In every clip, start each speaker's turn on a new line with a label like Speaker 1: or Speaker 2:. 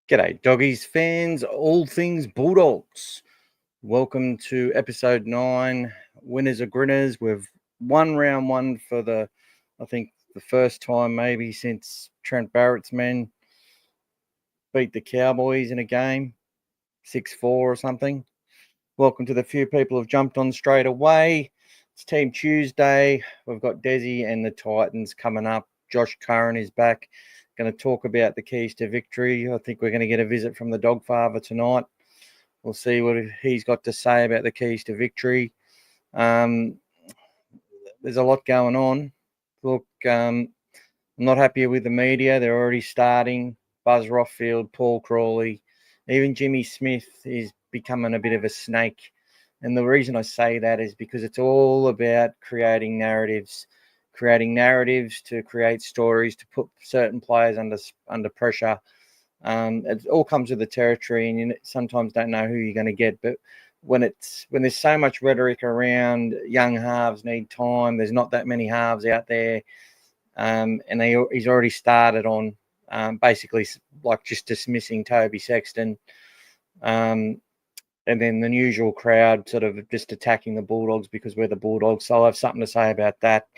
Speaker 1: G'day, doggies fans, all things Bulldogs. Welcome to episode 9, Winners or Grinners. We've won round 1 for the first time maybe since Trent Barrett's men beat the Cowboys in a game, 6-4 or something. Welcome to the few people who've jumped on straight away. It's Team Tuesday. We've got Desi and the Titans coming up. Josh Curran is back. Going to talk about the keys to victory. I think we're going to get a visit from the dog father tonight. We'll see what he's got to say about the keys to victory. There's a lot going on. Look, I'm not happy with the media. They're already starting. Buzz Rothfield, Paul Crawley, even Jimmy Smith is becoming a bit of a snake. And the reason I say that is because it's all about creating narratives to create stories, to put certain players under pressure. It all comes with the territory, and you sometimes don't know who you're going to get. But when there's so much rhetoric around young halves need time, there's not that many halves out there, and he's already started on basically like just dismissing Toby Sexton, and then the usual crowd sort of just attacking the Bulldogs because we're the Bulldogs. So I'll have something to say about that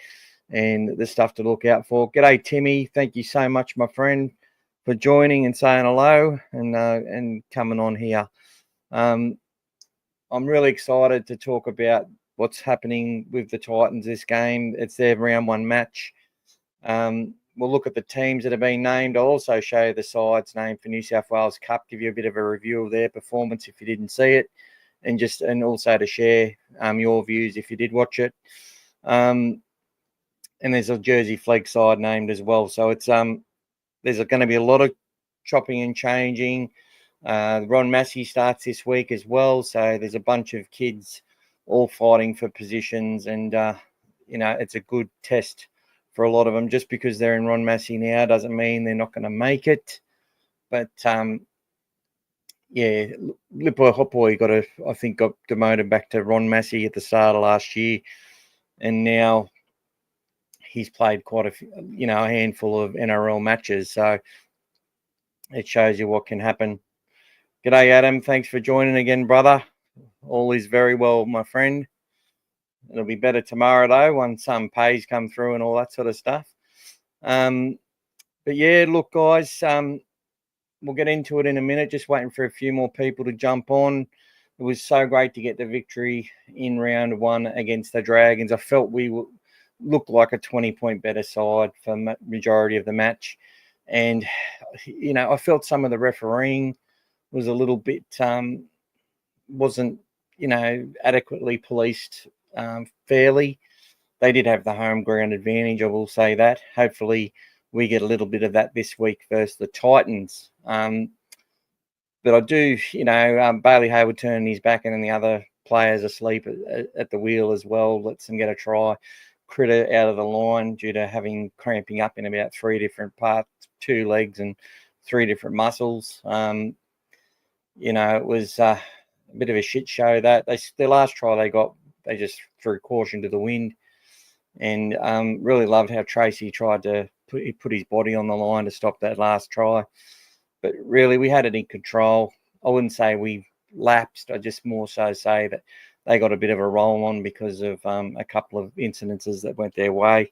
Speaker 1: and the stuff to look out for. G'day, Timmy. Thank you so much, my friend, for joining and saying hello and coming on here. I'm really excited to talk about what's happening with the Titans this game. It's their round 1 match. We'll look at the teams that have been named. I'll also show you the sides named for New South Wales Cup, give you a bit of a review of their performance if you didn't see it, and also to share your views if you did watch it. And there's a Jersey Flag side named as well. So it's there's going to be a lot of chopping and changing. Ron Massey starts this week as well. So there's a bunch of kids all fighting for positions, and it's a good test for a lot of them. Just because they're in Ron Massey now doesn't mean they're not going to make it. But Lipoi Hopoi got demoted back to Ron Massey at the start of last year, and now he's played quite a handful of NRL matches. So it shows you what can happen. G'day, Adam. Thanks for joining again, brother. All is very well, my friend. It'll be better tomorrow, though, once some pays come through and all that sort of stuff. But yeah, look, guys, we'll get into it in a minute. Just waiting for a few more people to jump on. It was so great to get the victory in round 1 against the Dragons. I felt we looked like a 20-point better side for majority of the match. And, I felt some of the refereeing was a little bit, wasn't, adequately policed fairly. They did have the home ground advantage, I will say that. Hopefully we get a little bit of that this week versus the Titans. But I do, Bailey Hayward turning his back and then the other players asleep at the wheel as well. Lets them get a try. Critter out of the line due to having cramping up in about 3 different parts, 2 legs and 3 different muscles. It was a bit of a shit show. That their last try they just threw caution to the wind, and really loved how Tracy tried to put his body on the line to stop that last try. But really, we had it in control. I wouldn't say we lapsed. I just more so say that they got a bit of a roll on because of a couple of incidences that went their way.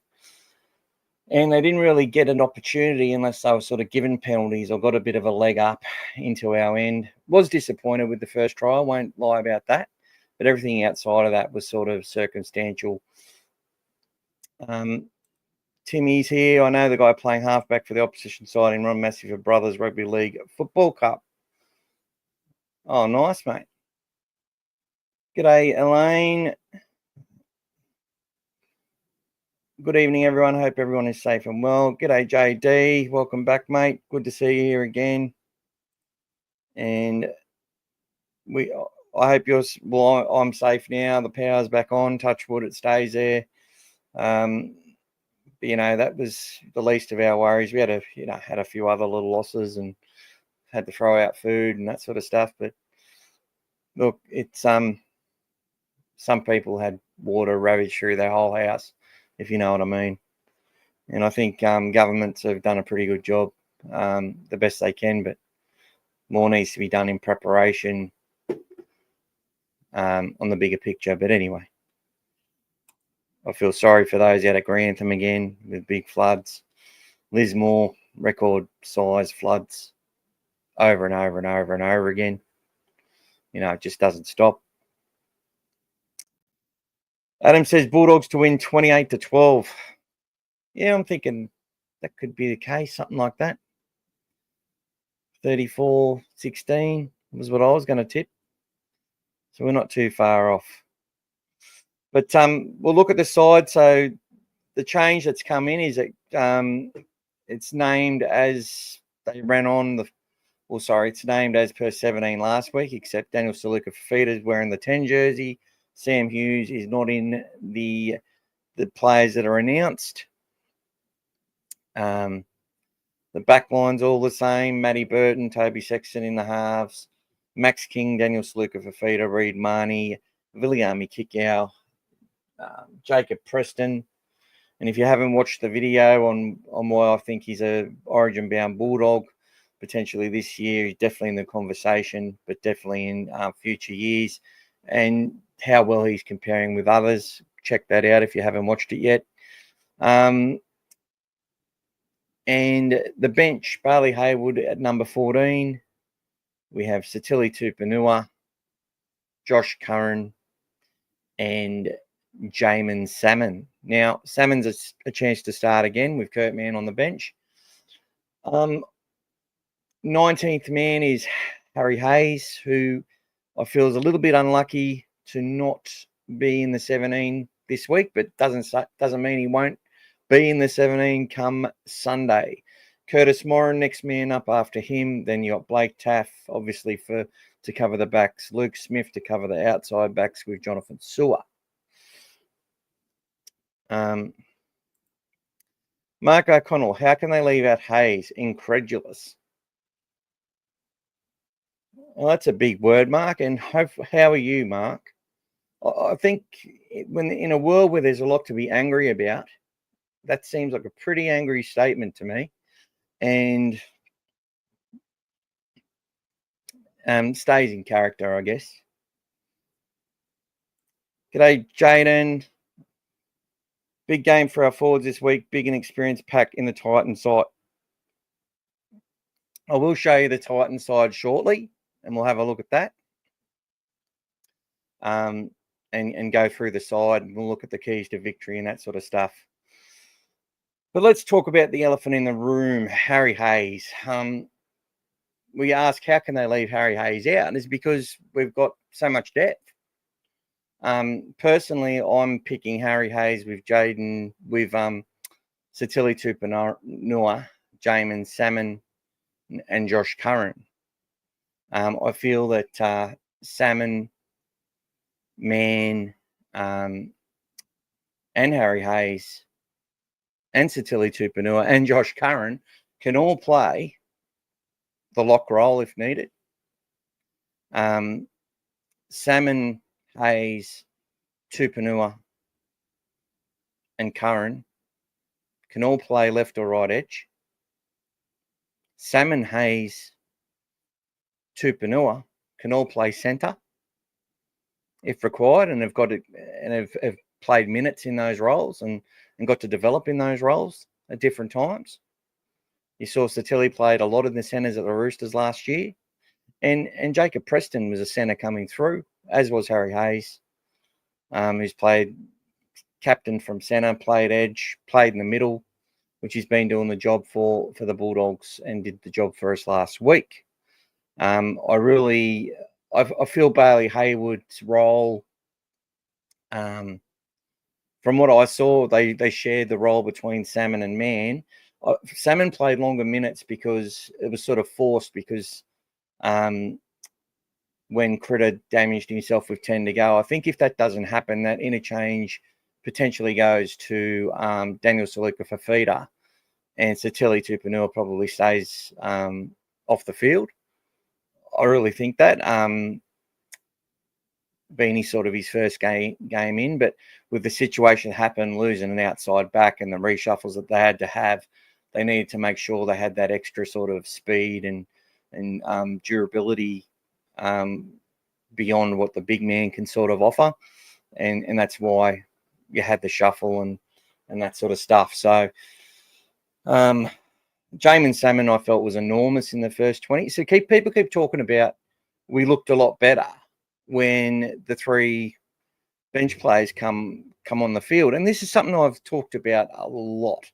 Speaker 1: And they didn't really get an opportunity unless they were sort of given penalties or got a bit of a leg up into our end. Was disappointed with the first try. I won't lie about that. But everything outside of that was sort of circumstantial. Timmy's here. I know the guy playing halfback for the opposition side in Ron Massey for Brothers Rugby League Football Cup. Oh, nice, mate. G'day, Elaine. Good evening, everyone. Hope everyone is safe and well. G'day, JD. Welcome back, mate. Good to see you here again. And I hope I'm safe now. The power's back on. Touch wood, it stays there. But, that was the least of our worries. We had a few other little losses and had to throw out food and that sort of stuff. But look, it's some people had water ravaged through their whole house, if you know what I mean. And I think governments have done a pretty good job, the best they can. But more needs to be done in preparation on the bigger picture. But anyway, I feel sorry for those out at Grantham again with big floods. Lismore, record size floods over and over and over and over again. It just doesn't stop. Adam says Bulldogs to win 28-12. Yeah, I'm thinking that could be the case, something like that. 34-16 was what I was going to tip. So we're not too far off. But we'll look at the side. So the change that's come in is that it's named as they ran on the. Well, sorry, it's named as per 17 last week, except Daniel Saluka-Fafita is wearing the 10 jersey. Sam Hughes is not in the players that are announced. The back line's all the same. Matty Burton, Toby Sexton in the halves. Max King, Daniel Saluka-Fafita, Reid Marnie, Viliami Kikau, Jacob Preston. And if you haven't watched the video on why I think he's a origin-bound Bulldog, potentially this year, he's definitely in the conversation, but definitely in future years. And how well he's comparing with others, check that out if you haven't watched it yet. And the bench, Barley Haywood at number 14. We have Satili Tupanua, Josh Curran, and Jamin Salmon. Now, Salmon's a chance to start again with Kurt Mann on the bench. 19th man is Harry Hayes, who I feel is a little bit unlucky to not be in the 17 this week, but doesn't mean he won't be in the 17 come Sunday. Curtis Moran, next man up after him. Then you got Blake Taff, obviously to cover the backs. Luke Smith to cover the outside backs with Jonathan Sewer. Mark O'Connell, how can they leave out Hayes? Incredulous. Well, that's a big word, Mark. And how are you, Mark? I think when in a world where there's a lot to be angry about, that seems like a pretty angry statement to me. And stays in character, I guess. G'day, Jaden. Big game for our forwards this week. Big and experienced pack in the Titan side. I will show you the Titan side shortly, and we'll have a look at that. And go through the side, and we'll look at the keys to victory and that sort of stuff. But let's talk about the elephant in the room, Harry Hayes. We ask, how can they leave Harry Hayes out? And it's because we've got so much depth. Personally, I'm picking Harry Hayes with Satili Tupanua, Jamin Salmon, and Josh Curran. I feel that Salmon, Mann, and Harry Hayes, and Satili Tupanua, and Josh Curran can all play the lock role if needed. Salmon, Hayes, Tupanua, and Curran can all play left or right edge. Salmon, Hayes, Tupanua can all play centre if required, and have played minutes in those roles and got to develop in those roles at different times. You saw Satili played a lot in the centres at the Roosters last year. And Jacob Preston was a centre coming through, as was Harry Hayes, who's played captain from centre, played edge, played in the middle, which he's been doing the job for the Bulldogs and did the job for us last week. I feel Bailey Haywood's role, from what I saw, they shared the role between Salmon and Mann. Salmon played longer minutes because it was sort of forced because when Critter damaged himself with 10 to go. I think if that doesn't happen, that interchange potentially goes to Daniel Saluka-Fafita, and Satili Tupanua probably stays off the field. I really think that. Being sort of his first game in, but with the situation happen, losing an outside back and the reshuffles that they had to have, they needed to make sure they had that extra sort of speed and and durability beyond what the big man can sort of offer. And that's why you had the shuffle and that sort of stuff. So Jamin Salmon, I felt, was enormous in the first 20. So people keep talking about we looked a lot better when the three bench players come on the field. And this is something I've talked about a lot,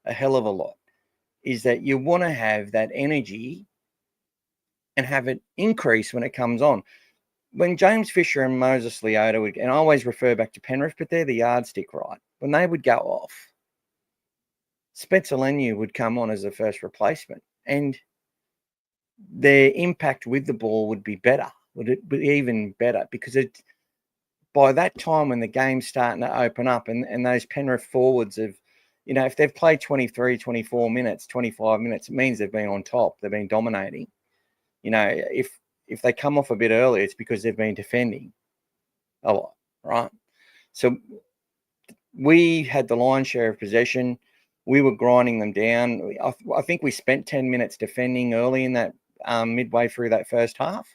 Speaker 1: a hell of a lot, is that you want to have that energy and have it increase when it comes on. When James Fisher and Moses Leota would, and I always refer back to Penrith, but they're the yardstick, right? When they would go off, Spencer Leniu would come on as the first replacement, and their impact with the ball would be better, would it be even better? Because by that time when the game's starting to open up and those Penrith forwards have, if they've played 23, 24 minutes, 25 minutes, it means they've been on top. They've been dominating. If they come off a bit early, it's because they've been defending a lot, right? So we had the lion's share of possession. We were grinding them down. I think we spent 10 minutes defending early in that midway through that first half.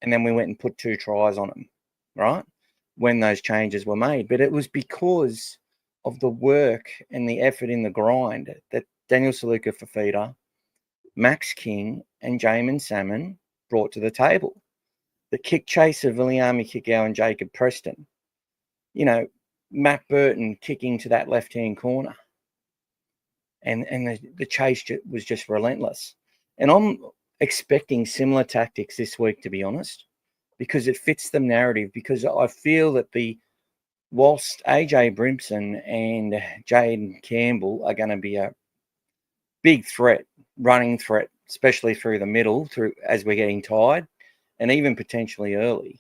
Speaker 1: And then we went and put 2 tries on them, right? When those changes were made. But it was because of the work and the effort in the grind that Daniel Saluka-Fafita, Max King, and Jamin Salmon brought to the table. The kick chase of Viliami Kikau and Jacob Preston. Matt Burton kicking to that left-hand corner. And the chase was just relentless. And I'm expecting similar tactics this week, to be honest, because it fits the narrative, because I feel that whilst AJ Brimson and Jaden Campbell are going to be a big threat, running threat, especially through the middle, as we're getting tired, and even potentially early.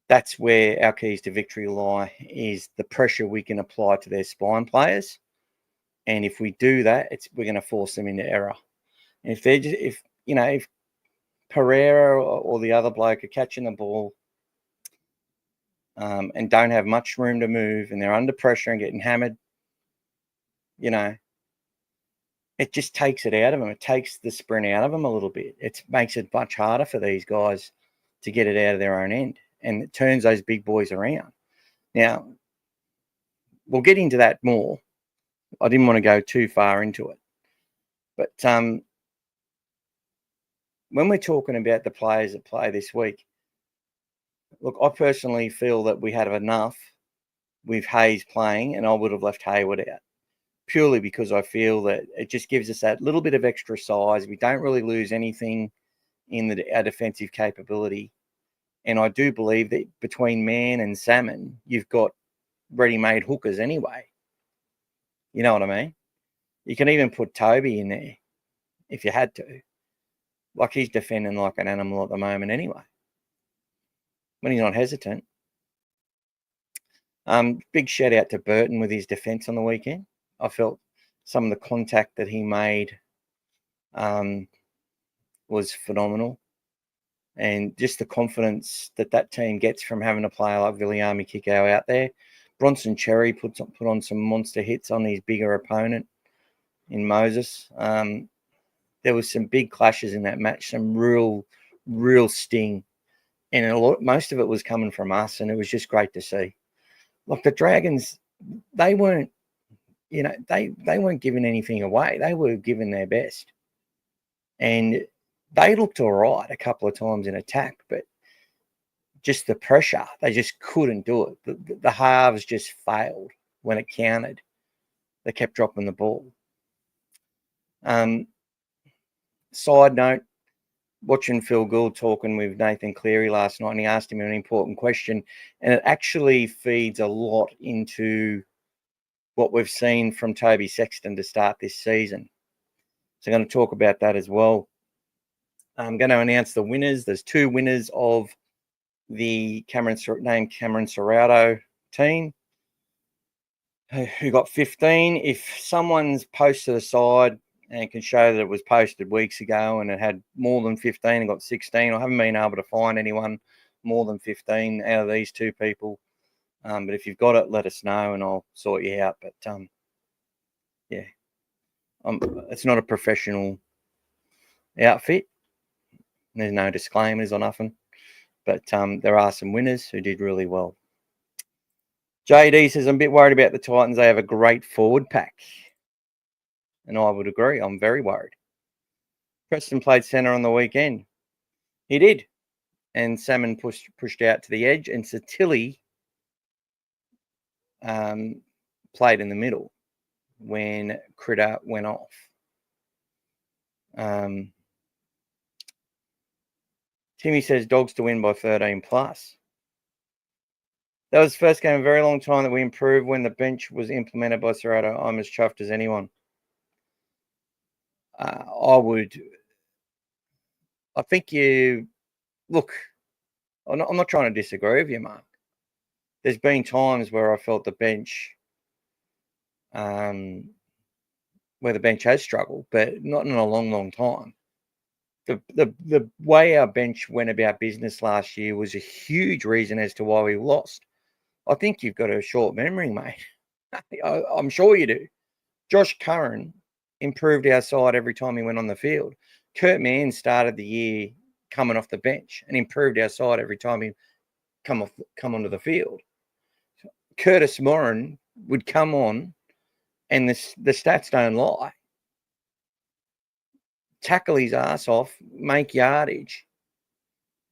Speaker 1: That's where our keys to victory lie, is the pressure we can apply to their spine players. And if we do that, we're going to force them into error. And if Pereira or the other bloke are catching the ball and don't have much room to move, and they're under pressure and getting hammered, it just takes it out of them. It takes the sprint out of them a little bit. It makes it much harder for these guys to get it out of their own end, and it turns those big boys around. Now, we'll get into that more. I didn't want to go too far into it. But when we're talking about the players that play this week, look, I personally feel that we had enough with Hayes playing, and I would have left Hayward out, purely because I feel that it just gives us that little bit of extra size. We don't really lose anything in our defensive capability. And I do believe that between Mann and Salmon, you've got ready-made hookers anyway. You know what I mean? You can even put Toby in there if you had to. Like, he's defending like an animal at the moment anyway, when he's not hesitant. Big shout out to Burton with his defence on the weekend. I felt some of the contact that he made was phenomenal. And just the confidence that team gets from having a player like Viliami Kikau out there. Bronson Cherry put on some monster hits on his bigger opponent in Moses. There was some big clashes in that match, some real sting. And most of it was coming from us, and it was just great to see. Look, the Dragons, they weren't giving anything away. They were giving their best. And they looked all right a couple of times in attack, but just the pressure, they just couldn't do it. The halves just failed when it counted. They kept dropping the ball. Side note, watching Phil Gould talking with Nathan Cleary last night, and he asked him an important question, and it actually feeds a lot into what we've seen from Toby Sexton to start this season. So I'm going to talk about that as well. I'm going to announce the winners. There's 2 winners of the Cameron Ciraldo team who got 15. If someone's posted a side and can show that it was posted weeks ago and it had more than 15 and got 16, I haven't been able to find anyone more than 15 out of these 2 people. But if you've got it, let us know and I'll sort you out. But yeah, it's not a professional outfit. There's no disclaimers or nothing. But there are some winners who did really well. JD says, I'm a bit worried about the Titans. They have a great forward pack. And I would agree. I'm very worried. Preston played centre on the weekend. He did. And Salmon pushed out to the edge. And Satilli played in the middle when Critter went off. Timmy says, Dogs to win by 13 plus. That was the first game in a very long time that we improved when the bench was implemented by Ciraldos. I'm as chuffed as anyone. I think look, I'm not trying to disagree with you, Mark. There's been times where I felt the bench, where the bench has struggled, but not in a long, long time. The way our bench went about business last year was a huge reason as to why we lost. I think you've got a short memory, mate. I'm sure you do. Josh Curran improved our side every time he went on the field. Kurt Mann started the year coming off the bench and improved our side every time he come onto the field. Curtis Morin would come on, and the stats don't lie. Tackle his ass off, make yardage,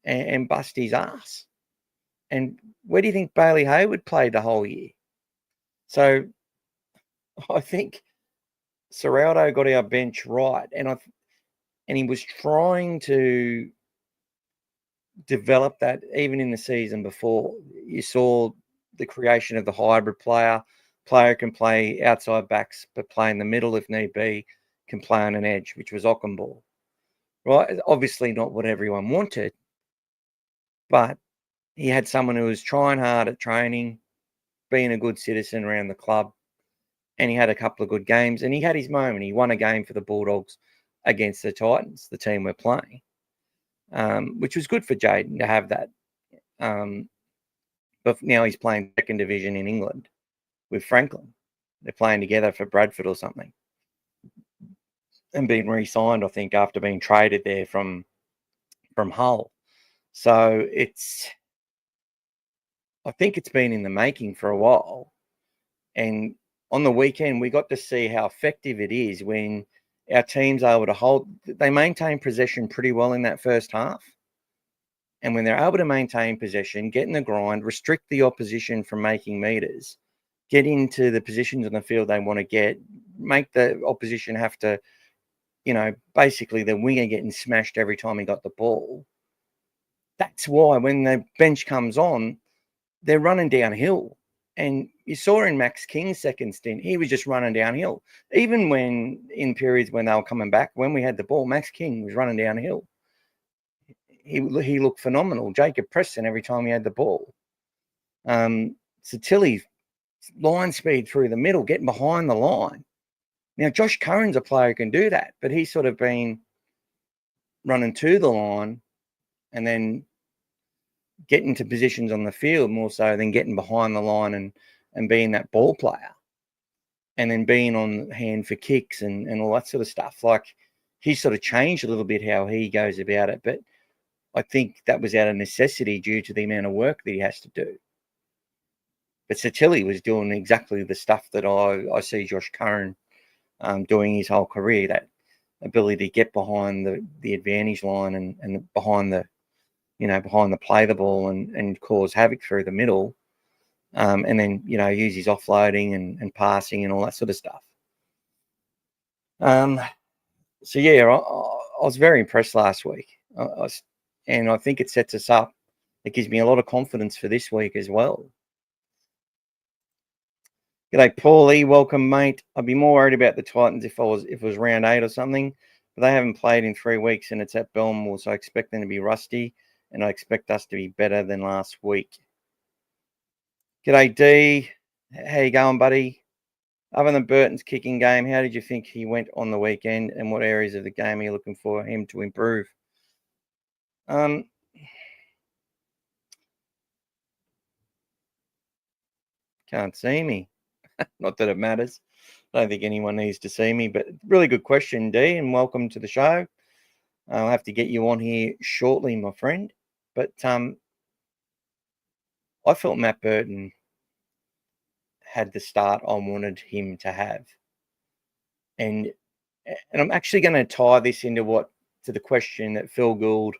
Speaker 1: and bust his ass. And where do you think Bailey Hayward played the whole year? So I think Ciraldo got our bench right, and he was trying to develop that even in the season before. You saw the creation of the hybrid player. Player can play outside backs, but play in the middle if need be, can play on an edge, which was Ockenball. Right? Obviously not what everyone wanted, but he had someone who was trying hard at training, being a good citizen around the club, and he had a couple of good games, and he had his moment. He won a game for the Bulldogs against the Titans, the team we're playing, which was good for Jaden to have that. But now he's playing second division in England with Franklin. They're playing together for Bradford or something, and being re-signed, I think, after being traded there from Hull. So I think it's been in the making for a while. And on the weekend, we got to see how effective it is when our team's able to hold. They maintain possession pretty well in that first half. And when they're able to maintain possession, get in the grind, restrict the opposition from making meters, get into the positions on the field they want to get, make the opposition have to, basically the winger getting smashed every time he got the ball. That's why when the bench comes on, they're running downhill. And you saw in Max King's second stint, he was just running downhill. Even when in periods when they were coming back, when we had the ball, Max King was running downhill. He looked phenomenal. Jacob Preston every time he had the ball. Satilli's line speed through the middle, getting behind the line. Now, Josh Curran's a player who can do that, but he's sort of been running to the line and then getting to positions on the field more so than getting behind the line and being that ball player and then being on hand for kicks and all that sort of stuff. Like, he's sort of changed a little bit how he goes about it, but I think that was out of necessity due to the amount of work that he has to do. But Satilli was doing exactly the stuff that I see Josh Curran doing his whole career, that ability to get behind the advantage line and behind the play the ball and cause havoc through the middle, and then, use his offloading and passing and all that sort of stuff. So, yeah, I was very impressed last week. And I think it sets us up. It gives me a lot of confidence for this week as well. G'day, Paulie. Welcome, mate. I'd be more worried about the Titans if it was round 8 or something, but they haven't played in 3 weeks and it's at Belmore, so I expect them to be rusty and I expect us to be better than last week. G'day, D. How you going, buddy? Other than Burton's kicking game, how did you think he went on the weekend and what areas of the game are you looking for him to improve? Can't see me. Not that it matters. I don't think anyone needs to see me, but really good question, D, and welcome to the show. I'll have to get you on here shortly, my friend. But I felt Matt Burton had the start I wanted him to have. And I'm actually going to tie this into the question that Phil Gould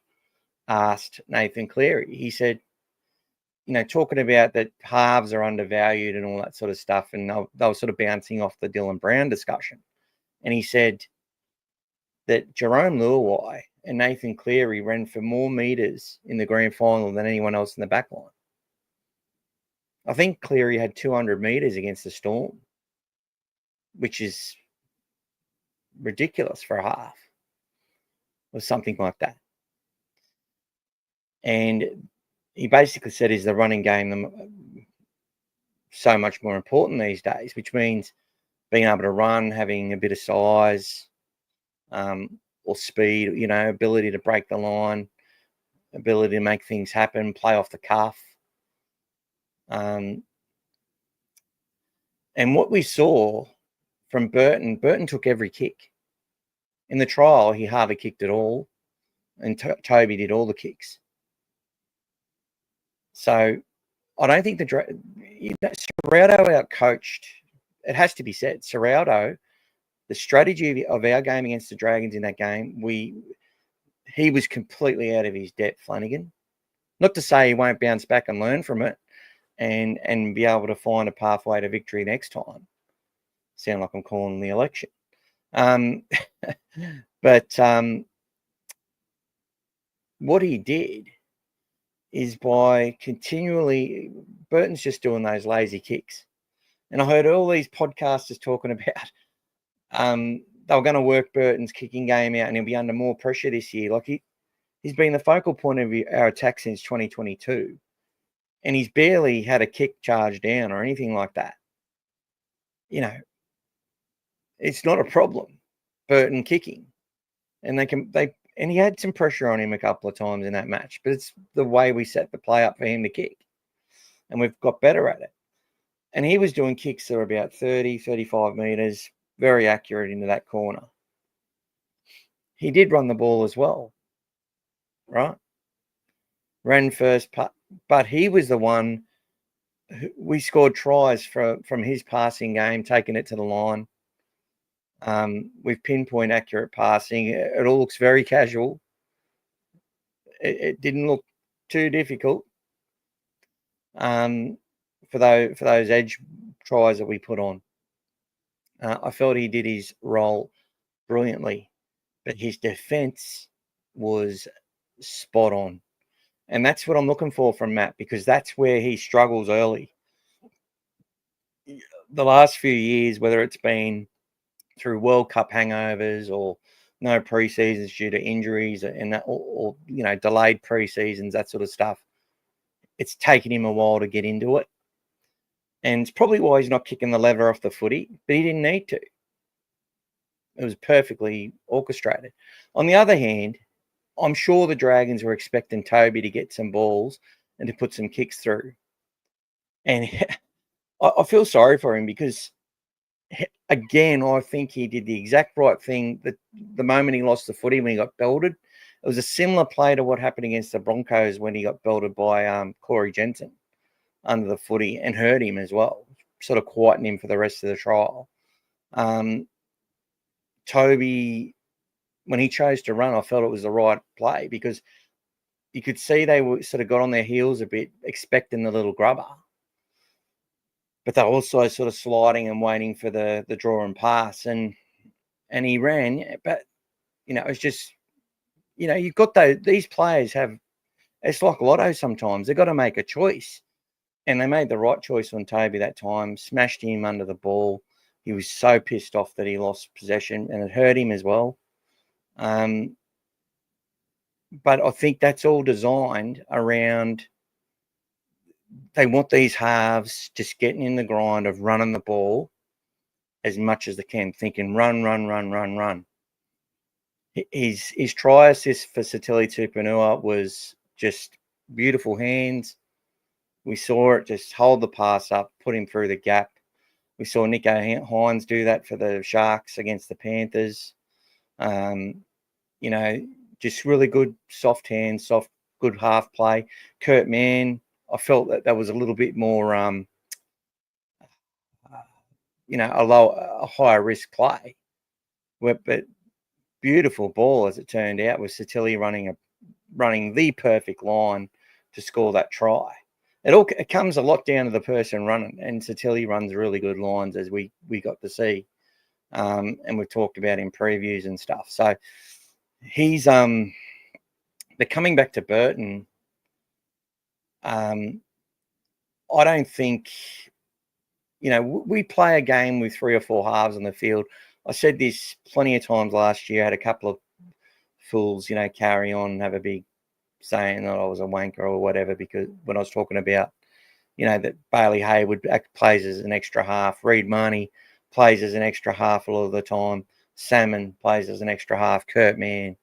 Speaker 1: asked Nathan Cleary. He said, talking about that halves are undervalued and all that sort of stuff, and they were sort of bouncing off the Dylan Brown discussion. And he said that Jerome Luai and Nathan Cleary ran for more meters in the grand final than anyone else in the back line. I think Cleary had 200 meters against the Storm, which is ridiculous for a half or something like that. And he basically said, is the running game so much more important these days, which means being able to run, having a bit of size or speed, ability to break the line, ability to make things happen, play off the cuff. And what we saw from Burton took every kick. In the trial, he hardly kicked at all, and Toby did all the kicks. So I don't think Ciraldo outcoached. It has to be said, Ciraldo, the strategy of our game against the Dragons in that game, he was completely out of his depth, Flanagan. Not to say he won't bounce back and learn from it and be able to find a pathway to victory next time. Sound like I'm calling the election. But what he did is by continually, Burton's just doing those lazy kicks. And I heard all these podcasters talking about they were going to work Burton's kicking game out and he'll be under more pressure this year. Like he's been the focal point of our attack since 2022. And he's barely had a kick charge down or anything like that. It's not a problem, Burton kicking. And and he had some pressure on him a couple of times in that match, but it's the way we set the play up for him to kick. And we've got better at it. And he was doing kicks that were about 30, 35 meters, very accurate into that corner. He did run the ball as well, right? Ran first, but he was the one we scored tries from his passing game, taking it to the line. With pinpoint accurate passing, it all looks very casual. It didn't look too difficult for those edge tries that we put on. I felt he did his role brilliantly, but his defense was spot on. And that's what I'm looking for from Matt, because that's where he struggles early. The last few years, whether it's been through World Cup hangovers or no pre-seasons due to injuries and that, or delayed pre-seasons, that sort of stuff, it's taken him a while to get into it. And it's probably why he's not kicking the lever off the footy, but he didn't need to. It was perfectly orchestrated. On the other hand, I'm sure the Dragons were expecting Toby to get some balls and to put some kicks through. And I feel sorry for him because, again, I think he did the exact right thing that the moment he lost the footy when he got belted. It was a similar play to what happened against the Broncos when he got belted by Corey Jensen under the footy and hurt him as well, sort of quietened him for the rest of the trial. Toby, when he chose to run, I felt it was the right play because you could see they were sort of got on their heels a bit, expecting the little grubber. But they're also sort of sliding and waiting for the draw and pass. And he ran. But, it's just, you've got these players it's like lotto sometimes. They've got to make a choice. And they made the right choice on Toby that time, smashed him under the ball. He was so pissed off that he lost possession and it hurt him as well. But I think that's all designed around, they want these halves just getting in the grind of running the ball as much as they can, thinking run, run, run, run, run. His try assist for Satili Tupanua was just beautiful hands. We saw it just hold the pass up, put him through the gap. We saw Nico Hines do that for the Sharks against the Panthers. just really good, soft hands, good half play. Kurt Mann, I felt that was a little bit more, a higher risk play. But beautiful ball, as it turned out, with Satilli running the perfect line to score that try. It comes a lot down to the person running, and Satilli runs really good lines, as we got to see, and we've talked about in previews and stuff. So he's but coming back to Burton, I don't think, we play a game with 3 or 4 halves on the field. I said this plenty of times last year. I had a couple of fools, carry on and have a big saying that I was a wanker or whatever, because when I was talking about, that Bailey Hayward plays as an extra half, Reed Marnie plays as an extra half a lot of the time, Salmon plays as an extra half, Kurt Mann,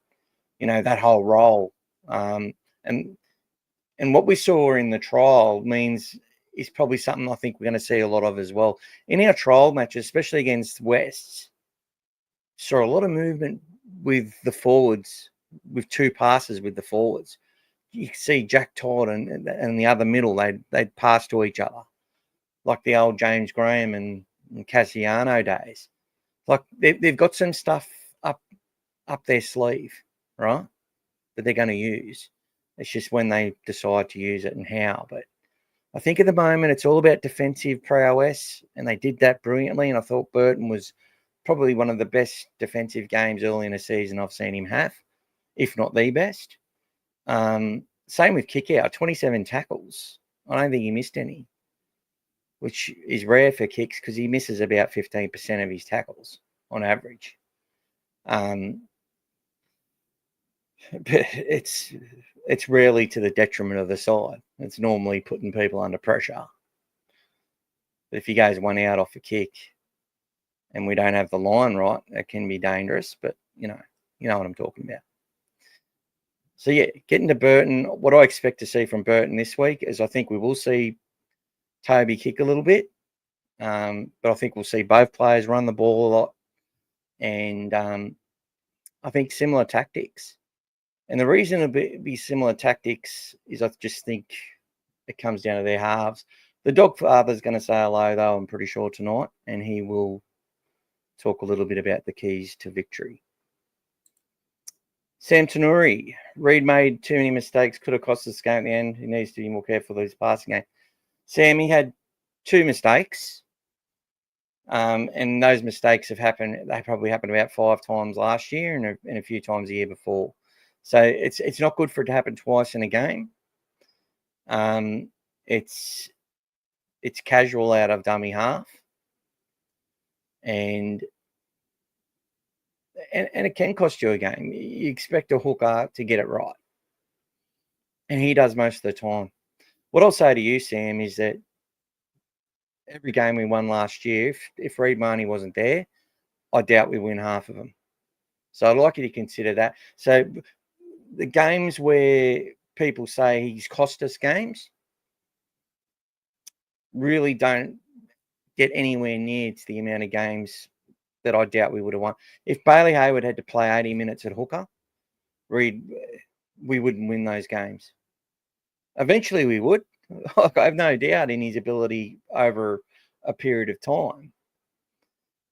Speaker 1: that whole role. And what we saw in the trial is probably something I think we're going to see a lot of as well. In our trial matches, especially against Wests, saw a lot of movement with the forwards, with 2 passes with the forwards. You can see Jack Todd and the other middle, they'd pass to each other, like the old James Graham and Cassiano days. Like they've got some stuff up their sleeve, right, that they're going to use. It's just when they decide to use it and how. But I think at the moment it's all about defensive prowess, and they did that brilliantly. And I thought Burton was probably one of the best defensive games early in the season I've seen him have, if not the best. Same with kick out, 27 tackles. I don't think he missed any, which is rare for kicks because he misses about 15% of his tackles on average. But it's rarely to the detriment of the side. It's normally putting people under pressure. But if he goes one out off a kick and we don't have the line right, it can be dangerous. But you know what I'm talking about. So yeah, getting to Burton, what I expect to see from Burton this week is I think we will see Toby kick a little bit, but I think we'll see both players run the ball a lot, and I think similar tactics. And the reason it'll be similar tactics is I just think it comes down to their halves. The dog father's going to say hello, though, I'm pretty sure, tonight, and he will talk a little bit about the keys to victory. Sam Tanuri, Reed made too many mistakes, could have cost us the game at the end. He needs to be more careful with his passing game. Sam, he had 2 mistakes, and those mistakes have happened. They probably happened about 5 times last year and a few times the year before. So it's not good for it to happen twice in a game. It's casual out of dummy half, and it can cost you a game. You expect a hooker to get it right, and he does most of the time. What I'll say to you, Sam, is that every game we won last year, if Reed Marnie wasn't there, I doubt we win half of them. So I'd like you to consider that. So the games where people say he's cost us games really don't get anywhere near to the amount of games that I doubt we would have won. If Bailey Hayward had to play 80 minutes at hooker, we wouldn't win those games. Eventually we would. I have no doubt in his ability over a period of time.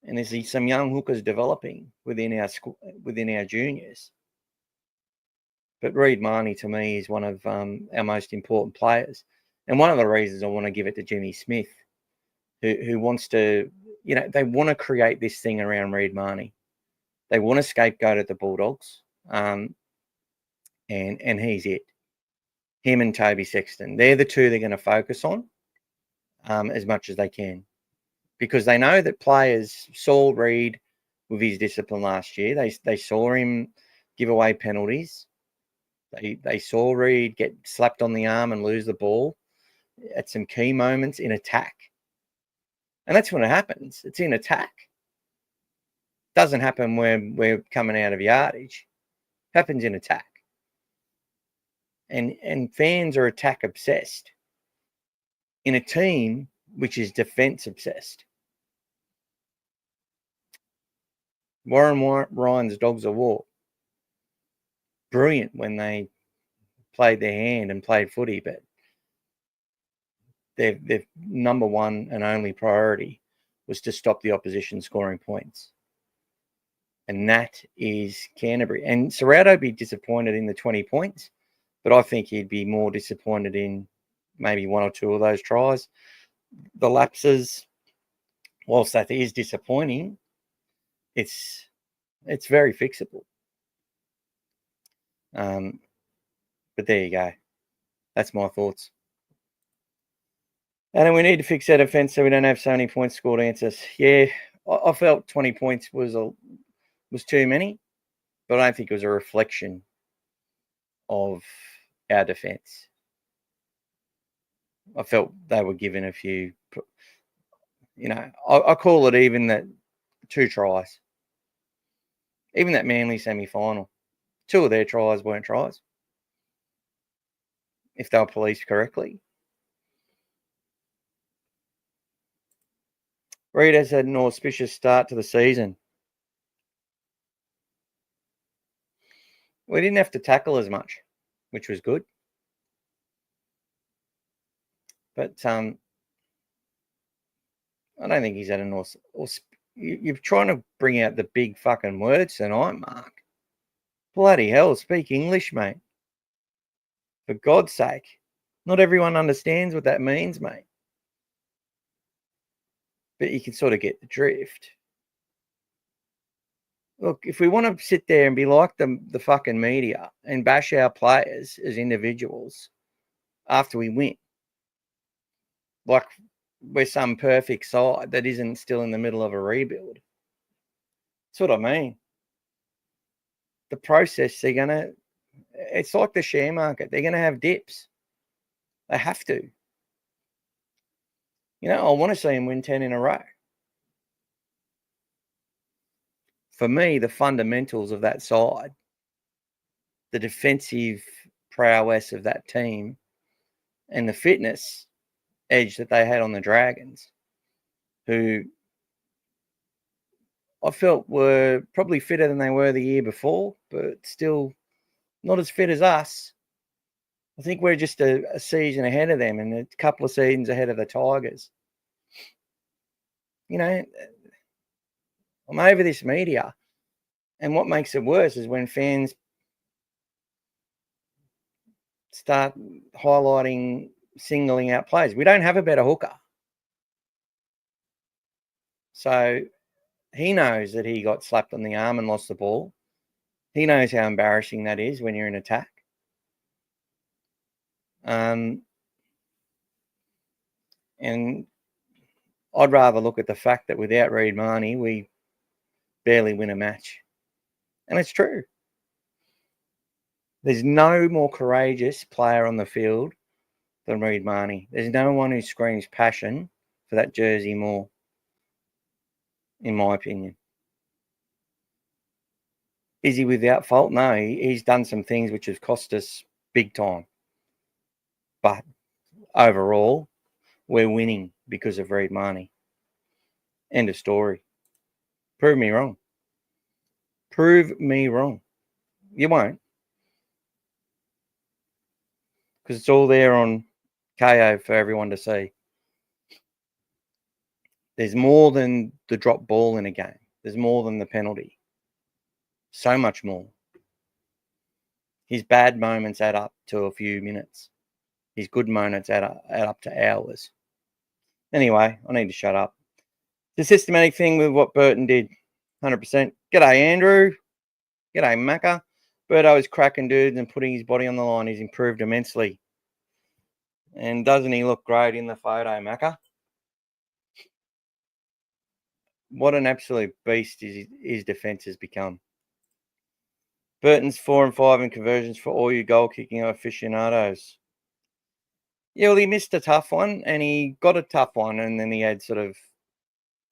Speaker 1: And there's some young hookers developing within our juniors. But Reed Marnie, to me, is one of our most important players. And one of the reasons I want to give it to Jimmy Smith, who wants to, they want to create this thing around Reed Marnie. They want to scapegoat at the Bulldogs. And he's it. Him and Toby Sexton. They're the two they're going to focus on as much as they can. Because they know that players saw Reed with his discipline last year. They saw him give away penalties. They saw Reed get slapped on the arm and lose the ball at some key moments in attack. And that's when it happens. It's in attack. It doesn't happen when we're coming out of yardage. It happens in attack. And fans are attack obsessed in a team which is defense obsessed. Warren Ryan's Dogs of War. brilliant when they played their hand and played footy, but their number one and only priority was to stop the opposition scoring points. And that is Canterbury. And Ciraldos would be disappointed in the 20 points, but I think he'd be more disappointed in maybe one or two of those tries. The lapses, whilst that is disappointing, it's very fixable. But there you go. That's my thoughts. And then we need to fix our defence so we don't have so many points scored against us. Yeah, I felt 20 points was too many, but I don't think it was a reflection of our defence. I felt they were given a few, I call it even that 2 tries. Even that Manly semi-final, 2 of their tries weren't tries, if they were policed correctly. Reid has had an auspicious start to the season. We didn't have to tackle as much, which was good. But I don't think he's had an you're trying to bring out the big fucking words tonight, Mark. Bloody hell, speak English, mate. For God's sake. Not everyone understands what that means, mate. But you can sort of get the drift. Look, if we want to sit there and be like the fucking media and bash our players as individuals after we win, like we're some perfect side that isn't still in the middle of a rebuild. That's what I mean. The process, it's like the share market. They're going to have dips. They have to. I want to see them win 10 in a row. For me, the fundamentals of that side, the defensive prowess of that team, and the fitness edge that they had on the Dragons, who I felt were probably fitter than they were the year before, but still not as fit as us. I think we're just a season ahead of them and a couple of seasons ahead of the Tigers. I'm over this media. And what makes it worse is when fans start singling out players. We don't have a better hooker. So he knows that he got slapped on the arm and lost the ball. He knows how embarrassing that is when you're in attack. And I'd rather look at the fact that without Reid Marnie, we barely win a match. And it's true. There's no more courageous player on the field than Reid Marnie. There's no one who screams passion for that jersey more, in my opinion. Is he without fault? No, he's done some things which have cost us big time. But overall, we're winning because of Reid Marnie. End of story. Prove me wrong. Prove me wrong. You won't. Because it's all there on KO for everyone to see. There's more than the drop ball in a game. There's more than the penalty. So much more. His bad moments add up to a few minutes. His good moments add up to hours. Anyway, I need to shut up. The systematic thing with what Burton did, 100%. G'day, Andrew. G'day, Macca. Birdo is cracking dudes and putting his body on the line. He's improved immensely. And doesn't he look great in the photo, Macca? What an absolute beast his defence has become. Burton's 4 and 5 in conversions for all you goal-kicking aficionados. Yeah, well, he missed a tough one, and he got a tough one, and then he had sort of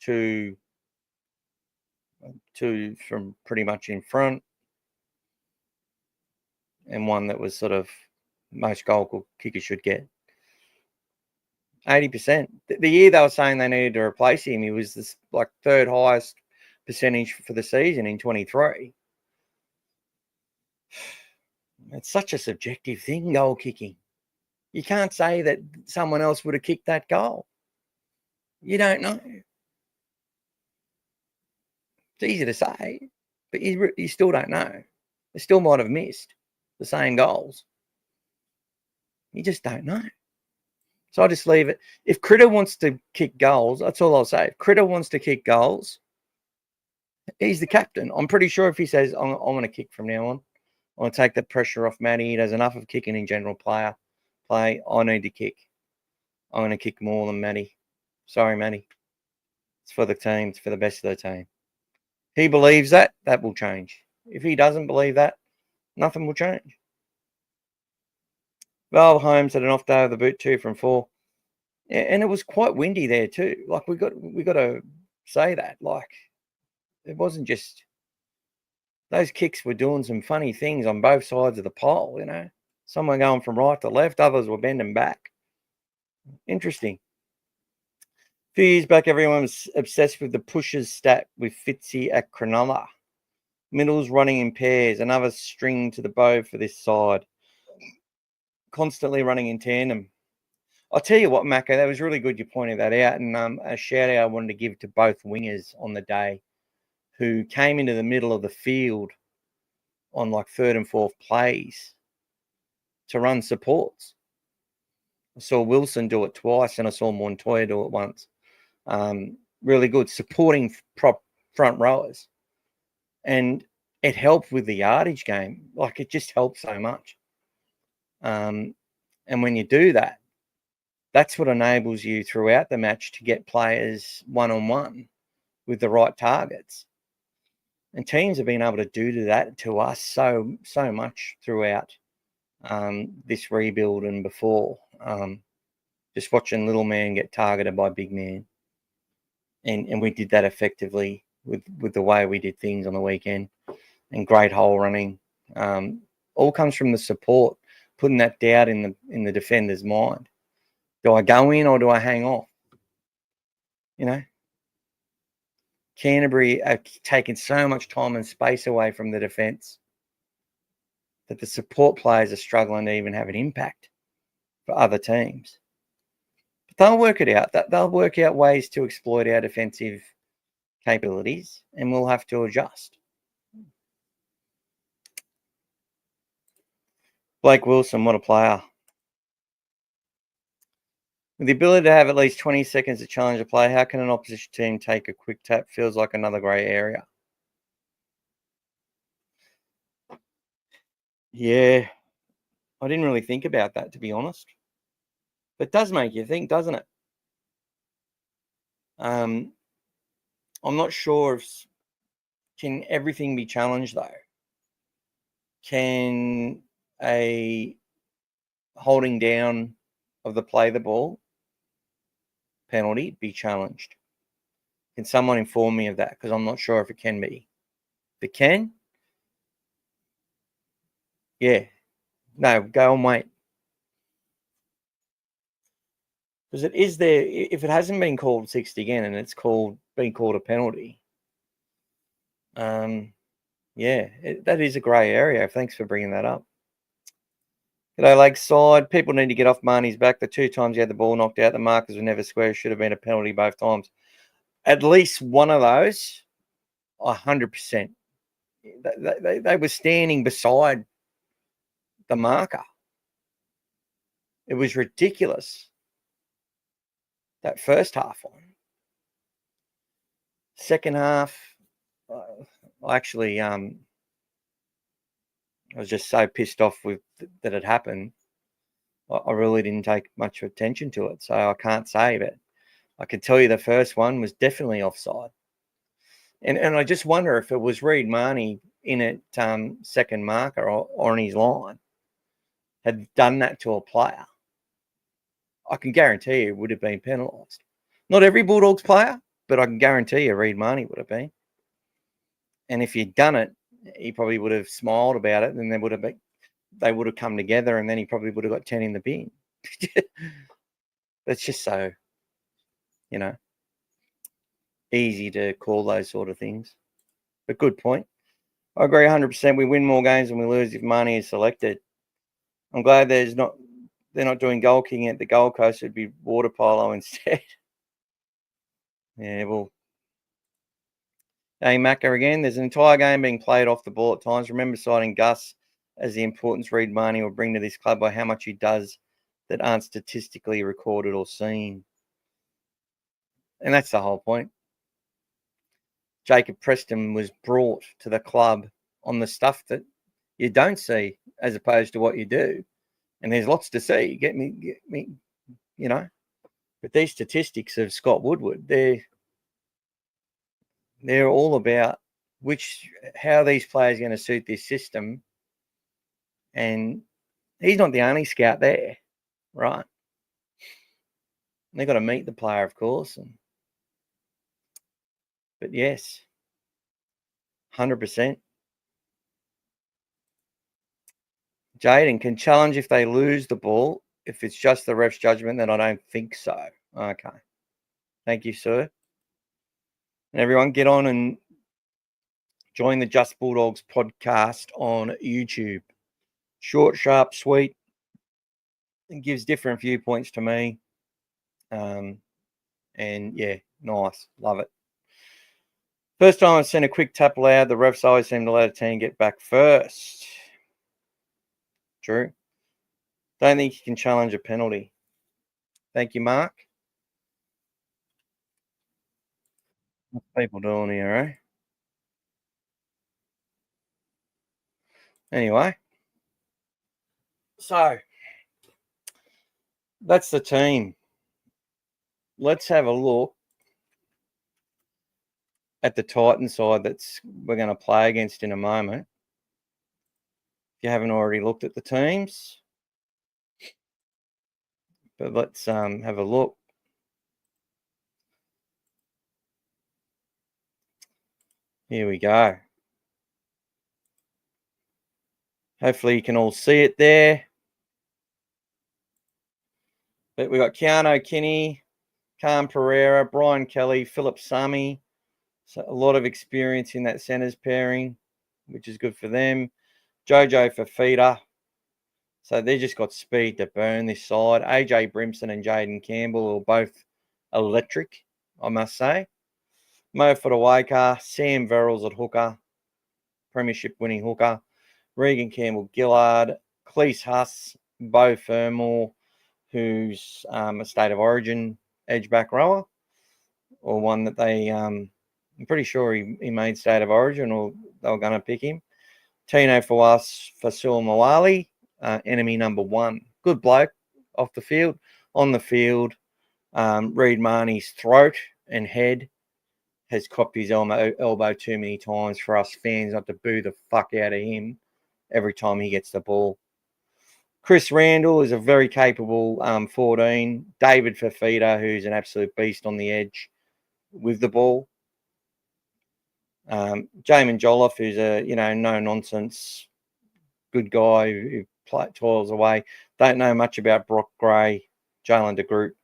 Speaker 1: two from pretty much in front, and one that was sort of most goal kickers should get. 80%. The year they were saying they needed to replace him, he was this third highest percentage for the season in 23. It's such a subjective thing, goal kicking. You can't say that someone else would have kicked that goal. You don't know. It's easy to say, but you still don't know. They still might have missed the same goals. You just don't know. So I just leave it. If Critter wants to kick goals, that's all I'll say. If Critter wants to kick goals, he's the captain. I'm pretty sure if he says, I'm going to kick from now on, I'm going to take the pressure off Matty. He does enough of kicking in general play. I need to kick. I'm going to kick more than Matty. Sorry, Matty. It's for the team. It's for the best of the team. He believes that will change. If he doesn't believe that, nothing will change. Val Holmes had an off day of the boot 2 from 4. Yeah, and it was quite windy there too. Like we got to say that. Like it wasn't just those kicks were doing some funny things on both sides of the pole, you know. Some were going from right to left, others were bending back. Interesting. A few years back, everyone was obsessed with the pushes stat with Fitzy at Cronulla. Middles running in pairs, another string to the bow for this side. Constantly running in tandem. I'll tell you what, Macca, that was really good you pointed that out. And a shout out I wanted to give to both wingers on the day who came into the middle of the field on like third and fourth plays to run supports. I saw Wilson do it twice and I saw Montoya do it once. Really good, supporting front rowers. And it helped with the yardage game. Like it just helped so much. And when you do that, that's what enables you throughout the match to get players one-on-one with the right targets. And teams have been able to do that to us so much throughout this rebuild and before. Just watching little man get targeted by big man. And we did that effectively with the way we did things on the weekend. And great hole running. All comes from the support, putting that doubt in the defender's mind. Do I go in or do I hang off? You know, Canterbury are taking so much time and space away from the defence that the support players are struggling to even have an impact for other teams. But they'll work it out. They'll work out ways to exploit our defensive capabilities, and we'll have to adjust. Blake Wilson, what a player. With the ability to have at least 20 seconds to challenge a play, how can an opposition team take a quick tap? Feels like another grey area. Yeah, I didn't really think about that, to be honest. But it does make you think, doesn't it? I'm not sure if can everything be challenged, though. Can a holding down of the play the ball penalty be challenged? Can someone inform me of that? Because I'm not sure if it can be. If it can, yeah. No, go and wait. Because it is there. If it hasn't been called 60 again and it's been called a penalty, yeah, that is a grey area. Thanks for bringing that up. G'day, Lakeside. People need to get off Marnie's back. The 2 times he had the ball knocked out, the markers were never square. Should have been a penalty both times. At least one of those, 100%. They were standing beside the marker. It was ridiculous. That first half one. Second half, actually, I was just so pissed off with that it happened. I really didn't take much attention to it, so I can't say, but I can tell you the first one was definitely offside. And I just wonder if it was Reid Marnie in at second marker or on his line had done that to a player. I can guarantee you it would have been penalised. Not every Bulldogs player, but I can guarantee you Reid Marnie would have been. And if he'd done it, he probably would have smiled about it, and they would have come together, and then he probably would have got 10 in the bin. That's just so, easy to call those sort of things. But good point. I agree 100%. We win more games than we lose if Marnie is selected. I'm glad they're not doing goal kicking at the Gold Coast. It'd be water polo instead. Yeah, well, hey, Macca again. There's an entire game being played off the ball at times. Remember citing Gus as the importance Reed Marnie will bring to this club by how much he does that aren't statistically recorded or seen. And that's the whole point. Jacob Preston was brought to the club on the stuff that you don't see as opposed to what you do. And there's lots to see. Get me, you know. But these statistics of Scott Woodward, they're all about how these players are going to suit this system. And he's not the only scout there, right? They've got to meet the player, of course. But yes, 100%. Jaden can challenge if they lose the ball. If it's just the ref's judgment, then I don't think so. Okay. Thank you, sir. And everyone, get on and join the Just Bulldogs podcast on YouTube. Short, sharp, sweet. It gives different viewpoints to me. And yeah, nice. Love it. First time I sent a quick tap loud, the refs always seem to let a team get back first. True. Don't think you can challenge a penalty. Thank you, Mark. What's people doing here, eh? Anyway. So, that's the team. Let's have a look at the Titan side we're going to play against in a moment. If you haven't already looked at the teams. But let's have a look. Here we go. Hopefully you can all see it there. But we got Keanu Kinney, Khan Pereira, Brian Kelly, Philip Sami. So a lot of experience in that centres pairing, which is good for them. Jojo Fafita. So they just got speed to burn this side. AJ Brimson and Jaden Campbell are both electric, I must say. Mo Fodawaker, Sam Verrills at hooker, premiership winning hooker. Regan Campbell-Gillard, Cleese Huss, Bo Fermor, who's a state of origin edge back rower, or one that I'm pretty sure he made state of origin, or they were going to pick him. Tino Fawas Fasul Mawali, enemy number one. Good bloke off the field. On the field, Reed Marnie's throat and head has copped his elbow too many times for us fans not to boo the fuck out of him every time he gets the ball. Chris Randall is a very capable 14. David Fafita, who's an absolute beast on the edge with the ball. Jamin Jolliffe, who's a no-nonsense good guy who toils away. Don't know much about Brock Gray, Jalen de Groot,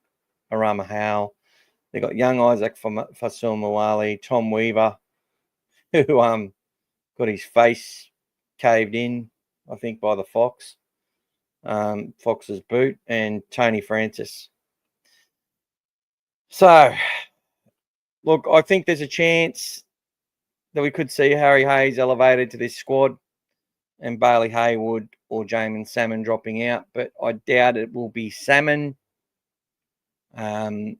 Speaker 1: Arama Howe. They've got young Isaac Fasil Mawali, Tom Weaver, who got his face caved in, I think, by the Fox. Fox's boot, and Tony Francis. So, look, I think there's a chance that we could see Harry Hayes elevated to this squad and Bailey Haywood or Jamin Salmon dropping out, but I doubt it will be Salmon. And,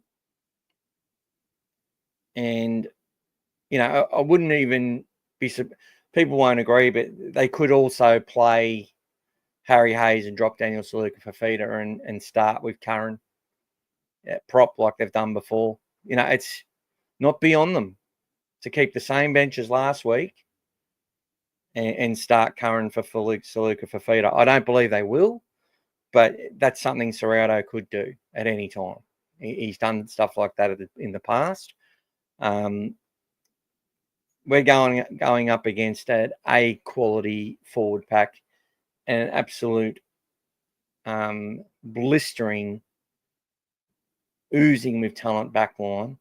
Speaker 1: I wouldn't even be... People won't agree, but they could also play Harry Hayes and drop Daniel Saluka Fafita and start with Curran at prop like they've done before. It's not beyond them to keep the same bench as last week and start Curran for Saluka Fafita. I don't believe they will, but that's something Ciraldo could do at any time. He's done stuff like that in the past. We're going up against an A-quality forward pack and an absolute blistering, oozing with talent backline.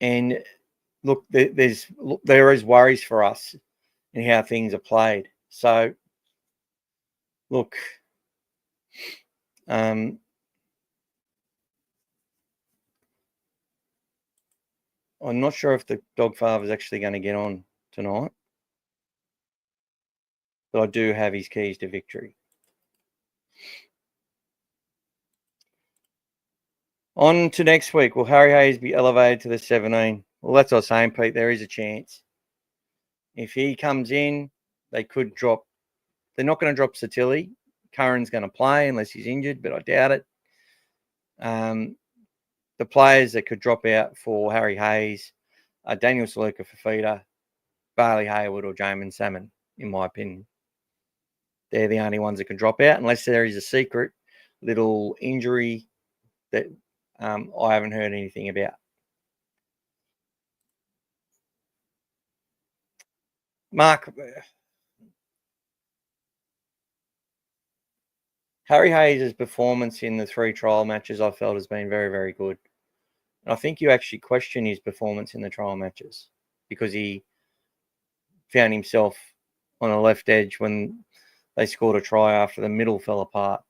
Speaker 1: And look, there is worries for us in how things are played. So, look, I'm not sure if the dog father is actually going to get on tonight, but I do have his keys to victory. On to next week. Will Harry Hayes be elevated to the 17? Well, that's what I was saying, Pete. There is a chance. If he comes in, they could drop. They're not going to drop Satilli. Curran's going to play unless he's injured, but I doubt it. The players that could drop out for Harry Hayes are Daniel Saluka Fafita, Bailey Hayward, or Jamin Salmon, in my opinion. They're the only ones that can drop out unless there is a secret little injury that I haven't heard anything about. Mark, Harry Hayes' performance in the 3 trial matches I felt has been very, very good. And I think you actually question his performance in the trial matches because he found himself on a left edge when they scored a try after the middle fell apart.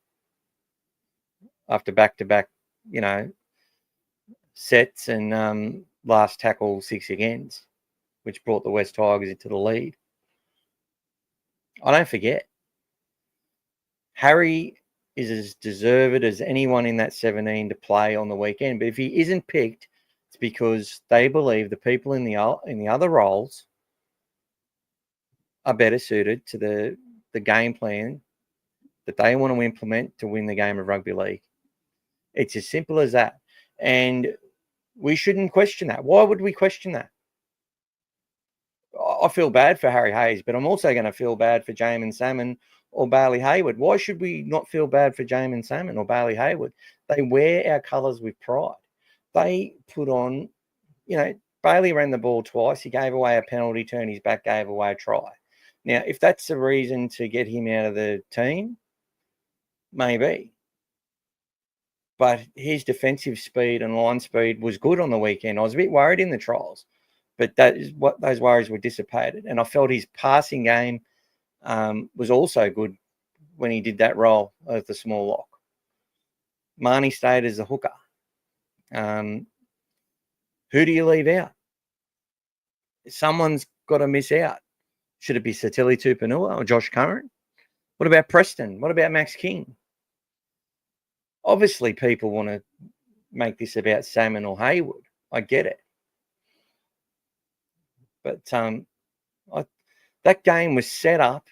Speaker 1: After back-to-back, sets and last tackle 6 agains, which brought the West Tigers into the lead. I don't forget, Harry is as deserved as anyone in that 17 to play on the weekend. But if he isn't picked, it's because they believe the people in the other roles are better suited to the game plan that they want to implement to win the game of rugby league. It's as simple as that. And we shouldn't question that. Why would we question that? I feel bad for Harry Hayes, but I'm also going to feel bad for Jamin Salmon or Bailey Hayward. Why should we not feel bad for Jamin Salmon or Bailey Hayward? They wear our colours with pride. They put on, Bailey ran the ball twice. He gave away a penalty, turned his back, gave away a try. Now, if that's the reason to get him out of the team, maybe. But his defensive speed and line speed was good on the weekend. I was a bit worried in the trials, but that is what those worries were dissipated. And I felt his passing game was also good when he did that role of the small lock. Marnie stayed as a hooker. Who do you leave out? Someone's got to miss out. Should it be Satilli Tupanua or Josh Curran? What about Preston? What about Max King? Obviously, people want to make this about Salmon or Hayward. I get it. But that game was set up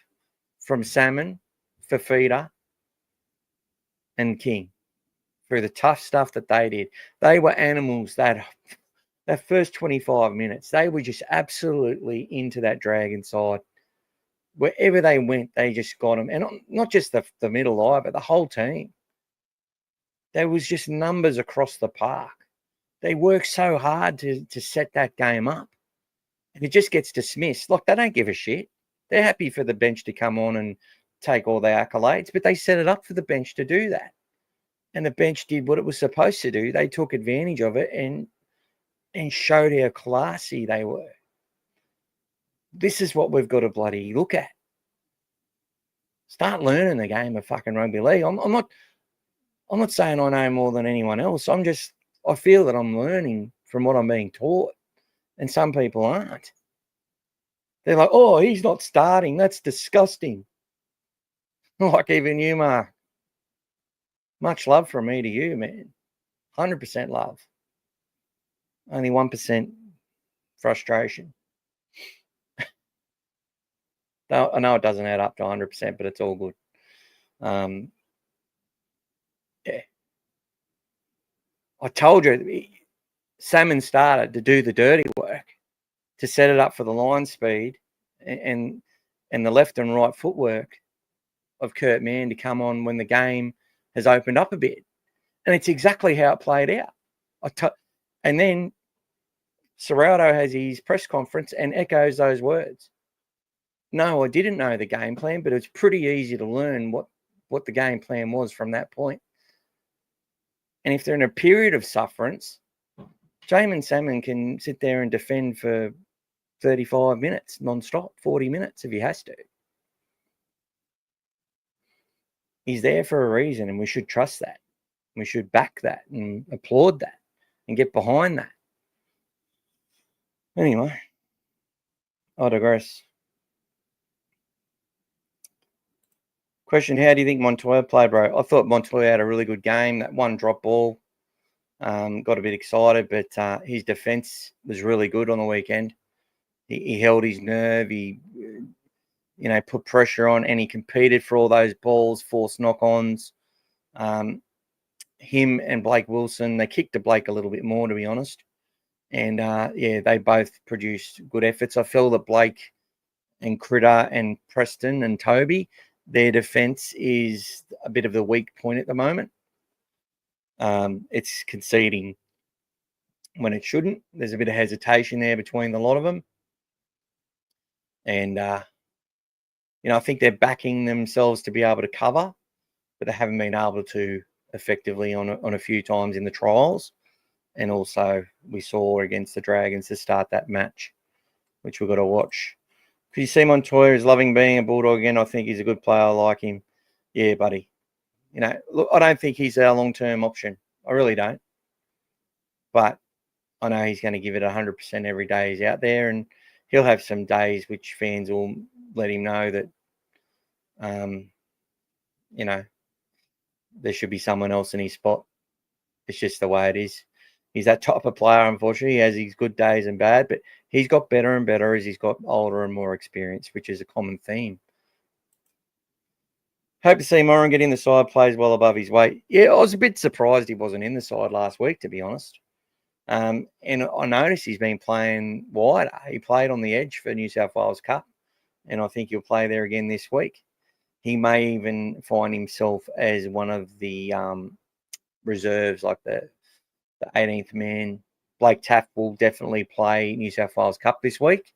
Speaker 1: from Salmon, Fafita, and King through the tough stuff that they did. They were animals that first 25 minutes. They were just absolutely into that Dragon side. Wherever they went, they just got them. And not just the middle eye, but the whole team. There was just numbers across the park. They worked so hard to set that game up. And it just gets dismissed. Like, they don't give a shit. They're happy for the bench to come on and take all the accolades, but they set it up for the bench to do that. And the bench did what it was supposed to do. They took advantage of it and showed how classy they were. This is what we've got to bloody look at. Start learning the game of fucking rugby league. I'm not saying I know more than anyone else. I feel that I'm learning from what I'm being taught. And some people aren't. They're like, oh, he's not starting. That's disgusting. Like even you, Mark. Much love from me to you, man. 100% love. Only 1% frustration. I know it doesn't add up to 100%, but it's all good. Yeah. I told you, Salmon started to do the dirty work, to set it up for the line speed and the left and right footwork of Kurt Mann to come on when the game has opened up a bit. And it's exactly how it played out. And then Ciraldo has his press conference and echoes those words. No, I didn't know the game plan, but it's pretty easy to learn what the game plan was from that point. And if they're in a period of sufferance, Jamin Salmon can sit there and defend for 35 minutes non-stop, 40 minutes if he has to. He's there for a reason, and we should trust that. We should back that and applaud that and get behind that. Anyway, I digress. Question, how do you think Montoya played, bro? I thought Montoya had a really good game. That one drop ball, got a bit excited, but his defence was really good on the weekend. He held his nerve. He, put pressure on, and he competed for all those balls, forced knock-ons. Him and Blake Wilson, they kicked to Blake a little bit more, to be honest. And, they both produced good efforts. I feel that Blake and Critter and Preston and Toby, their defence is a bit of the weak point at the moment. It's conceding when it shouldn't. There's a bit of hesitation there between the lot of them. And, I think they're backing themselves to be able to cover, but they haven't been able to effectively on a few times in the trials. And also we saw against the Dragons to start that match, which we've got to watch. Could you see Montoya is loving being a Bulldog again? I think he's a good player. I like him. Yeah, buddy. Look, I don't think he's our long-term option. I really don't. But I know he's going to give it 100% every day he's out there, and he'll have some days which fans will let him know that, there should be someone else in his spot. It's just the way it is. He's that type of player, unfortunately. He has his good days and bad, but he's got better and better as he's got older and more experience, which is a common theme. Hope to see Moran get in the side, plays well above his weight. Yeah, I was a bit surprised he wasn't in the side last week, to be honest. And I noticed he's been playing wider. He played on the edge for New South Wales Cup, and I think he'll play there again this week. He may even find himself as one of the reserves, like the 18th man. Blake Taft will definitely play New South Wales Cup this week,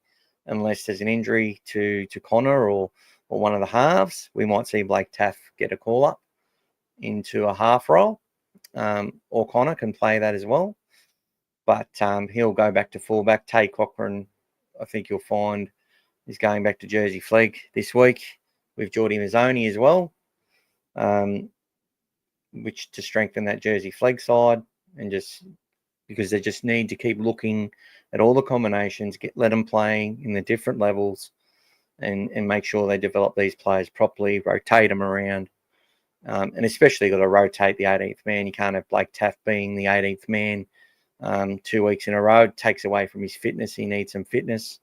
Speaker 1: unless there's an injury to Connor or one of the halves. We might see Blake Taft get a call up into a half role, or Connor can play that as well. But he'll go back to fullback. Tay Cochran, I think you'll find, is going back to Jersey Flegg this week with Geordie Mazzoni as well, which to strengthen that Jersey Flegg side, and just because they just need to keep looking at all the combinations, let them playing in the different levels, and make sure they develop these players properly, rotate them around, and especially got to rotate the 18th man. You can't have Blake Taft being the 18th man 2 weeks in a row. It takes away from his fitness. He needs some fitness.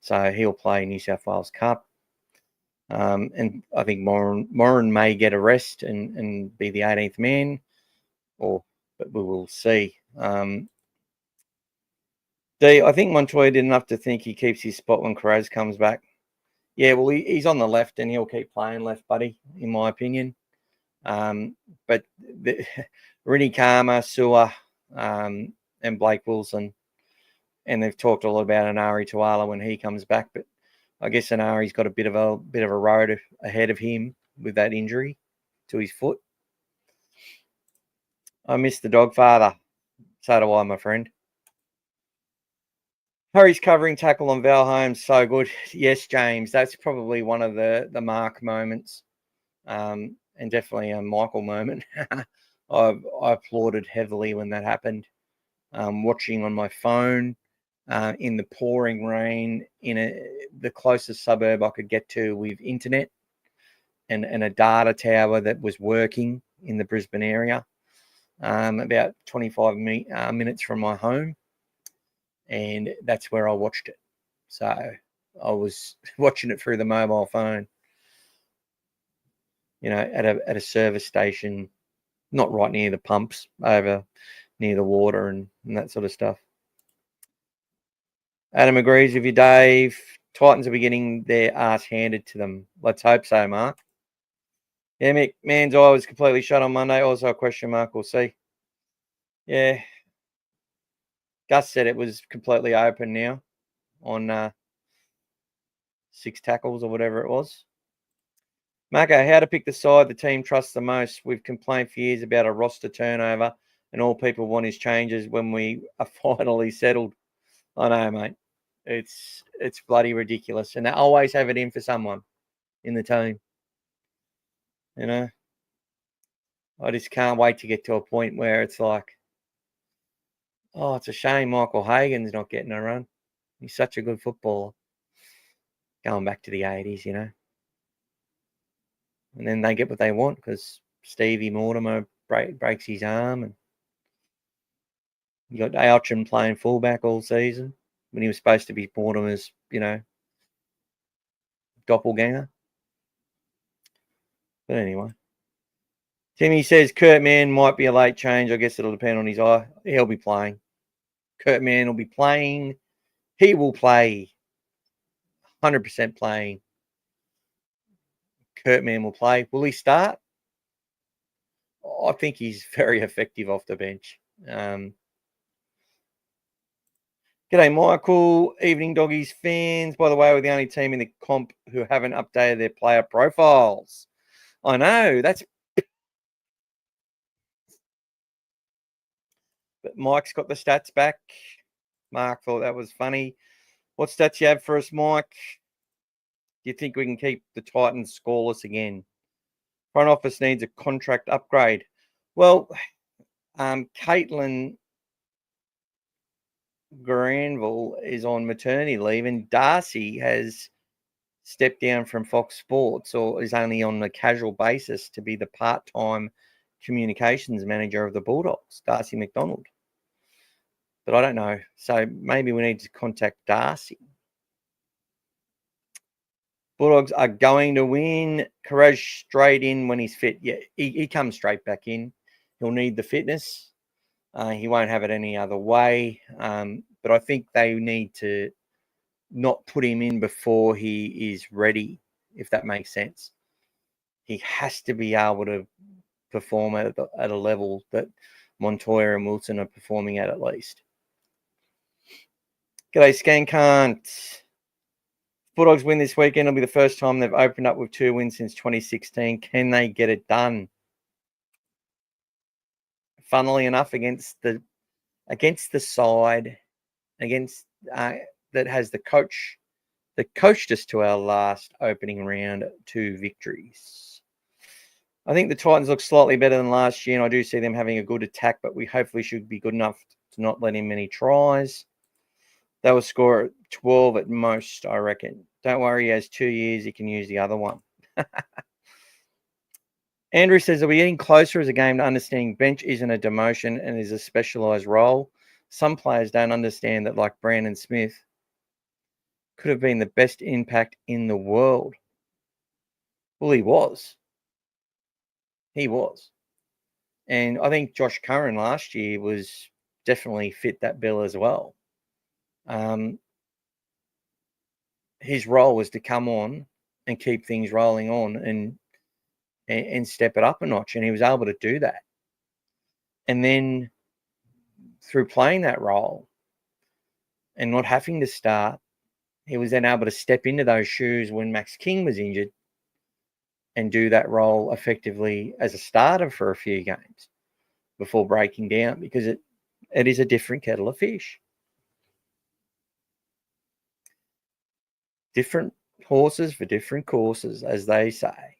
Speaker 1: So he'll play New South Wales Cup. And I think Moran may get a rest and be the 18th man, but we will see. I think Montoya did enough to think he keeps his spot when Carraz comes back. Yeah, well, he's on the left and he'll keep playing left, buddy, in my opinion. But Rini Karma, Sewer, and Blake Wilson, and they've talked a lot about Anari Tuala when he comes back, but I guess Anari's got a bit of a road ahead of him with that injury to his foot. I miss the dog father. So do I, my friend. Hurry's covering tackle on Val Holmes, so good. Yes, James, that's probably one of the mark moments, and definitely a Michael moment. I applauded heavily when that happened. Watching on my phone in the pouring rain in the closest suburb I could get to with internet and a data tower that was working in the Brisbane area, about 25 minutes from my home. And that's where I watched it. So I was watching it through the mobile phone, at a service station, not right near the pumps, over near the water and that sort of stuff. Adam agrees with you, Dave. Titans will be getting their ass handed to them. Let's hope so, Mark. Yeah, Mick, man's eye was completely shut on Monday. Also a question mark. We'll see. Yeah. Gus said it was completely open now on 6 tackles or whatever it was. Marco, how to pick the side the team trusts the most? We've complained for years about a roster turnover and all people want is changes when we are finally settled. I know, mate. It's bloody ridiculous. And they always have it in for someone in the team. You know? I just can't wait to get to a point where it's like, oh, it's a shame Michael Hagan's not getting a run. He's such a good footballer. Going back to the 80s, you know. And then they get what they want because Stevie Mortimer breaks his arm, and you got Altrin playing fullback all season when he was supposed to be Mortimer's, you know, doppelganger. But anyway. Timmy says Kurt Mann might be a late change. I guess it'll depend on his eye. He'll be playing. Kurt Mann will be playing. He will play. 100% playing. Kurt Mann will play. Will he start? I think he's very effective off the bench. G'day, Michael. Evening Doggies fans. By the way, we're the only team in the comp who haven't updated their player profiles. I know. But Mike's got the stats back. Mark thought that was funny. What stats you have for us, Mike? Do you think we can keep the Titans scoreless again? Front office needs a contract upgrade. Well, Caitlin Granville is on maternity leave, and Darcy has stepped down from Fox Sports, or is only on a casual basis to be the part-time communications manager of the Bulldogs, Darcy McDonald. But I don't know. So maybe we need to contact Darcy. Bulldogs are going to win. Courage straight in when he's fit. Yeah, he comes straight back in. He'll need the fitness. He won't have it any other way. But I think they need to not put him in before he is ready, if that makes sense. He has to be able to perform at a level that Montoya and Wilson are performing at least. G'day, Scankant. Bulldogs win this weekend. It'll be the first time they've opened up with 2 wins since 2016. Can they get it done? Funnily enough, against the side that has the coach that coached us to our last opening round 2 victories. I think the Titans look slightly better than last year, and I do see them having a good attack, but we hopefully should be good enough to not let in many tries. They will score 12 at most, I reckon. Don't worry, he has 2 years. He can use the other one. Andrew says, are we getting closer as a game to understanding bench isn't a demotion and is a specialised role? Some players don't understand that, like Brandon Smith, could have been the best impact in the world. Well, he was. He was. And I think Josh Curran last year was definitely fit that bill as well. His role was to come on and keep things rolling on and step it up a notch, and he was able to do that. And then through playing that role and not having to start, he was then able to step into those shoes when Max King was injured and do that role effectively as a starter for a few games before breaking down, because it is a different kettle of fish. Different horses for different courses, as they say.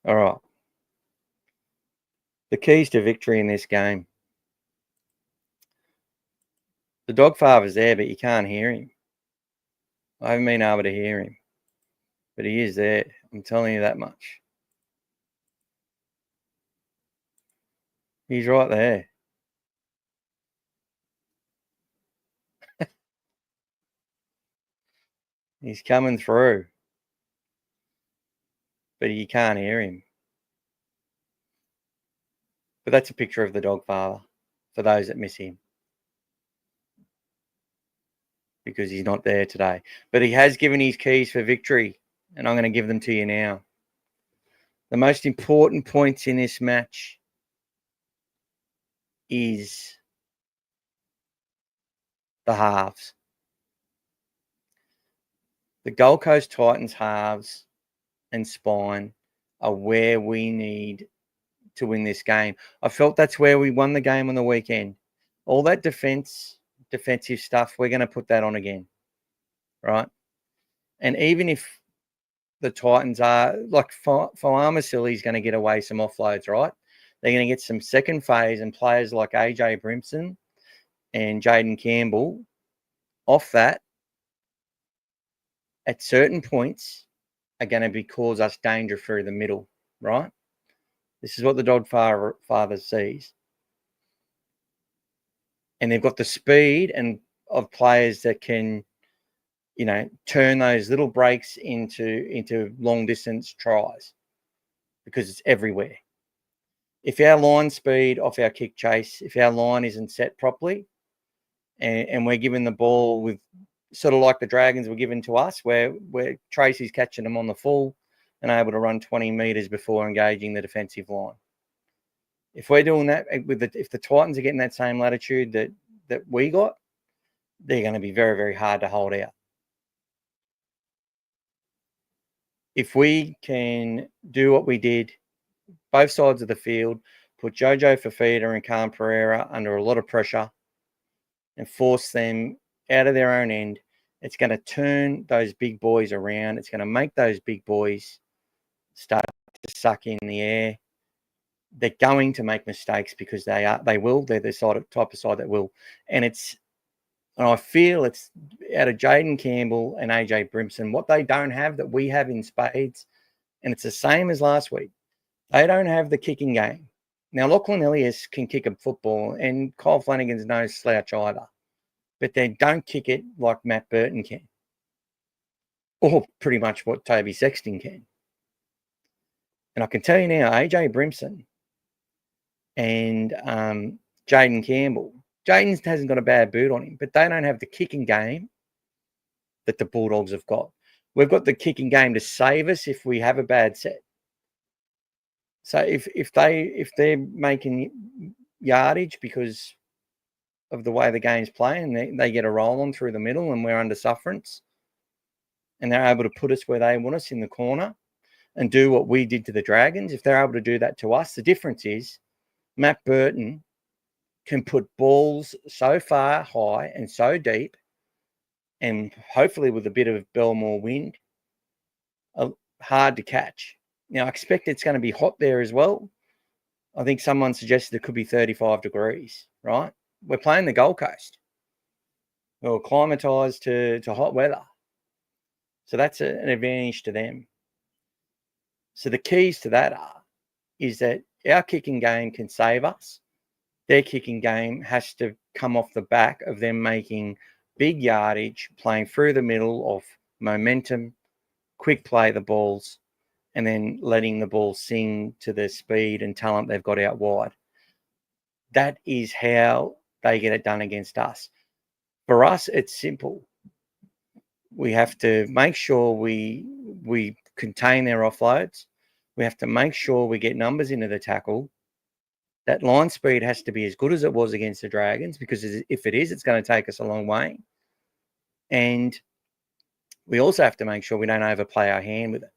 Speaker 1: All right. The keys to victory in this game. The dog father's there, but you can't hear him. I haven't been able to hear him, but he is there. I'm telling you that much. He's right there. He's coming through, but you can't hear him. But that's a picture of the dog father for those that miss him, because he's not there today. But he has given his keys for victory, and I'm going to give them to you now. The most important points in this match is the halves. The Gold Coast Titans halves and spine are where we need to win this game. I felt that's where we won the game on the weekend. All that defensive stuff, we're going to put that on again, right? And even if the Titans are, like, Fa'amausili's going to get away some offloads, right? They're going to get some second phase, and players like AJ Brimson and Jaden Campbell off that at certain points are going to cause us danger through the middle, right? This is what the dog father sees. And they've got the speed and of players that can, turn those little breaks into long distance tries, because it's everywhere. If our line speed off our kick chase, if our line isn't set properly, and we're given the ball with sort of like the Dragons were given to us, where Tracy's catching them on the full and able to run 20 metres before engaging the defensive line. If we're doing that, if the Titans are getting that same latitude that we got, they're going to be very, very hard to hold out. If we can do what we did, both sides of the field, put Jojo Fafita and Khan Pereira under a lot of pressure and force them out of their own end, it's going to turn those big boys around. It's going to make those big boys start to suck in the air. They're going to make mistakes because they will. They're the type of side that will. And I feel it's out of Jaden Campbell and AJ Brimson, what they don't have that we have in spades, and it's the same as last week. They don't have the kicking game. Now, Lachlan Elias can kick a football, and Kyle Flanagan's no slouch either, but they don't kick it like Matt Burton can, or pretty much what Toby Sexton can. And I can tell you now, AJ Brimson and Jaden Campbell, Jaden hasn't got a bad boot on him, but they don't have the kicking game that the Bulldogs have got. We've got the kicking game to save us if we have a bad set. So if they're making yardage because of the way the game's playing, they get a roll on through the middle and we're under sufferance, and they're able to put us where they want us in the corner and do what we did to the Dragons. If they're able to do that to us, the difference is Matt Burton can put balls so far high and so deep, and hopefully with a bit of Belmore wind, hard to catch. Now, I expect it's going to be hot there as well. I think someone suggested it could be 35 degrees, right? We're playing the Gold Coast. We're acclimatised to hot weather. So that's an advantage to them. So the keys to that is that our kicking game can save us. Their kicking game has to come off the back of them making big yardage, playing through the middle of momentum, quick play the balls, and then letting the ball sing to the speed and talent they've got out wide. That is how they get it done against us. For us, it's simple. We have to make sure we contain their offloads. We have to make sure we get numbers into the tackle. That line speed has to be as good as it was against the Dragons, because if it is, it's going to take us a long way. And we also have to make sure we don't overplay our hand with it.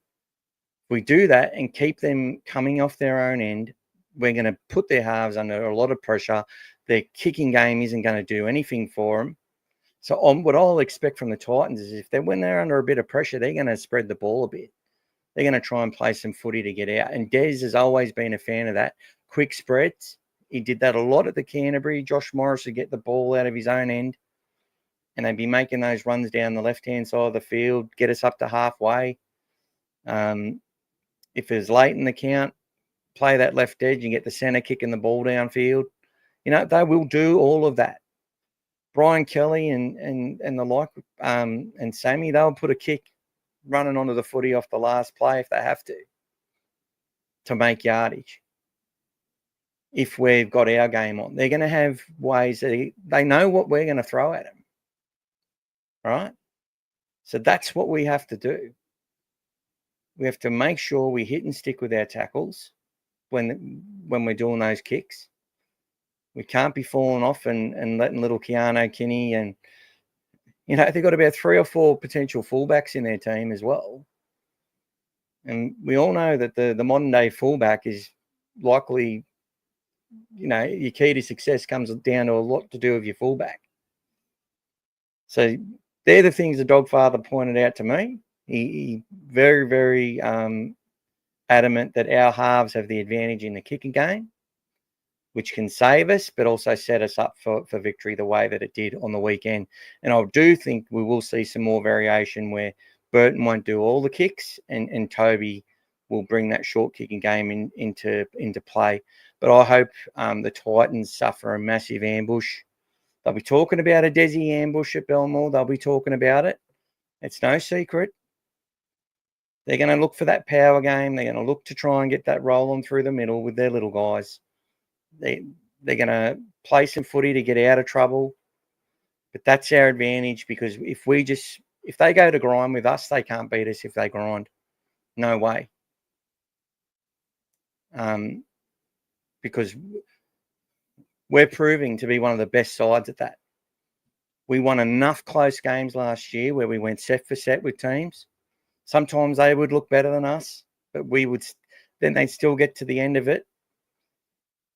Speaker 1: If we do that and keep them coming off their own end, we're going to put their halves under a lot of pressure. Their kicking game isn't going to do anything for them. So what I'll expect from the Titans is when they're under a bit of pressure, they're going to spread the ball a bit. They're going to try and play some footy to get out. And Des has always been a fan of that. Quick spreads. He did that a lot at the Canterbury. Josh Morris would get the ball out of his own end, and they'd be making those runs down the left-hand side of the field, get us up to halfway. If it's late in the count, play that left edge and get the centre kicking the ball downfield. They will do all of that. Brian Kelly and the like, and Sammy, they'll put a kick running onto the footy off the last play if they have to make yardage. If we've got our game on, they're going to have ways that they know what we're going to throw at them, right? So that's what we have to do. We have to make sure we hit and stick with our tackles when we're doing those kicks. We can't be falling off and letting little Keanu Kinney and You know, they've got about 3 or 4 potential fullbacks in their team as well. And we all know that the modern day fullback is likely, you know, your key to success comes down to a lot to do with your fullback. So they're the things the Dogfather pointed out to me. He very, very adamant that our halves have the advantage in the kicking game, which can save us, but also set us up for victory the way that it did on the weekend. And I do think we will see some more variation where Burton won't do all the kicks and Toby will bring that short kicking game into play. But I hope the Titans suffer a massive ambush. They'll be talking about a Desi ambush at Belmore. They'll be talking about it. It's no secret. They're going to look for that power game. They're going to look to try and get that rolling through the middle with their little guys. They're going to play some footy to get out of trouble. But that's our advantage because if they go to grind with us, they can't beat us if they grind. No way. Because we're proving to be one of the best sides at that. We won enough close games last year where we went set for set with teams. Sometimes they would look better than us, but then they'd still get to the end of it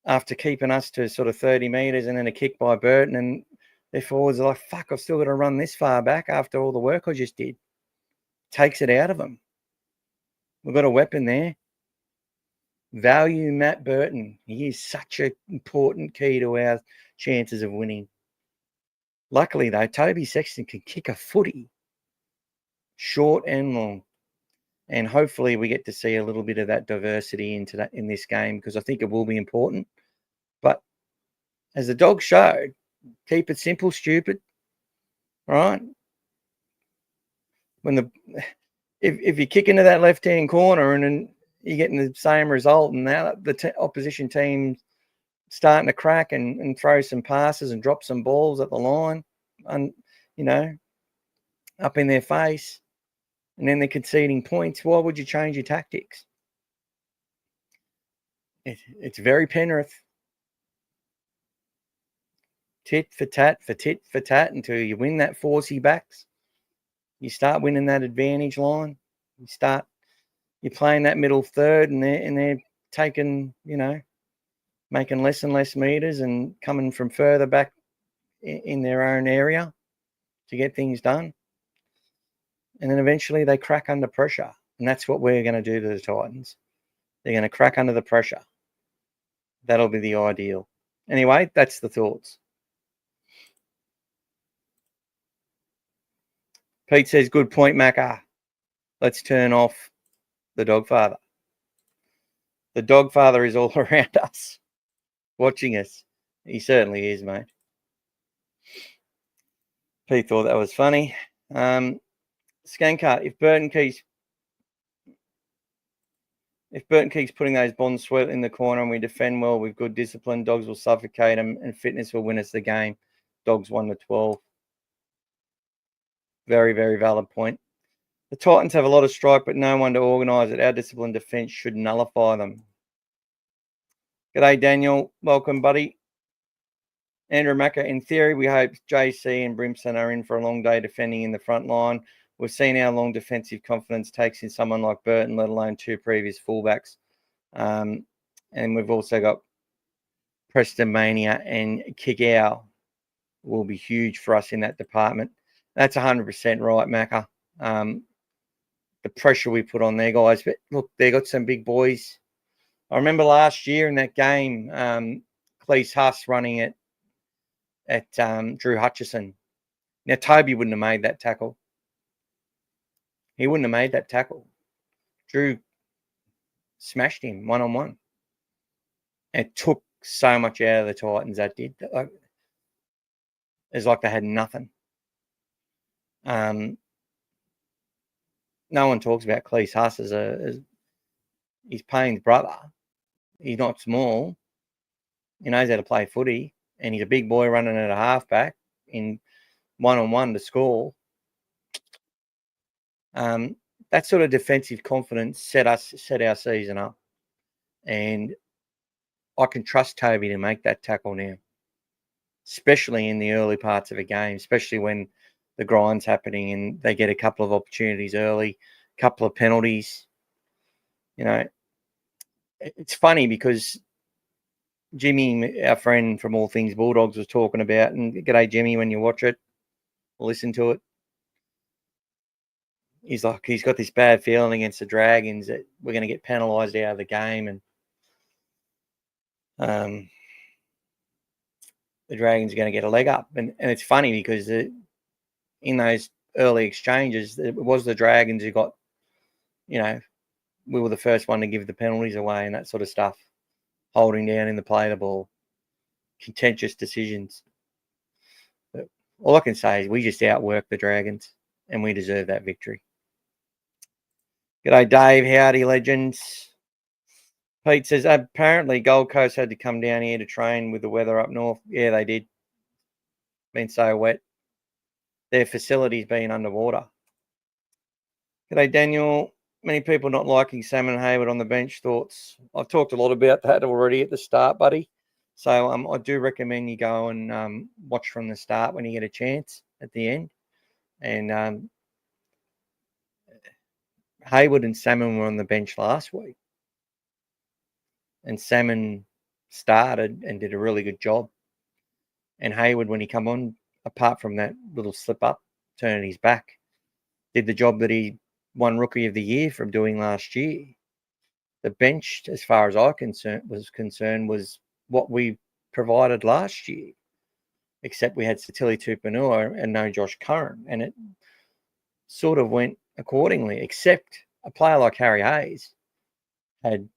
Speaker 1: after keeping us to sort of 30 metres and then a kick by Burton. And their forwards are like, fuck, I've still got to run this far back after all the work I just did. Takes it out of them. We've got a weapon there. Value Matt Burton. He is such an important key to our chances of winning. Luckily, though, Toby Sexton can kick a footy, short and long. And hopefully we get to see a little bit of that diversity in this game because I think it will be important. But as the Dogs showed, keep it simple, stupid. All right? If you kick into that left-hand corner and then you're getting the same result and now the opposition team starting to crack and throw some passes and drop some balls at the line and, you know, up in their face, and then they're conceding points, why would you change your tactics? It's very Penrith. Tit for tat until you win that 40 backs. You start winning that advantage line. You're playing that middle third and they're taking, you know, making less and less meters and coming from further back in their own area to get things done. And then eventually they crack under pressure. And that's what we're going to do to the Titans. They're going to crack under the pressure. That'll be the ideal. Anyway, that's the thoughts. Pete says, good point, Macca. Let's turn off the Dogfather. The Dogfather is all around us, watching us. He certainly is, mate. Pete thought that was funny. Skanker, if Burton keeps putting those bonds sweat in the corner and we defend well with good discipline, Dogs will suffocate them and fitness will win us the game. Dogs 1-12. Very, very valid point. The Titans have a lot of strike, but no one to organise it. Our disciplined defence should nullify them. G'day, Daniel. Welcome, buddy. Andrew Macca, in theory, we hope JC and Brimson are in for a long day defending in the front line. We've seen how long defensive confidence takes in someone like Burton, let alone 2 previous fullbacks. And we've also got Preston Mania and Kickow will be huge for us in that department. That's 100% right, Macca. The pressure we put on their guys. But look, they got some big boys. I remember last year in that game, Cleese Huss running it at Drew Hutchison. Now, Toby wouldn't have made that tackle. He wouldn't have made that tackle. Drew smashed him one-on-one. It took so much out of the Titans, that did. It's like they had nothing. No one talks about Cleese Huss as he's Payne's brother. He's not small. He knows how to play footy. And he's a big boy running at a halfback in one-on-one to score. That sort of defensive confidence set our season up. And I can trust Toby to make that tackle now, especially in the early parts of a game, especially when the grind's happening and they get a couple of opportunities early, a couple of penalties. You know, it's funny because Jimmy, our friend from All Things Bulldogs, was talking about, and g'day Jimmy, when you watch it, listen to it. He's like, he's got this bad feeling against the Dragons that we're going to get penalised out of the game, and the Dragons are going to get a leg up. And it's funny because in those early exchanges, it was the Dragons who got, we were the first one to give the penalties away and that sort of stuff, holding down in the play of the ball, contentious decisions. But all I can say is we just outworked the Dragons and we deserve that victory. G'day, Dave. Howdy, legends. Pete says, apparently Gold Coast had to come down here to train with the weather up north. Yeah, they did. Been so wet. Their facilities being underwater. G'day, Daniel. Many people not liking Sam and Hayward on the bench. Thoughts? I've talked a lot about that already at the start, buddy. So I do recommend you go and watch from the start when you get a chance at the end. And Hayward and Salmon were on the bench last week. And Salmon started and did a really good job. And Hayward, when he come on, apart from that little slip up, turning his back, did the job that he won Rookie of the Year from doing last year. The bench, as far as I was concerned, was what we provided last year, except we had Satili Tupanua and no Josh Curran. And it sort of went accordingly, except a player like Harry Hayes had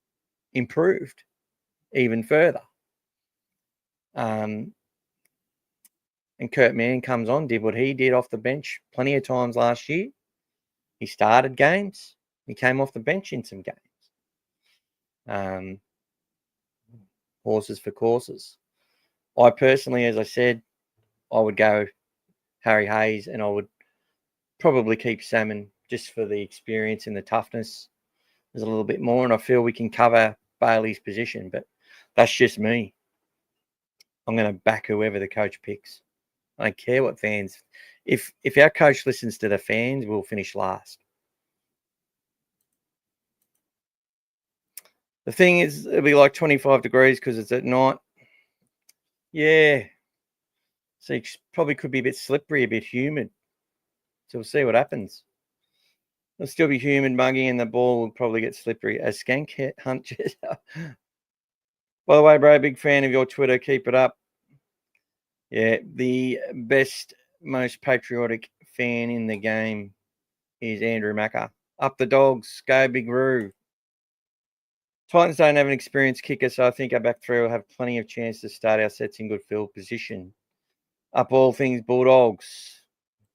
Speaker 1: improved even further. And Kurt Mann comes on, did what he did off the bench plenty of times last year. He started games. He came off the bench in some games. Horses for courses. I personally, as I said, I would go Harry Hayes, and I would probably keep Salmon just for the experience and the toughness. There's a little bit more, and I feel we can cover Bailey's position, but that's just me. I'm going to back whoever the coach picks. I don't care what fans. If our coach listens to the fans, we'll finish last. The thing is, it'll be like 25 degrees because it's at night. Yeah. So it probably could be a bit slippery, a bit humid. So we'll see what happens. It'll still be humid, muggy, and the ball will probably get slippery as Skank hunches. By the way, bro, big fan of your Twitter. Keep it up. Yeah, the best, most patriotic fan in the game is Andrew Macca. Up the Dogs. Go Big Roo. Titans don't have an experienced kicker, so I think our back three will have plenty of chance to start our sets in good field position. Up All Things Bulldogs.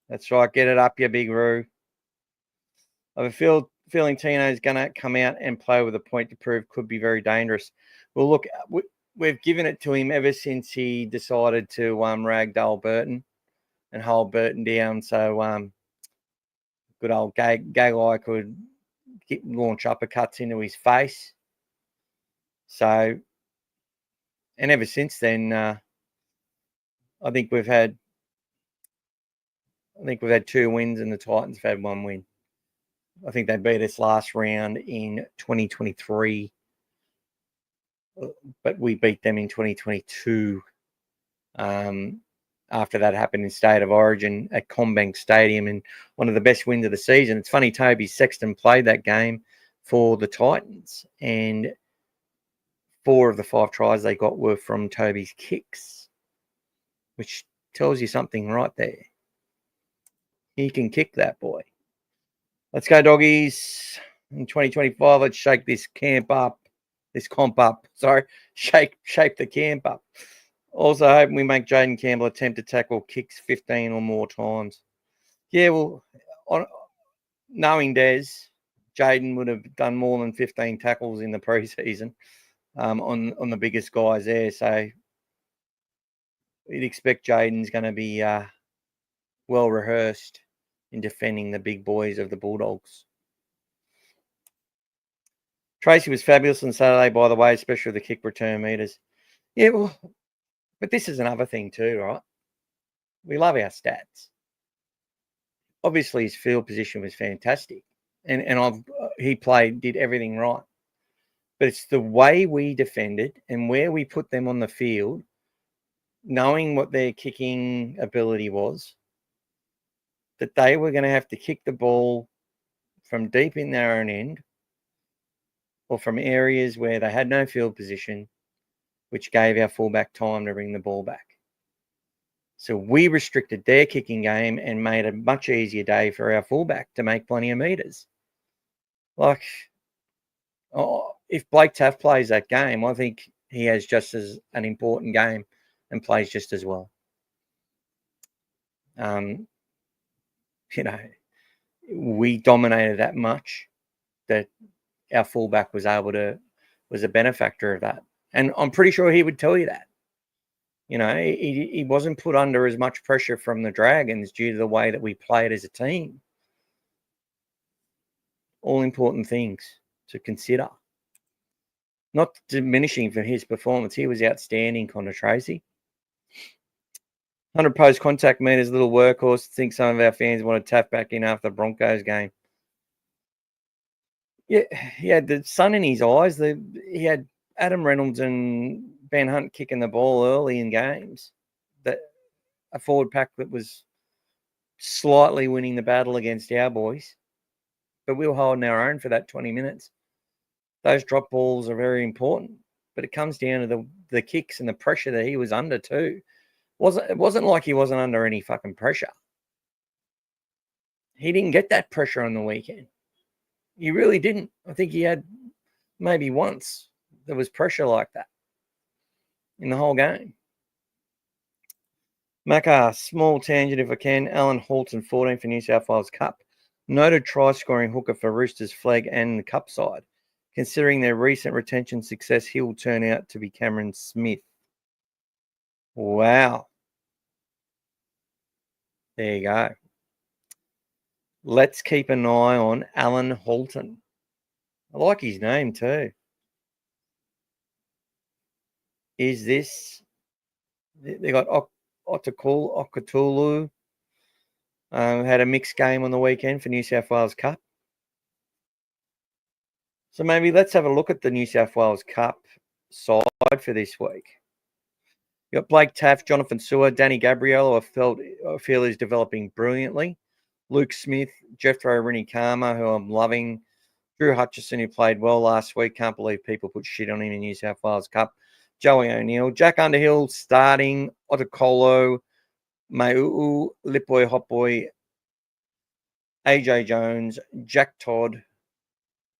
Speaker 1: That's right. Get it up, you Big Roo. I have a feeling Tino's going to come out and play with a point to prove could be very dangerous. Well, look, we've given it to him ever since he decided to ragdoll Burton and hold Burton down. So good old Gagai could launch uppercuts into his face. So, and ever since then, I think we've had 2 wins and the Titans have had 1 win. I think they beat us last round in 2023, but we beat them in 2022. After that happened in State of Origin at Combank Stadium, and one of the best wins of the season. It's funny, Toby Sexton played that game for the Titans, and 4 of the 5 tries they got were from Toby's kicks, which tells you something right there. He can kick, that boy. Let's go, doggies. In 2025, let's shake this comp up. Shape the camp up. Also, hoping we make Jaden Campbell attempt to tackle kicks 15 or more times. Yeah, well, knowing Des, Jaden would have done more than 15 tackles in the preseason on the biggest guys there. So you'd expect Jaden's going to be well rehearsed in defending the big boys of the Bulldogs. Tracy was fabulous on Saturday, by the way, especially the kick return meters. Yeah, well, but this is another thing too, right? We love our stats. obviously his field position was fantastic, and he did everything right. But it's the way we defended and where we put them on the field, knowing what their kicking ability was, that they were going to have to kick the ball from deep in their own end or from areas where they had no field position, which gave our fullback time to bring the ball back. So we restricted their kicking game and made a much easier day for our fullback to make plenty of meters. Like, if Blake Taaffe plays that game, I think he has just as an important game and plays just as well. We dominated that much that our fullback was a benefactor of that. And I'm pretty sure he would tell you that. He wasn't put under as much pressure from the Dragons due to the way that we played as a team. All important things to consider. Not diminishing from his performance. He was outstanding, Connor Tracy. 100 post-contact meters, little workhorse. I think some of our fans want to tap back in after the Broncos game. Yeah, he had the sun in his eyes. He had Adam Reynolds and Ben Hunt kicking the ball early in games. That a forward pack that was slightly winning the battle against our boys. But we were holding our own for that 20 minutes. Those drop balls are very important. But it comes down to the kicks and the pressure that he was under too. It wasn't like he wasn't under any fucking pressure. He didn't get that pressure on the weekend. He really didn't. I think he had maybe once there was pressure like that in the whole game. Macca, small tangent if I can. Alan Halton, 14 for New South Wales Cup. Noted try-scoring hooker for Roosters flag and the Cup side. Considering their recent retention success, he will turn out to be Cameron Smith. Wow. There you go. Let's keep an eye on Alan Halton. I like his name too. Is this... They got Okatulu. Had a mixed game on the weekend for New South Wales Cup. So maybe let's have a look at the New South Wales Cup side for this week. You got Blake Taaffe, Jonathan Sewer, Danny Gabriel, I feel is developing brilliantly. Luke Smith, Jethro Rinikama, who I'm loving. Drew Hutchison, who played well last week. Can't believe people put shit on him in New South Wales Cup. Joey O'Neill, Jack Underhill starting, Otakolo, Mai'u, Lipboy, Hotboy, AJ Jones, Jack Todd,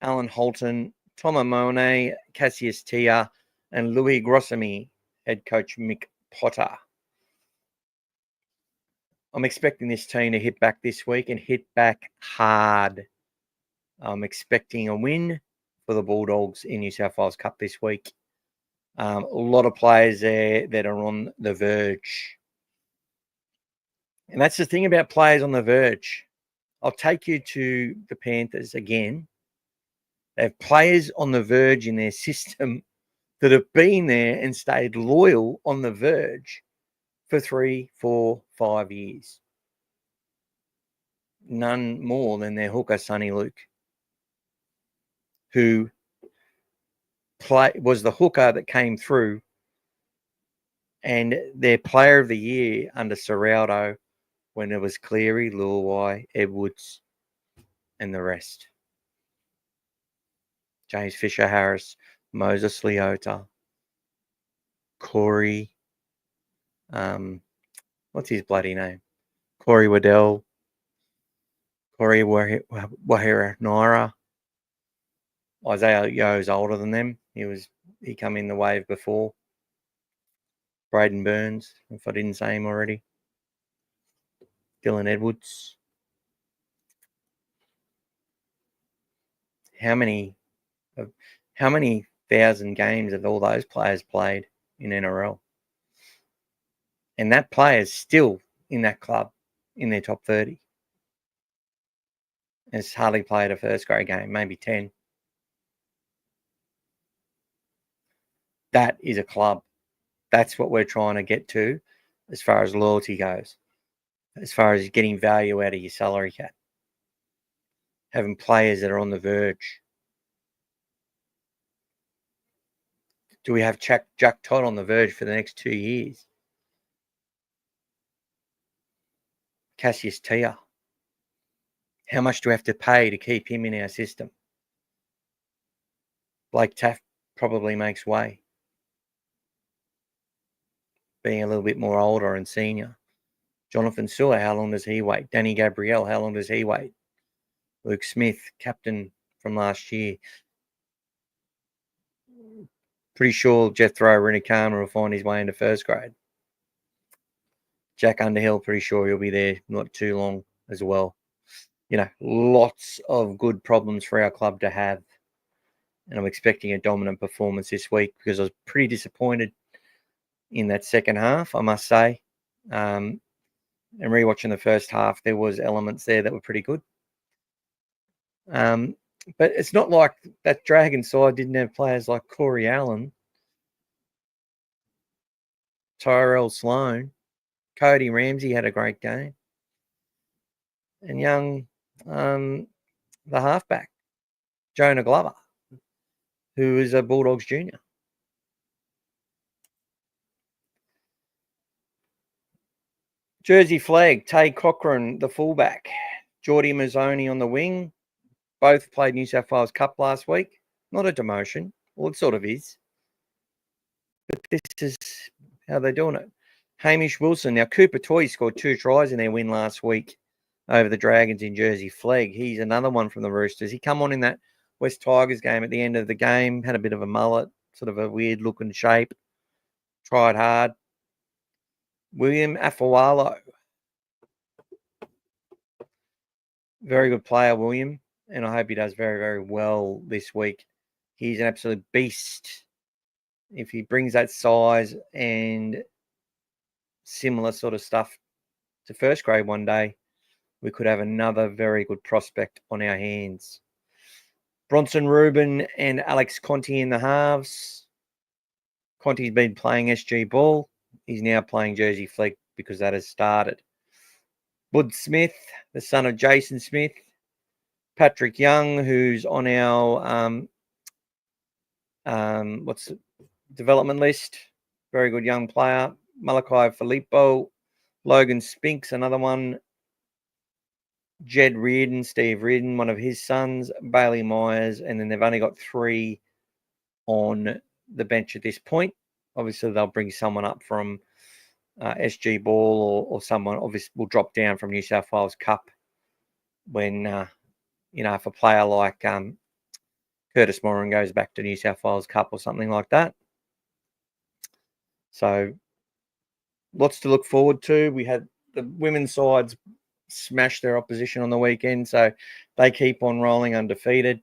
Speaker 1: Alan Halton, Tom Amone, Cassius Tia, and Louis Grossamy, head coach Mick Potter. I'm expecting this team to hit back this week and hit back hard. I'm expecting a win for the Bulldogs in New South Wales Cup this week. A lot of players there that are on the verge. And that's the thing about players on the verge. I'll take you to the Panthers again. They have players on the verge in their system that have been there and stayed loyal on the verge for 3, 4, 5 years. None more than their hooker, Sonny Luke, who was the hooker that came through and their player of the year under Ciraldo when it was Cleary, Luai, Edwards, and the rest. James Fisher-Harris, Moses Leota, Corey, what's his bloody name? Corey Waddell, Corey Wahira Naira. Isaiah Yo's older than them. He come in the wave before. Braden Burns, if I didn't say him already. Dylan Edwards. How many thousand games have all those players played in NRL? And that player is still in that club in their top 30. And it's hardly played a first grade game, maybe 10. That is a club. That's what we're trying to get to as far as loyalty goes. as far as getting value out of your salary cap. Having players that are on the verge. Do we have Jack Todd on the verge for the next 2 years? Cassius Tia. How much do we have to pay to keep him in our system? Blake Taft probably makes way. Being a little bit more older and senior. Jonathan Sewer, how long does he wait? Danny Gabriel, how long does he wait? Luke Smith, captain from last year. Pretty sure Jethro Rinikama will find his way into first grade. Jack Underhill, pretty sure he'll be there not too long as well. Lots of good problems for our club to have. And I'm expecting a dominant performance this week because I was pretty disappointed in that second half, I must say. And rewatching the first half, there was elements there that were pretty good. But it's not like that Dragon side didn't have players like Corey Allen, Tyrell Sloan, Cody Ramsey had a great game, and young, the halfback, Jonah Glover, who is a Bulldogs junior. Jersey flag, Tay Cochran, the fullback, Geordie Mazzoni on the wing. Both played New South Wales Cup last week. Not a demotion. Well, it sort of is. But this is how they're doing it. Hamish Wilson. Now, Cooper Toy scored 2 tries in their win last week over the Dragons in Jersey flag. He's another one from the Roosters. He come on in that West Tigers game at the end of the game, had a bit of a mullet, sort of a weird looking shape. Tried hard. William Afawalo. Very good player, William. And I hope he does very, very well this week. He's an absolute beast. If he brings that size and similar sort of stuff to first grade one day, we could have another very good prospect on our hands. Bronson Rubin and Alex Conti in the halves. Conti's been playing SG ball. He's now playing Jersey flag because that has started. Bud Smith, the son of Jason Smith. Patrick Young, who's on our development list. Very good young player. Malachi Filippo, Logan Spinks, another one. Jed Reardon, Steve Reardon, one of his sons. Bailey Myers, and then they've only got 3 on the bench at this point. Obviously, they'll bring someone up from SG Ball or someone obviously will drop down from New South Wales Cup when, if a player like Curtis Moran goes back to New South Wales Cup or something like that. So lots to look forward to. We had the women's sides smash their opposition on the weekend, so they keep on rolling undefeated.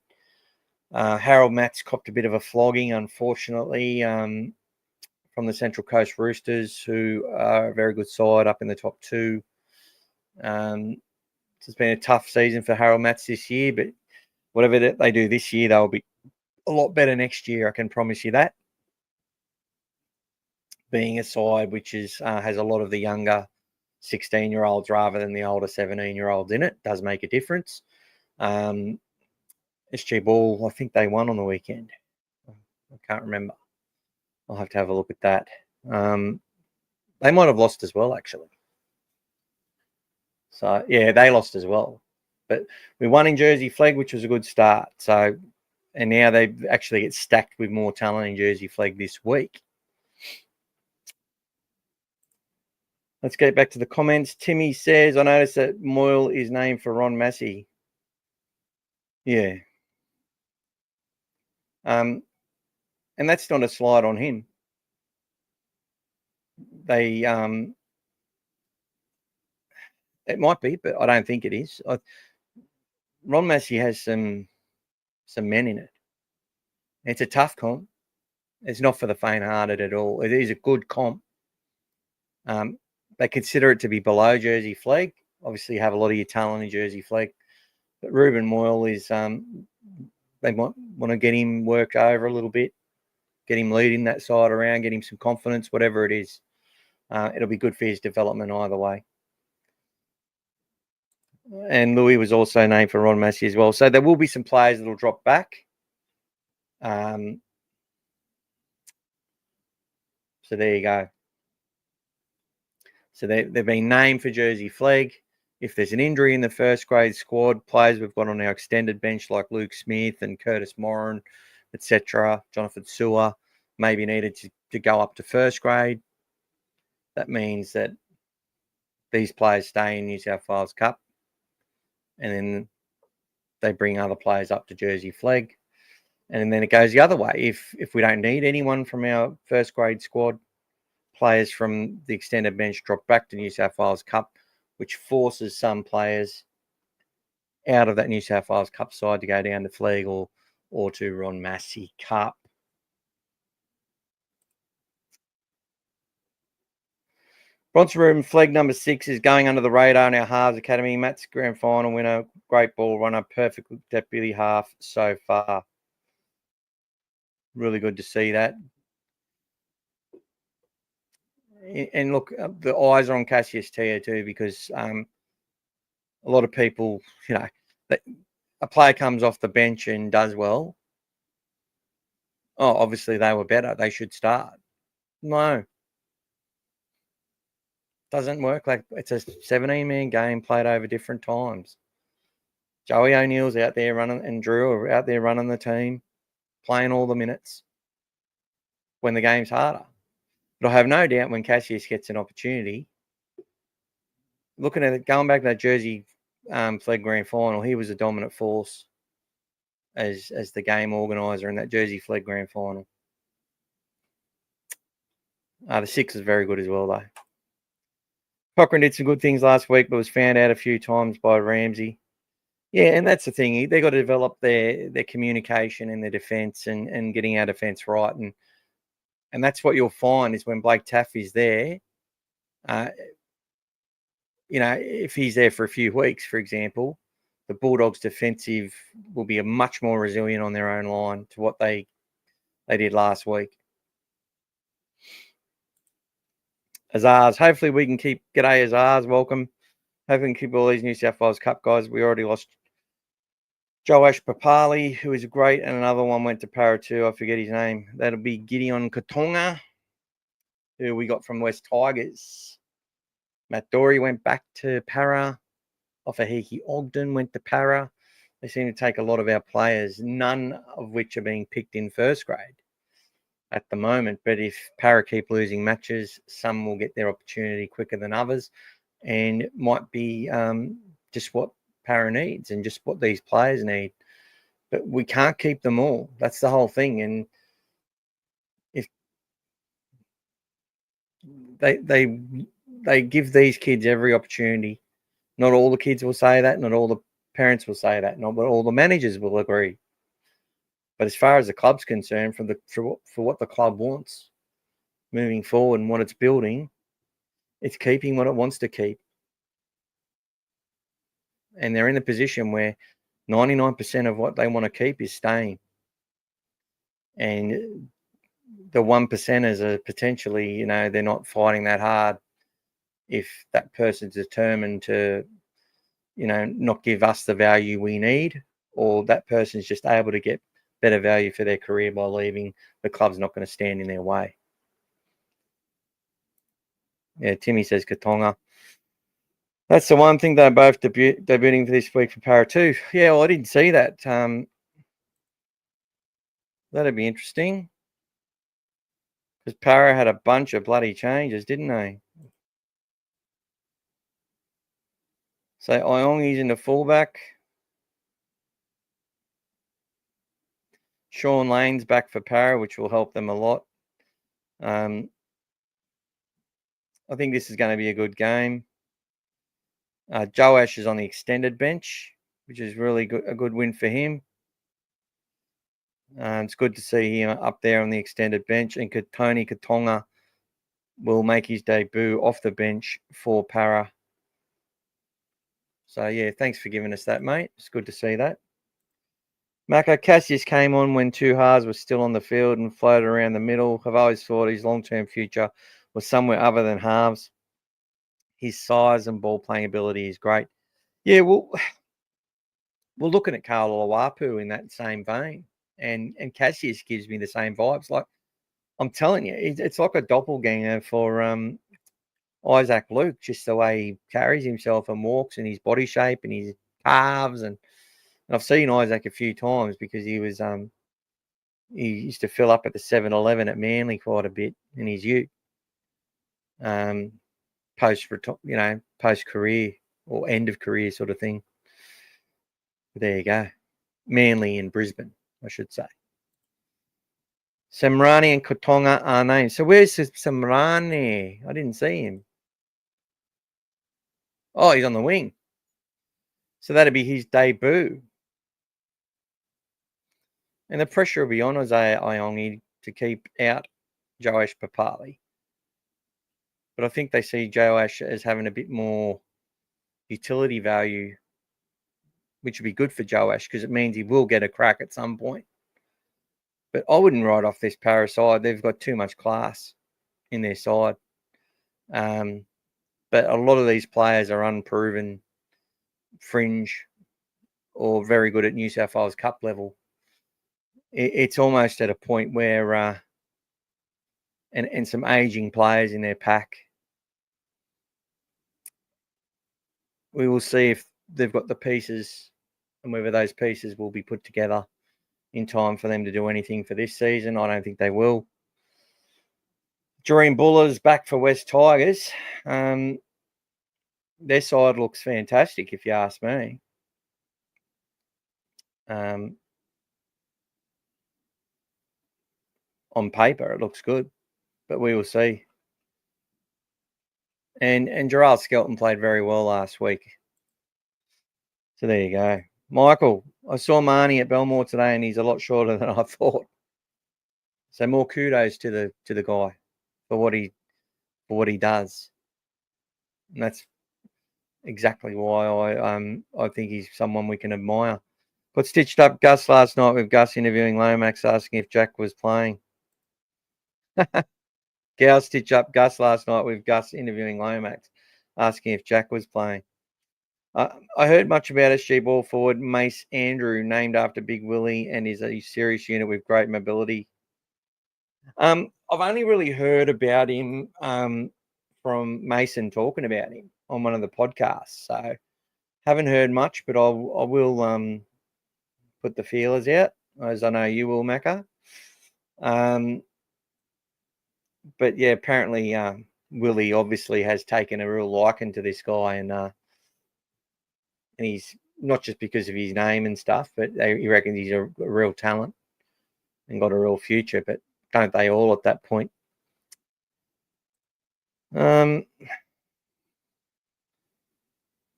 Speaker 1: Harold Matts copped a bit of a flogging, unfortunately, from the Central Coast Roosters, who are a very good side up in the top 2. It's been a tough season for Harold Matts this year, but whatever they do this year, they'll be a lot better next year. I can promise you that. Being a side which has a lot of the younger 16-year-olds rather than the older 17-year-olds in it does make a difference. SG Ball, I think they won on the weekend. I can't remember. I'll have to have a look at that. They might have lost as well, actually. So, yeah, they lost as well. But we won in Jersey flag, which was a good start. So, and now they actually get stacked with more talent in Jersey flag this week. Let's get back to the comments. Timmy says, I noticed that Moyle is named for Ron Massey. Yeah. And that's not a slide on him. It might be, but I don't think it is. Ron Massey has some men in it. It's a tough comp. It's not for the faint-hearted at all. It is a good comp. They consider it to be below Jersey flag. Obviously, you have a lot of your talent in Jersey flag. But Ruben Moyle is, they might want to get him worked over a little bit, get him leading that side around, get him some confidence, whatever it is. It'll be good for his development either way. And Louis was also named for Ron Massey as well. So there will be some players that will drop back. So there you go. So they've been named for Jersey Flegg. If there's an injury in the first grade squad, players we've got on our extended bench like Luke Smith and Curtis Moran, etc., Jonathan Sewer, maybe needed to go up to first grade. That means that these players stay in New South Wales Cup, and then they bring other players up to Jersey Flegg. And then it goes the other way. If we don't need anyone from our first grade squad, players from the extended bench drop back to New South Wales Cup, which forces some players out of that New South Wales Cup side to go down to Flegg or to Ron Massey Cup. Bronson Room Flegg number 6 is going under the radar in our halves academy. Matt's grand final winner, great ball runner, perfect deputy half so far. Really good to see that. And look, the eyes are on Cassius Tia too, because a lot of people, a player comes off the bench and does well. Oh, obviously they were better. They should start. No. Doesn't work. Like, it's a 17-man game played over different times. Joey O'Neill's out there running, and Drew are out there running the team, playing all the minutes when the game's harder. But I have no doubt when Cassius gets an opportunity, looking at it, going back to that Jersey Flegg grand final, he was a dominant force as the game organiser in that Jersey Flegg grand final. The 6 is very good as well, though. Cochrane did some good things last week, but was found out a few times by Ramsey. Yeah, and that's the thing. They got to develop their communication and their defence and getting our defence right. And that's what you'll find is when Blake Taffy's there, if he's there for a few weeks, for example, the Bulldogs' defensive will be a much more resilient on their own line to what they did last week. Azars, hopefully we can keep. G'day, Azars, welcome. Hopefully we can keep all these New South Wales Cup guys. We already lost Joash Papali, who is great, and another one went to Para 2. I forget his name. That'll be Gideon Katonga, who we got from West Tigers. Matt Dory went back to Para. Ofahiki Ogden went to Para. They seem to take a lot of our players, none of which are being picked in first grade at the moment. But if Para keep losing matches, some will get their opportunity quicker than others, and it might be just what Para needs and just what these players need. But we can't keep them all. That's the whole thing. And if they give these kids every opportunity, not all the kids will say that, not all the parents will say that, not all the managers will agree. But as far as the club's concerned, for what the club wants moving forward and what it's building, it's keeping what it wants to keep. And they're in a position where 99% of what they want to keep is staying. And the 1%ers are potentially, they're not fighting that hard if that person's determined to, not give us the value we need, or that person's just able to get better value for their career by leaving. The club's not going to stand in their way. Yeah, Timmy says Katonga. That's the one thing they're both debuting for this week for Para 2. Yeah, well, I didn't see that. That'd be interesting. Because Para had a bunch of bloody changes, didn't they? So Iongi's in the fullback. Sean Lane's back for Para, which will help them a lot. I think this is going to be a good game. Joash is on the extended bench, which is really good, a good win for him. It's good to see him up there on the extended bench. And Tony Katonga will make his debut off the bench for Para. So, yeah, thanks for giving us that, mate. It's good to see that. Mako Cassius came on when two halves were still on the field and floated around the middle. I've always thought his long-term future was somewhere other than halves. His size and ball-playing ability is great. Yeah, well, we're looking at Carl Oluwapu in that same vein, and Cassius gives me the same vibes. Like I'm telling you, it's like a doppelganger for Isaac Luke, just the way he carries himself and walks, and his body shape and his calves. And I've seen Isaac a few times because he used to fill up at the 7-Eleven at Manly quite a bit in his youth, post career or end of career sort of thing. But there you go, Manly in Brisbane, I should say. Samrani and Kotonga are named. So where's Samrani? I didn't see him. Oh, he's on the wing. So that'd be his debut. And the pressure will be on Isaiah Iongi to keep out Joash Papali. But I think they see Joash as having a bit more utility value, which would be good for Joash because it means he will get a crack at some point. But I wouldn't write off this Para side. They've got too much class in their side. But a lot of these players are unproven, fringe, or very good at New South Wales Cup level. It's almost at a point where, and some aging players in their pack, we will see if they've got the pieces and whether those pieces will be put together in time for them to do anything for this season. I don't think they will. Dream Bullers back for West Tigers. Their side looks fantastic, if you ask me. On paper, it looks good, but we will see. And Gerald Skelton played very well last week. So there you go. Michael, I saw Marnie at Belmore today, and he's a lot shorter than I thought. So more kudos to the guy for what he does. And that's exactly why I think he's someone we can admire. Got stitched up Gus last night with Gus interviewing Lomax, asking if Jack was playing. Gal stitch up Gus last night with Gus interviewing Lomax, asking if Jack was playing. I heard much about SG ball forward Mace Andrew, named after Big Willie, and is a serious unit with great mobility. I've only really heard about him from Mason talking about him on one of the podcasts, so haven't heard much, but I will put the feelers out, as I know you will, Macca. But yeah, apparently Willie obviously has taken a real liking to this guy, and he's not just because of his name and stuff, but he reckons he's a real talent and got a real future. But don't they all at that point?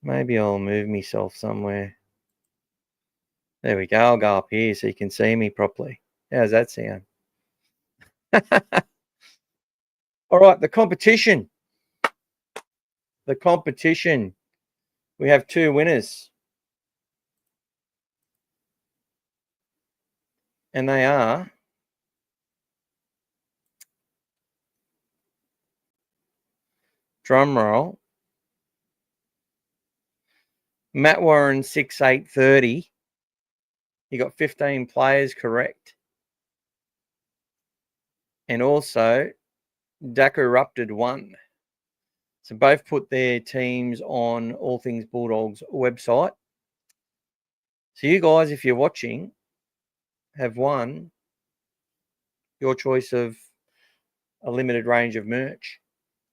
Speaker 1: Maybe I'll move myself somewhere. There we go. I'll go up here so you can see me properly. How's that sound? All right, the competition. We have two winners. And they are drum roll. Matt Warren 6830. He got 15 players correct. And also Dak Erupted 1. So both put their teams on All Things Bulldogs website. So you guys, if you're watching, have won your choice of a limited range of merch.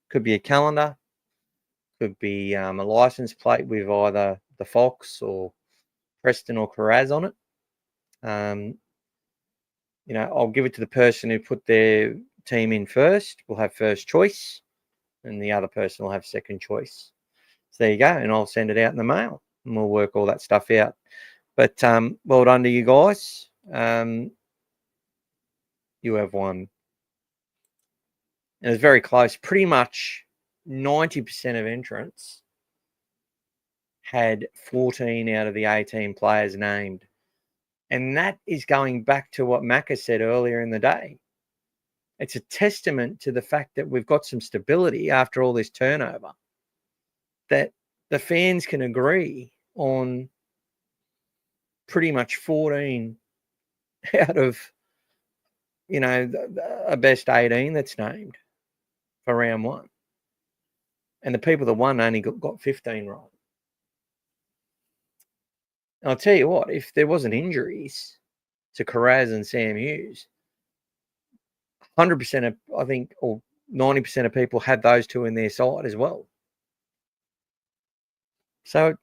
Speaker 1: Could be a calendar, could be a license plate with either the Fox or Preston or Carraz on it. I'll give it to the person who put their team in first. We'll have first choice, and the other person will have second choice. So there you go, and I'll send it out in the mail, and we'll work all that stuff out. But well done to you guys. You have won. And it's very close. Pretty much 90% of entrants had 14 out of the 18 players named. And that is going back to what Macca said earlier in the day. It's a testament to the fact that we've got some stability after all this turnover, that the fans can agree on pretty much 14 out of, a best 18 that's named for round one. And the people that won only got 15 right. And I'll tell you what, if there wasn't injuries to Carraz and Sam Hughes, 100% of, I think, or 90% of people had those two in their side as well. So,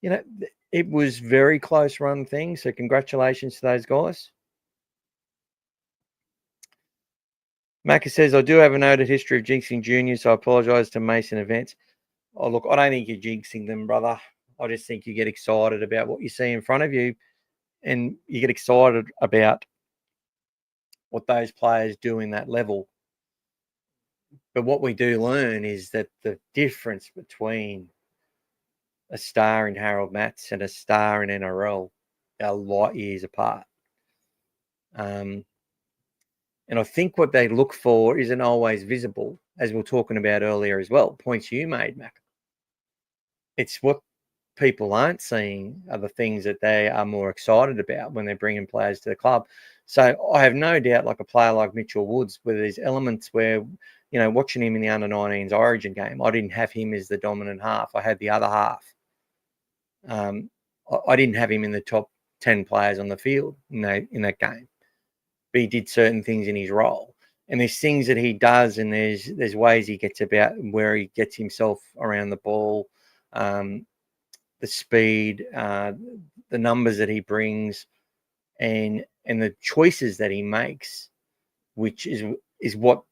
Speaker 1: it was very close run thing. So congratulations to those guys. Macca says, I do have a noted history of jinxing juniors, so I apologise to Mason events. Oh, look, I don't think you're jinxing them, brother. I just think you get excited about what you see in front of you, and you get excited about what those players do in that level. But what we do learn is that the difference between a star in Harold Matts and a star in NRL are light years apart. And I think what they look for isn't always visible, as we were talking about earlier as well. Points you made, Mac. It's what people aren't seeing are the things that they are more excited about when they're bringing players to the club. So I have no doubt, like a player like Mitchell Woods, where there's elements where, watching him in the under-19s Origin game, I didn't have him as the dominant half. I had the other half. I didn't have him in the top 10 players on the field in that game. But he did certain things in his role. And there's things that he does, and there's ways he gets about where he gets himself around the ball, the speed, the numbers that he brings, and the choices that he makes, which is what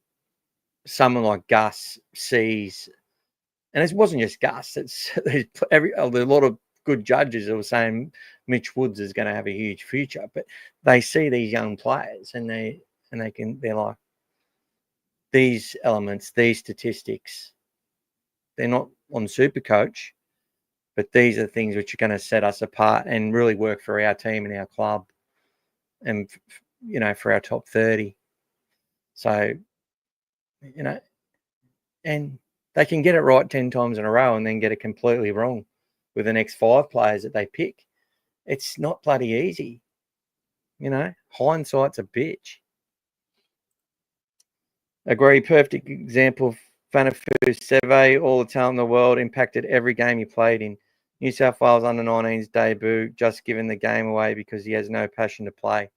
Speaker 1: someone like Gus sees. And it wasn't just Gus. There's a lot of good judges who were saying Mitch Woods is going to have a huge future, but they see these young players and they're like, these elements, these statistics, they're not on Supercoach, but these are things which are going to set us apart and really work for our team and our club and, for our top 30. So, and they can get it right 10 times in a row and then get it completely wrong with the next 5 players that they pick. It's not bloody easy. Hindsight's a bitch. Agree. Perfect example of Fanafu Seve. All the talent in the world, impacted every game he played in. New South Wales under-19s debut, just giving the game away because he has no passion to play.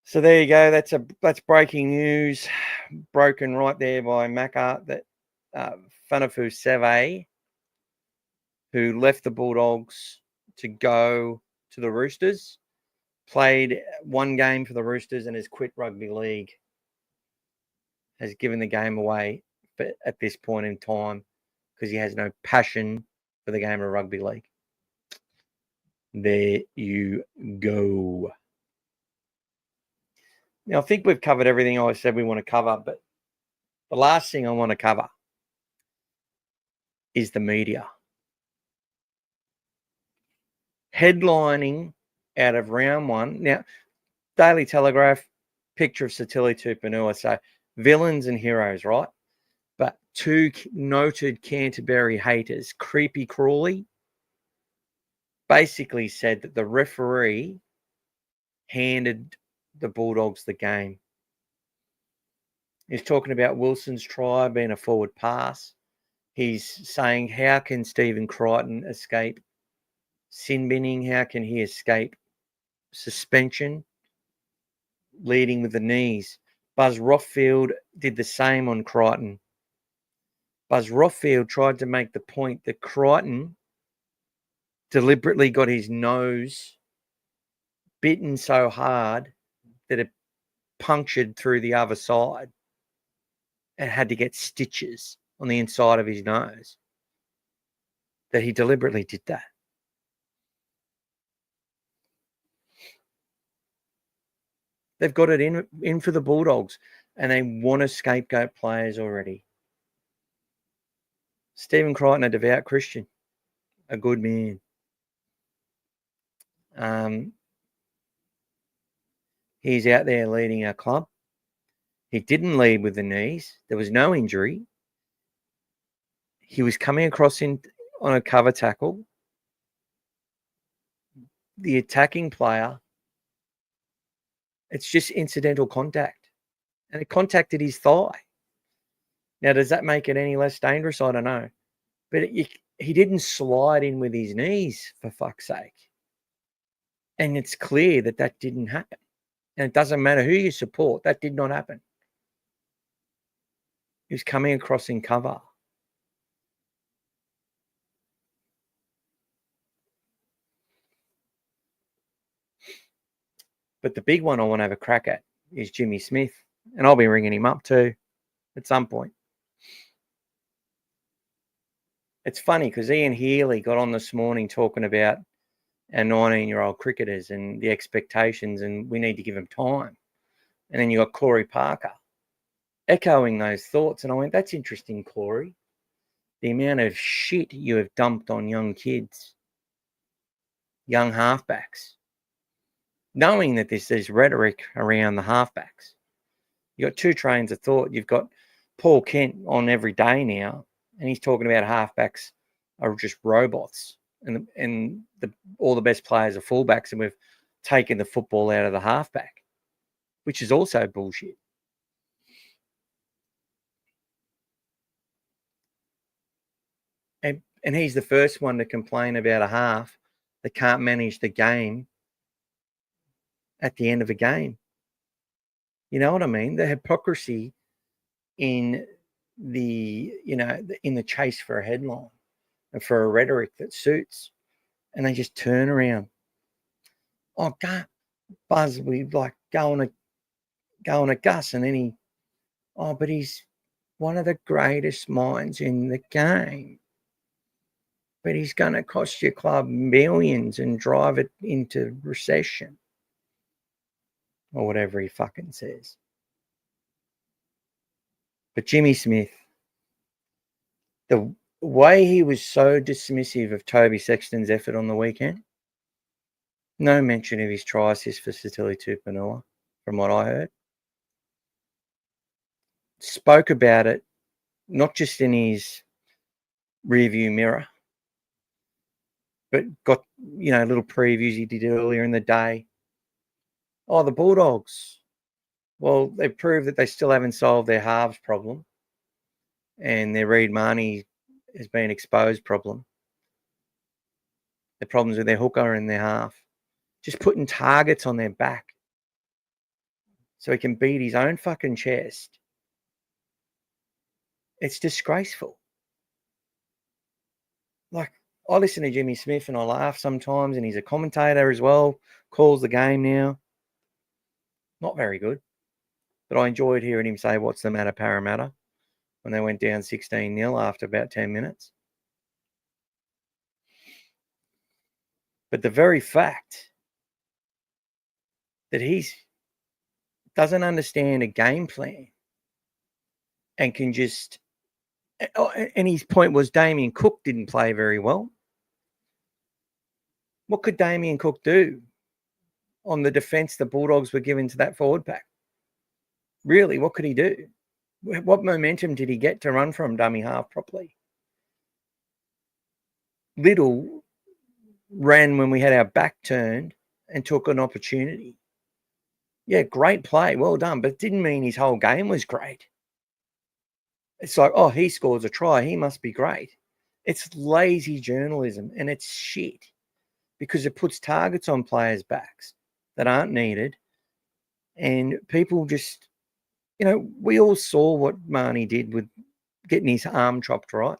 Speaker 1: So there you go. That's breaking news, broken right there by Macca, that Fanafu Seve, who left the Bulldogs to go to the Roosters, played one game for the Roosters and has quit rugby league, has given the game away at this point in time because he has no passion for the game of rugby league. There you go. Now, I think we've covered everything I said we want to cover, but the last thing I want to cover is the media. Headlining out of round one. Now, Daily Telegraph, picture of Satili Tupanua. So villains and heroes, right? But 2 noted Canterbury haters, Creepy Crawley, basically said that the referee handed the Bulldogs the game. He's talking about Wilson's try being a forward pass. He's saying, how can Stephen Crichton escape sin binning? How can he escape suspension? Leading with the knees. Buzz Rothfield did the same on Crichton. Buzz Rothfield tried to make the point that Crichton deliberately got his nose bitten so hard that it punctured through the other side and had to get stitches on the inside of his nose. That he deliberately did that. They've got it in for the Bulldogs, and they want to scapegoat players already. Stephen Crichton, a devout Christian, a good man. He's out there leading our club. He didn't lead with the knees. There was no injury. He was coming across on a cover tackle, the attacking player, it's just incidental contact. And it contacted his thigh. Now, does that make it any less dangerous? I don't know. But he didn't slide in with his knees, for fuck's sake. And it's clear that didn't happen. And it doesn't matter who you support. That did not happen. He was coming across in cover. But the big one I want to have a crack at is Jimmy Smith. And I'll be ringing him up too at some point. It's funny because Ian Healy got on this morning talking about our 19-year-old cricketers and the expectations, and we need to give them time. And then you got Corey Parker echoing those thoughts. And I went, that's interesting, Corey. The amount of shit you have dumped on young kids, young halfbacks, knowing that there's rhetoric around the halfbacks. You've got two trains of thought. You've got Paul Kent on every day now, and he's talking about halfbacks are just robots, and all the best players are fullbacks, and we've taken the football out of the halfback, which is also bullshit. And he's the first one to complain about a half that can't manage the game at the end of a game. You know what I mean? The hypocrisy in in the chase for a headline and for a rhetoric that suits, and they just turn around. Oh, God, Buzz, we like go on a Gus, and then but he's one of the greatest minds in the game. But he's going to cost your club millions and drive it into recession. Or whatever he fucking says. But Jimmy Smith, the way he was so dismissive of Toby Sexton's effort on the weekend, no mention of his try assist for Satili Tupanua, from what I heard. Spoke about it, not just in his rearview mirror, but got, little previews he did earlier in the day. Oh, the Bulldogs. Well, they proved that they still haven't solved their halves problem, and their Reid Marnie has been exposed problem. The problems with their hooker and their half. Just putting targets on their back so he can beat his own fucking chest. It's disgraceful. Like, I listen to Jimmy Smith and I laugh sometimes, and he's a commentator as well, calls the game now. Not very good. But I enjoyed hearing him say, what's the matter, Parramatta, when they went down 16-0 after about 10 minutes. But the very fact that he doesn't understand a game plan and can just... And his point was Damien Cook didn't play very well. What could Damien Cook do on the defence the Bulldogs were given to that forward pack? Really, what could he do? What momentum did he get to run from dummy half properly? Little ran when we had our back turned and took an opportunity. Yeah, great play. Well done. But it didn't mean his whole game was great. It's like, oh, he scores a try. He must be great. It's lazy journalism, and it's shit because it puts targets on players' backs that aren't needed. And people just, we all saw what Marnie did with getting his arm chopped right.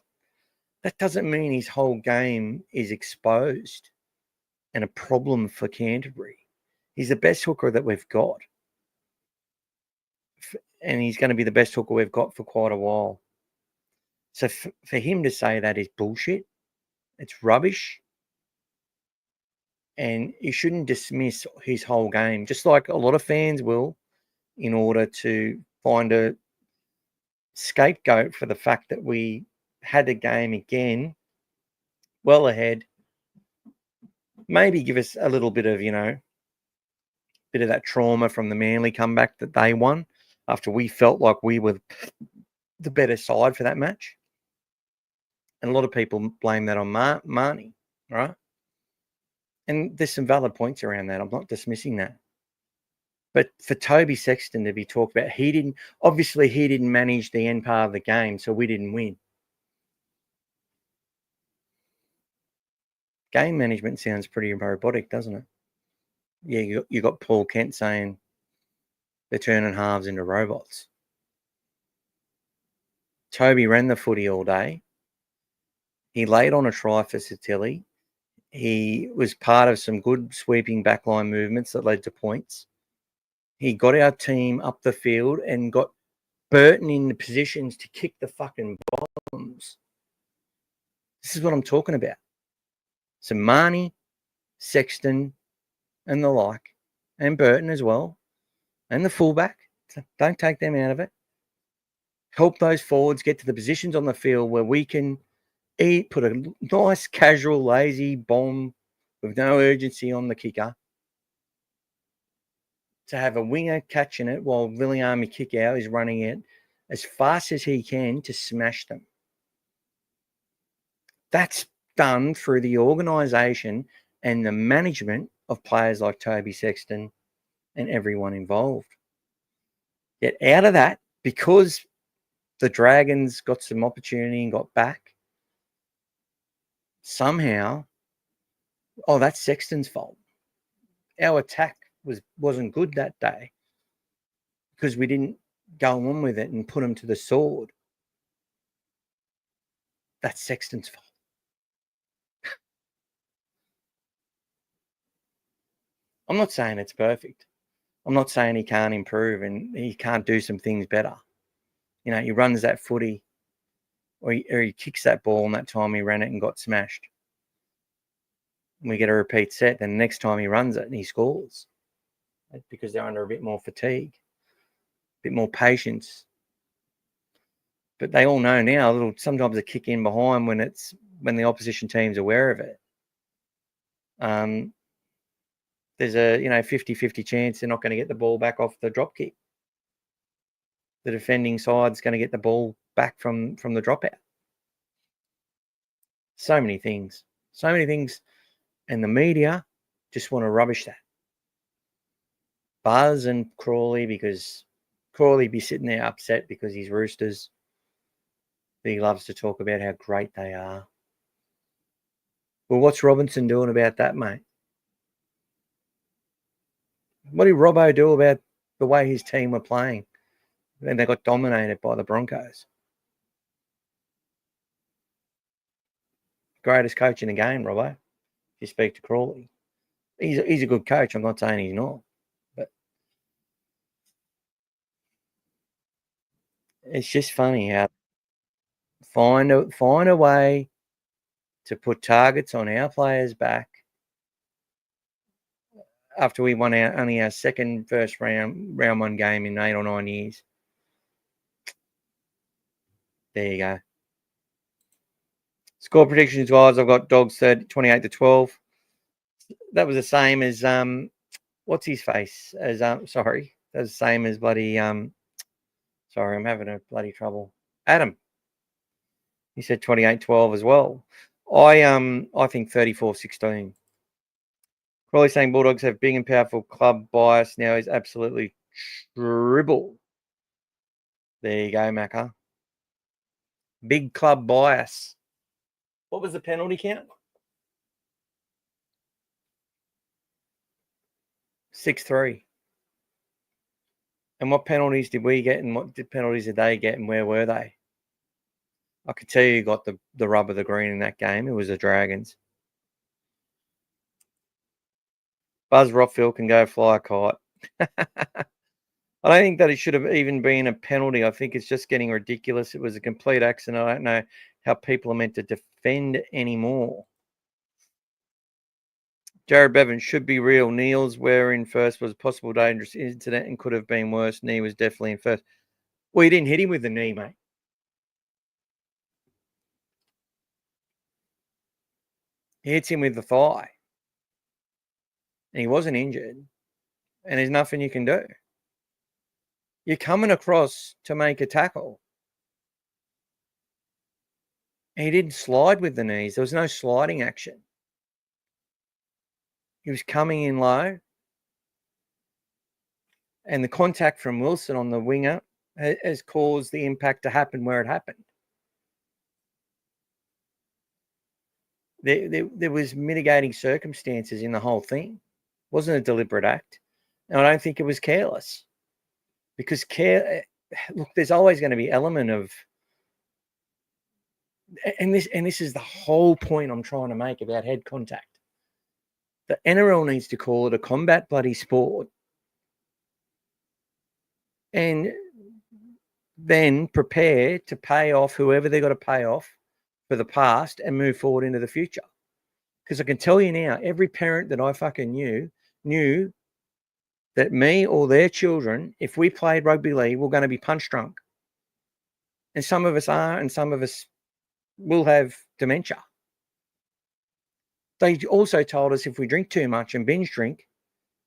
Speaker 1: That doesn't mean his whole game is exposed and a problem for Canterbury. He's the best hooker that we've got. And he's going to be the best hooker we've got for quite a while. So for him to say that is bullshit. It's rubbish. And you shouldn't dismiss his whole game, just like a lot of fans will, in order to find a scapegoat for the fact that we had a game again well ahead. Maybe give us a little bit of, bit of that trauma from the Manly comeback that they won after we felt like we were the better side for that match. And a lot of people blame that on Marnie, right? And there's some valid points around that. I'm not dismissing that. But for Toby Sexton to be talked about, he didn't manage the end part of the game, so we didn't win. Game management sounds pretty robotic, doesn't it? Yeah, you got Paul Kent saying they're turning halves into robots. Toby ran the footy all day. He laid on a try for Satilli. He was part of some good sweeping backline movements that led to points. He got our team up the field and got Burton in the positions to kick the fucking bombs. This is what I'm talking about. So Marnie, Sexton, and the like, and Burton as well, and the fullback. Don't take them out of it. Help those forwards get to the positions on the field where we can put a nice, casual, lazy bomb with no urgency on the kicker. To have a winger catching it while Viliami Kickout is running it as fast as he can to smash them. That's done through the organisation and the management of players like Toby Sexton and everyone involved. Yet out of that, because the Dragons got some opportunity and got back, somehow, that's Sexton's fault. Our attack wasn't good that day because we didn't go on with it and put him to the sword. That's Sexton's fault. I'm not saying it's perfect. I'm not saying he can't improve and he can't do some things better. You know, he runs that footy or he kicks that ball, and that time he ran it and got smashed. And we get a repeat set, then the next time he runs it and he scores because they're under a bit more fatigue, a bit more patience. But they all know now, sometimes a kick in behind when the opposition team's aware of it. There's a 50-50 chance they're not going to get the ball back off the drop kick. The defending side's going to get the ball back from the dropout. So many things, and the media just want to rubbish that. Buzz and Crawley, because Crawley be sitting there upset because he's Roosters. He loves to talk about how great they are. Well, what's Robinson doing about that, mate? What did Robbo do about the way his team were playing? And they got dominated by the Broncos. Greatest coach in the game, Robbo. If you speak to Crawley. He's a good coach. I'm not saying he's not. But it's just funny how find a way to put targets on our players' back after we won only our second first round one game in 8 or 9 years. There you go. Score predictions, guys. I've got Dogs 28-12. That was the same as what's his face? As sorry. That was the same as bloody sorry, I'm having a bloody trouble. Adam. He said 28-12 as well. I think 34-16. Crawley saying Bulldogs have big and powerful club bias now is absolutely dribble. There you go, Macca. Big club bias. What was the penalty count? 6-3. And what penalties did we get and what penalties did they get and where were they? I could tell you got the rub of the green in that game. It was the Dragons. Buzz Rockfield can go fly a kite. I don't think that it should have even been a penalty. I think it's just getting ridiculous. It was a complete accident. I don't know how people are meant to defend anymore. Jared Bevan should be real. Neil's were in first was a possible dangerous incident and could have been worse. Knee was definitely in first. Well, he didn't hit him with the knee, mate. He hits him with the thigh. And he wasn't injured. And there's nothing you can do. You're coming across to make a tackle. He didn't slide with the knees. There was no sliding action. He was coming in low. And the contact from Wilson on the winger has caused the impact to happen where it happened. There was mitigating circumstances in the whole thing. It wasn't a deliberate act. And I don't think it was careless. Because look, there's always going to be element of, and this is the whole point I'm trying to make about head contact. The NRL needs to call it a combat bloody sport, and then prepare to pay off whoever they got to pay off for the past and move forward into the future. Because I can tell you now, every parent that I fucking knew that me or their children, if we played rugby league, we're going to be punch drunk. And some of us are, and some of us will have dementia. They also told us if we drink too much and binge drink,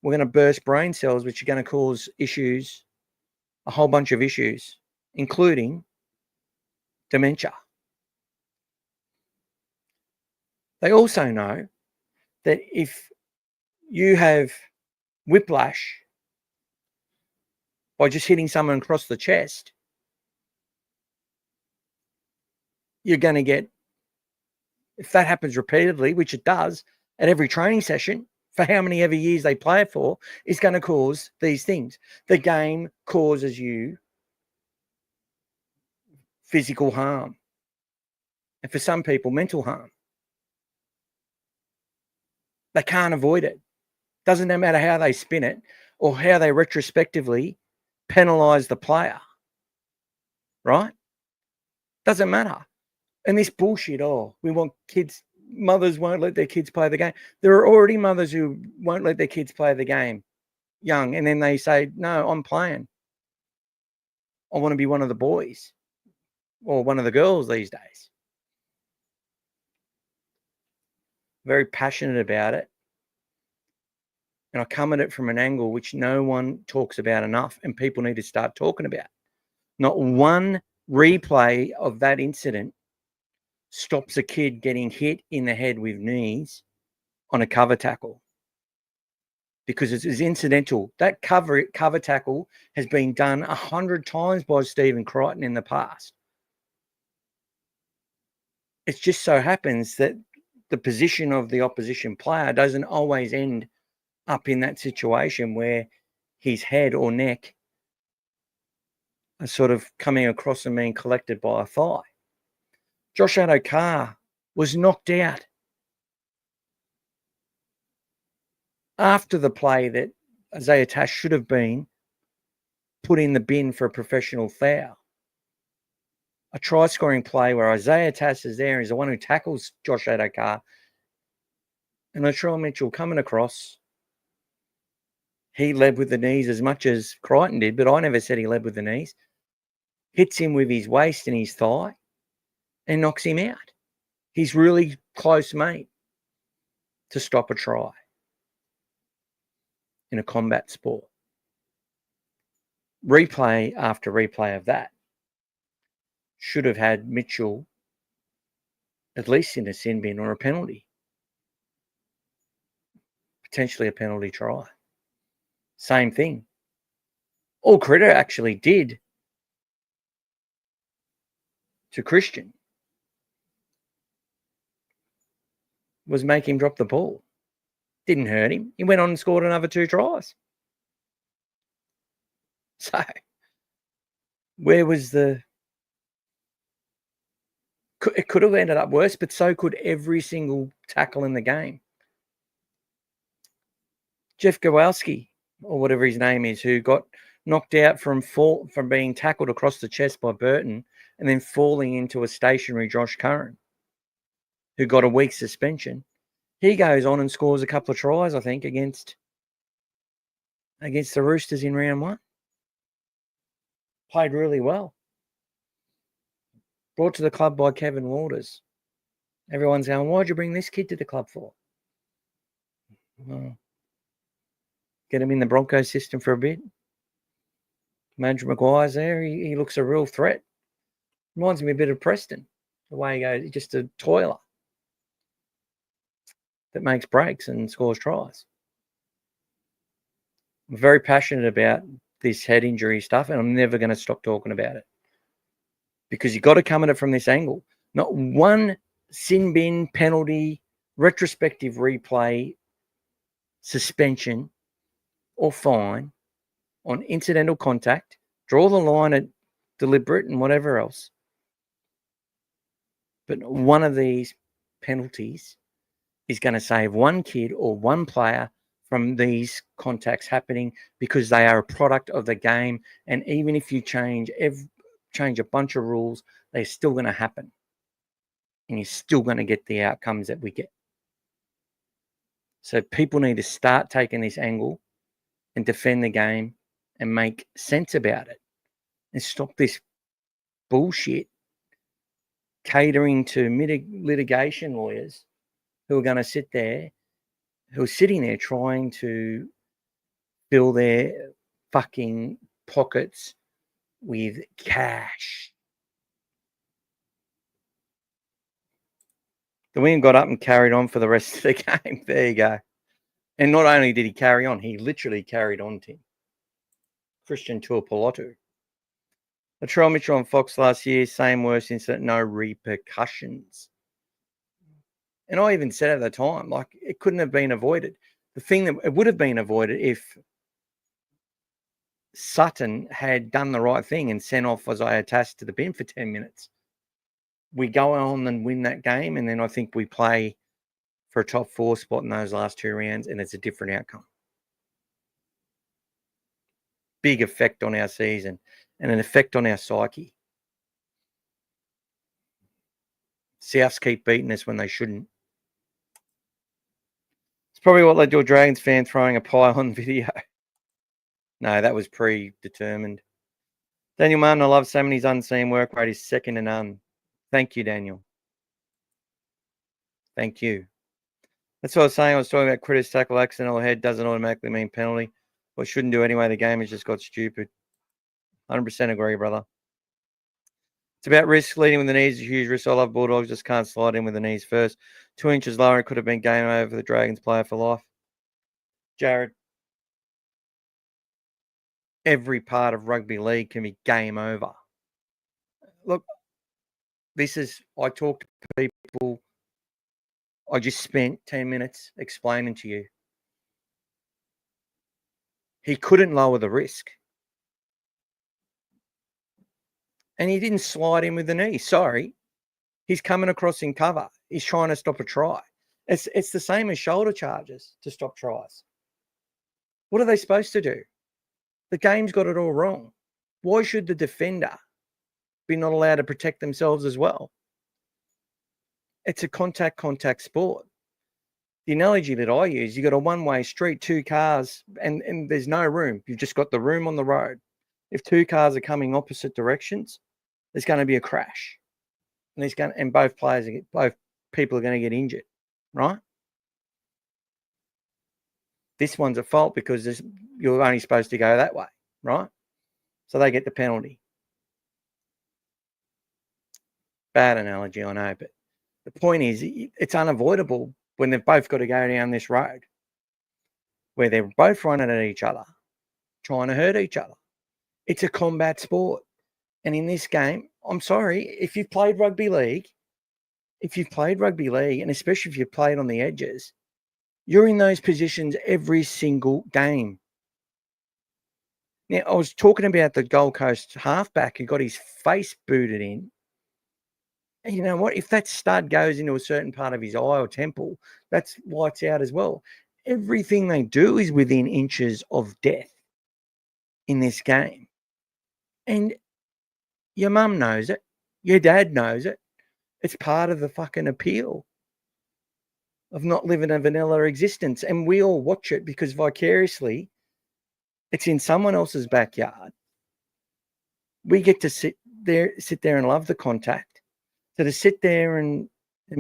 Speaker 1: we're going to burst brain cells, which are going to cause issues, a whole bunch of issues, including dementia. They also know that if you have whiplash by just hitting someone across the chest, you're going to get, if that happens repeatedly, which it does at every training session, for how many ever years they play it for, is going to cause these things. The game causes you physical harm. And for some people, mental harm. They can't avoid it. Doesn't matter how they spin it or how they retrospectively penalise the player. Right? Doesn't matter. And this bullshit, we want kids, mothers won't let their kids play the game. There are already mothers who won't let their kids play the game young. And then they say, no, I'm playing. I want to be one of the boys or one of the girls these days. Very passionate about it. And I come at it from an angle which no one talks about enough and people need to start talking about. Not one replay of that incident stops a kid getting hit in the head with knees on a cover tackle. Because it's incidental. That cover tackle has been done 100 times by Stephen Crichton in the past. It just so happens that the position of the opposition player doesn't always end up in that situation where his head or neck are sort of coming across and being collected by a thigh. Josh Addo-Carr was knocked out after the play that Isaiah Tass should have been put in the bin for a professional foul. A try-scoring play where Isaiah Tass is there, is the one who tackles Josh Addo-Carr. And Latrell Mitchell coming across, he led with the knees as much as Crichton did, but I never said he led with the knees. Hits him with his waist and his thigh and knocks him out. He's really close, mate, to stop a try in a combat sport. Replay after replay of that should have had Mitchell at least in a sin bin or a penalty. Potentially a penalty try. Same thing. All Critter actually did to Christian was make him drop the ball. Didn't hurt him. He went on and scored another 2 tries. So, where was the... It could have ended up worse, but so could every single tackle in the game. Jeff Gowalski, or whatever his name is, who got knocked out from being tackled across the chest by Burton and then falling into a stationary Josh Curran, who got a week suspension. He goes on and scores a couple of tries, I think, against the Roosters in round 1. Played really well. Brought to the club by Kevin Waters. Everyone's going, why'd you bring this kid to the club for? Well, get him in the Broncos system for a bit. Madge Maguire's there. He looks a real threat. Reminds me a bit of Preston. Away he goes. He's just a toiler that makes breaks and scores tries. I'm very passionate about this head injury stuff, and I'm never going to stop talking about it because you've got to come at it from this angle. Not one sin bin, penalty, retrospective replay, suspension, or fine on incidental contact. Draw the line at deliberate and whatever else. But one of these penalties is going to save one kid or one player from these contacts happening because they are a product of the game. And even if you change a bunch of rules, they're still going to happen. And you're still going to get the outcomes that we get. So people need to start taking this angle and defend the game and make sense about it and stop this bullshit catering to litigation lawyers who are going to sit there, who are sitting there trying to fill their fucking pockets with cash. The win got up and carried on for the rest of the game. There you go. And not only did he carry on, he literally carried on, Tim. Christian Tuipulotu. Latrell Mitchell on Fox last year, same worst incident, no repercussions. And I even said at the time, like, it couldn't have been avoided. The thing that it would have been avoided if Sutton had done the right thing and sent off Isaiah Tass to the bin for 10 minutes. We go on and win that game, and then I think we play for a top 4 spot in those last 2 rounds, and it's a different outcome. Big effect on our season and an effect on our psyche. Souths keep beating us when they shouldn't. It's probably what they do a Dragons fan throwing a pie on video. No, that was predetermined. Daniel Martin, I love Sam and his unseen work rate is second to none. Thank you, Daniel. Thank you. That's what I was saying. I was talking about Critters tackle accidental head doesn't automatically mean penalty. Well, shouldn't do anyway. The game has just got stupid. 100% agree, brother. It's about risk. Leading with the knees is a huge risk. I love Bulldogs. Just can't slide in with the knees first. 2 inches lower, it could have been game over for the Dragons player for life. Jared. Every part of rugby league can be game over. Look, I talk to people. I just spent 10 minutes explaining to you. He couldn't lower the risk. And he didn't slide in with the knee. Sorry. He's coming across in cover. He's trying to stop a try. It's the same as shoulder charges to stop tries. What are they supposed to do? The game's got it all wrong. Why should the defender be not allowed to protect themselves as well? It's a contact sport. The analogy that I use, you got a one-way street, 2 cars, and there's no room. You've just got the room on the road. If 2 cars are coming opposite directions, there's going to be a crash. And both people are going to get injured, right? This one's at fault because you're only supposed to go that way, right? So they get the penalty. Bad analogy, I know, but the point is it's unavoidable when they've both got to go down this road where they're both running at each other, trying to hurt each other. It's a combat sport. And in this game, I'm sorry, if you've played rugby league, and especially if you've played on the edges, you're in those positions every single game. Now, I was talking about the Gold Coast halfback who got his face booted in. And you know what? If that stud goes into a certain part of his eye or temple, that's lights out as well. Everything they do is within inches of death in this game. And your mum knows it. Your dad knows it. It's part of the fucking appeal of not living a vanilla existence. And we all watch it because vicariously it's in someone else's backyard. We get to sit there and love the contact. So to sit there and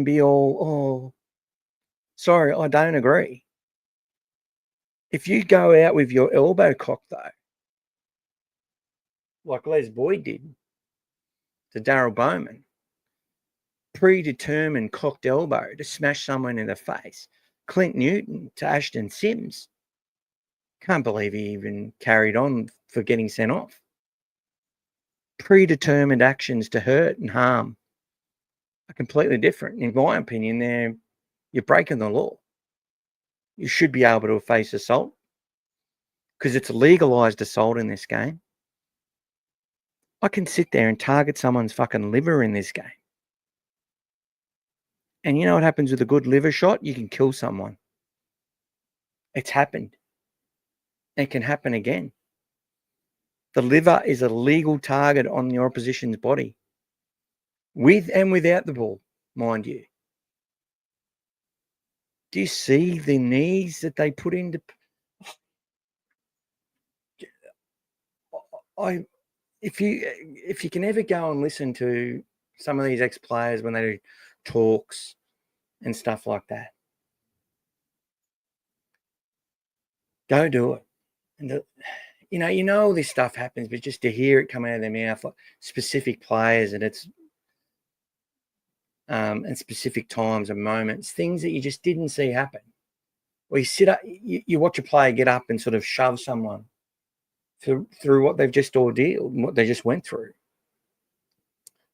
Speaker 1: be all, oh, sorry, I don't agree. If you go out with your elbow cocked, though, like Les Boyd did to Darryl Bowman, predetermined cocked elbow to smash someone in the face. Clint Newton to Ashton Sims. Can't believe he even carried on for getting sent off. Predetermined actions to hurt and harm are completely different. In my opinion, you're breaking the law. You should be able to face assault because it's a legalised assault in this game. I can sit there and target someone's fucking liver in this game. And you know what happens with a good liver shot? You can kill someone. It's happened. It can happen again. The liver is a legal target on your opposition's body. With and without the ball, mind you. Do you see the knees that they put into... If you can ever go and listen to some of these ex-players when they do talks and stuff like that, go do it. And you know all this stuff happens, but just to hear it come out of their mouth, like specific players, and it's and specific times and moments, things that you just didn't see happen. Or you sit up, you watch a player get up and sort of shove someone through what they've just ordealed, what they just went through.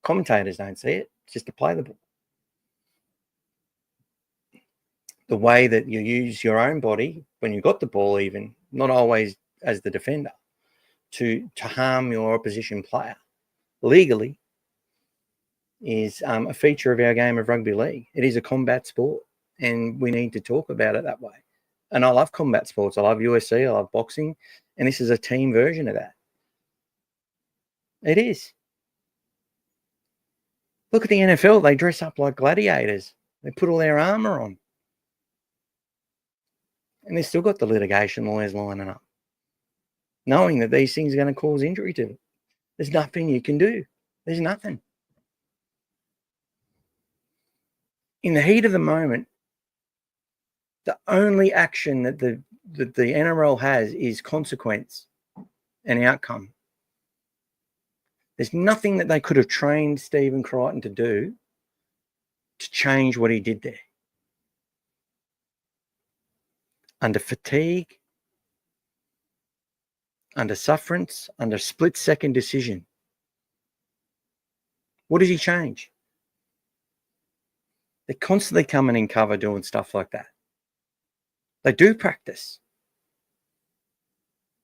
Speaker 1: Commentators don't see it. It's just to play the ball. The way that you use your own body when you got the ball, even not always as the defender, to harm your opposition player legally is a feature of our game of rugby league. It is a combat sport, and we need to talk about it that way. And I love combat sports. I love UFC. I love boxing. And this is a team version of that. It is. Look at the NFL. They dress up like gladiators. They put all their armor on. And they've still got the litigation lawyers lining up, knowing that these things are going to cause injury to them. There's nothing you can do. There's nothing. In the heat of the moment, the only action that the NRL has is consequence and outcome. There's nothing that they could have trained Stephen Crichton to do to change what he did there. Under fatigue, under sufferance, under split-second decision. What does he change? They're constantly coming in cover doing stuff like that. They do practice.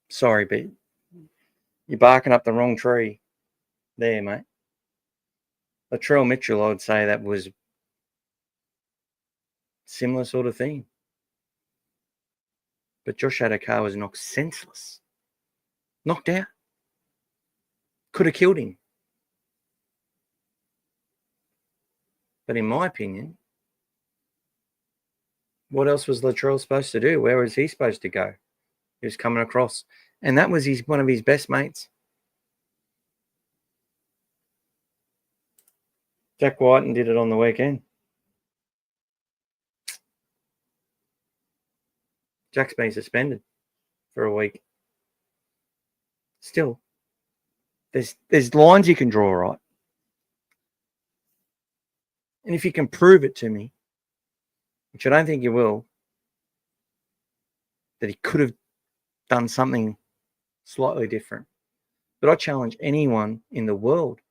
Speaker 1: Sorry, but you're barking up the wrong tree there, mate. Latrell Mitchell, I would say that was similar sort of thing. But Josh Adokar was knocked senseless. Knocked out. Could have killed him. But in my opinion, what else was Latrell supposed to do? Where was he supposed to go? He was coming across. And that was one of his best mates. Jack Whiten did it on the weekend. Jack's been suspended for a week. Still, there's lines you can draw, right? And if you can prove it to me, which I don't think you will, that he could have done something slightly different. But I challenge anyone in the world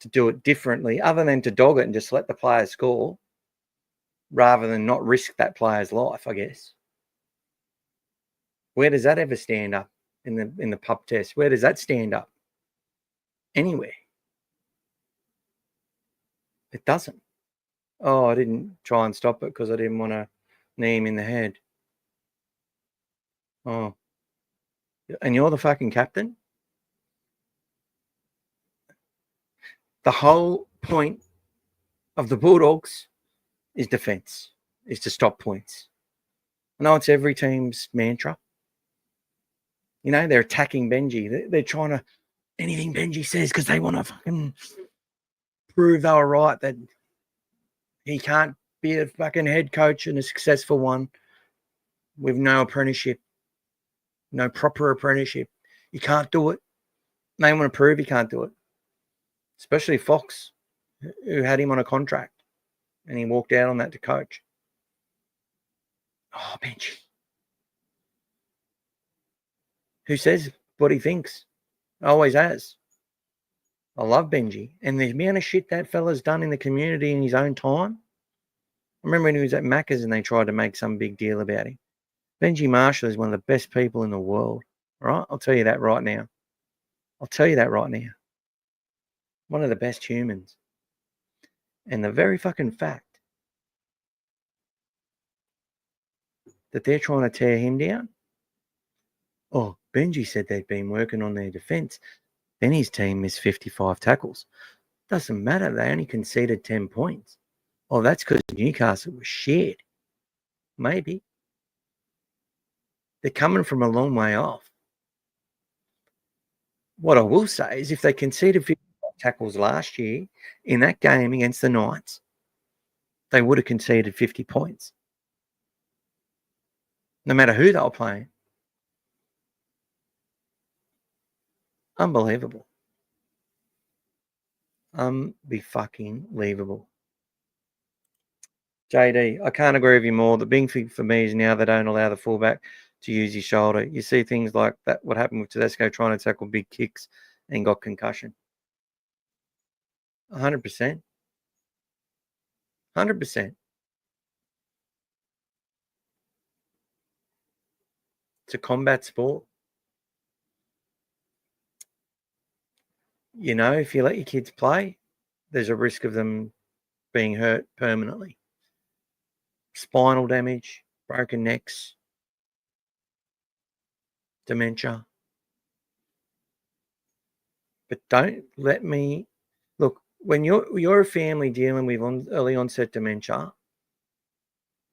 Speaker 1: to do it differently, other than to dog it and just let the player score, rather than not risk that player's life, I guess. Where does that ever stand up in the pub test? Where does that stand up? Anywhere. It doesn't. Oh, I didn't try and stop it because I didn't want to knee him in the head. Oh. And you're the fucking captain? The whole point of the Bulldogs is defence, is to stop points. I know it's every team's mantra. You know, they're attacking Benji. They're trying to, anything Benji says, because they want to fucking prove they were right, that he can't be a fucking head coach and a successful one with no apprenticeship, no proper apprenticeship. You can't do it. They want to prove he can't do it. Especially Fox. who had him on a contract, and he walked out on that to coach. Oh, Benji. Who says what he thinks? Always has. I love Benji. And the amount of shit that fella's done in the community in his own time. I remember when he was at Macca's and they tried to make some big deal about him. Benji Marshall is one of the best people in the world, right? I'll tell you that right now. One of the best humans. And the very fucking fact that they're trying to tear him down. Oh, Benji said they'd been working on their defence. Then his team missed 55 tackles. Doesn't matter. They only conceded 10 points. Oh, that's because Newcastle was shit. Maybe. They're coming from a long way off. What I will say is if they conceded 55 tackles last year in that game against the Knights, they would have conceded 50 points. No matter who they were playing. Unbelievable. Unbelievable. JD, I can't agree with you more. The big thing for me is now they don't allow the fullback to use his shoulder. You see things like that, what happened with Tedesco trying to tackle big kicks and got concussion. 100%. 100%. It's a combat sport. You know, if you let your kids play, there's a risk of them being hurt permanently. Spinal damage, broken necks, dementia. But don't let me look when you're a family dealing with early onset dementia.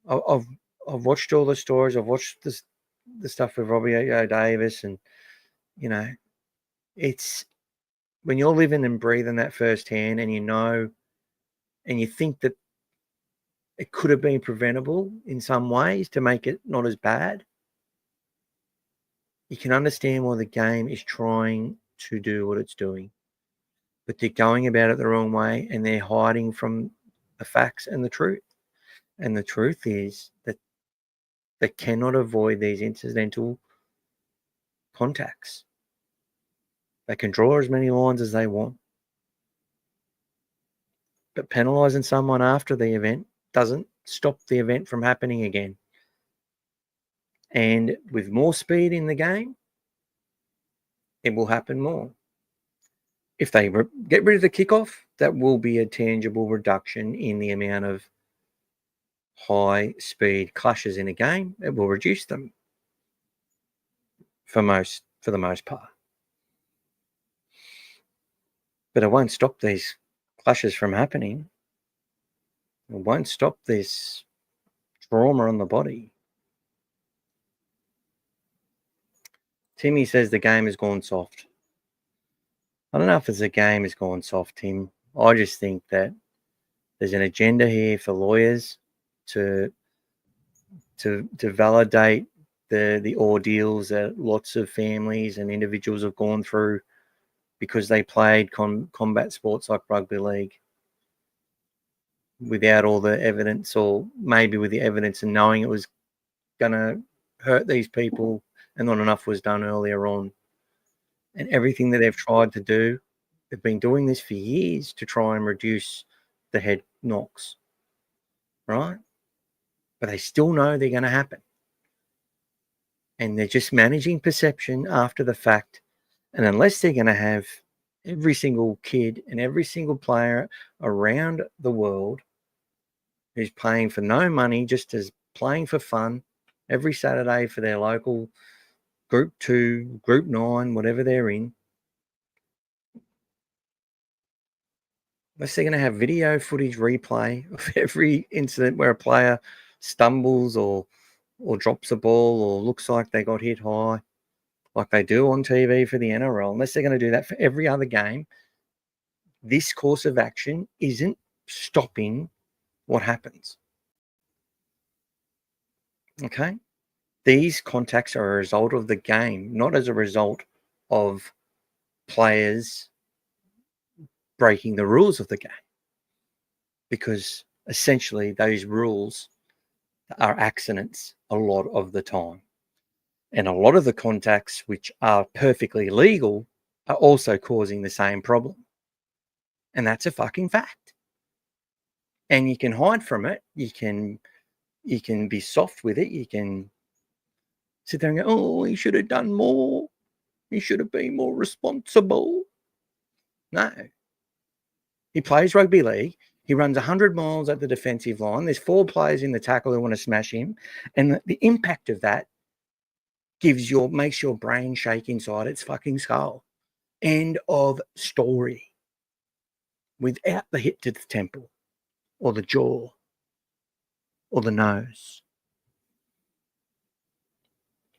Speaker 1: I've watched all the stories. I've watched the stuff with Robbie Davis, and you know, it's when you're living and breathing that firsthand, and you know, and you think that it could have been preventable in some ways to make it not as bad. You can understand why the game is trying to do what it's doing, but they're going about it the wrong way, and they're hiding from the facts and the truth. And the truth is that they cannot avoid these incidental contacts. They can draw as many lines as they want. But penalising someone after the event doesn't stop the event from happening again. And with more speed in the game, it will happen more. If they get rid of the kickoff, that will be a tangible reduction in the amount of high-speed clashes in a game. It will reduce them for the most part. But it won't stop these clashes from happening. It won't stop this trauma on the body. Timmy says the game has gone soft. I don't know if it's the game has gone soft, Tim. I just think that there's an agenda here for lawyers to validate the ordeals that lots of families and individuals have gone through because they played combat sports like rugby league without all the evidence, or maybe with the evidence and knowing it was going to hurt these people and not enough was done earlier on. And everything that they've tried to do, they've been doing this for years to try and reduce the head knocks, right? But they still know they're going to happen. And they're just managing perception after the fact. And unless they're going to have every single kid and every single player around the world who's playing for no money, just as playing for fun every Saturday for their local Group 2, Group 9, whatever they're in, unless they're going to have video footage replay of every incident where a player stumbles or drops a ball or looks like they got hit high, like they do on TV for the NRL, unless they're going to do that for every other game, this course of action isn't stopping what happens. Okay? These contacts are a result of the game, not as a result of players breaking the rules of the game. because essentially those rules are accidents a lot of the time. And a lot of the contacts which are perfectly legal are also causing the same problem. And that's a fucking fact. And you can hide from it. You can be soft with it. You can sit there and go, oh, he should have done more. He should have been more responsible. No. He plays rugby league. He runs 100 miles at the defensive line. There's 4 players in the tackle who want to smash him. And the impact of that makes your brain shake inside its fucking skull. End of story. Without the hit to the temple or the jaw or the nose.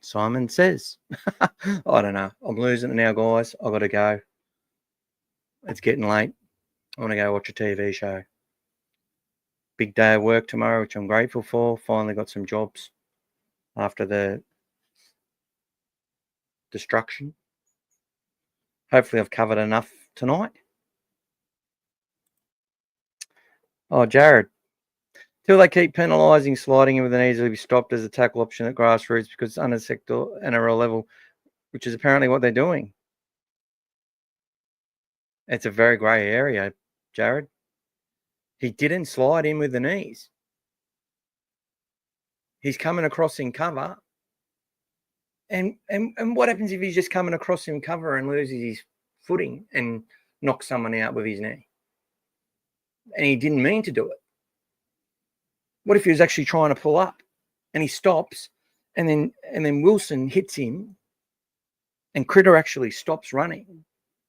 Speaker 1: Simon says, I don't know. I'm losing it now, guys. I've got to go. It's getting late. I want to go watch a TV show. Big day of work tomorrow, which I'm grateful for. Finally got some jobs after the destruction. Hopefully I've covered enough tonight. Oh, Jared. Till they keep penalising sliding in with the knees, will be stopped as a tackle option at grassroots because it's under sector NRL level, which is apparently what they're doing. It's a very grey area, Jared. He didn't slide in with the knees. He's coming across in cover. And what happens if he's just coming across in cover and loses his footing and knocks someone out with his knee? And he didn't mean to do it. What if he was actually trying to pull up and he stops and then Wilson hits him and Critter actually stops running?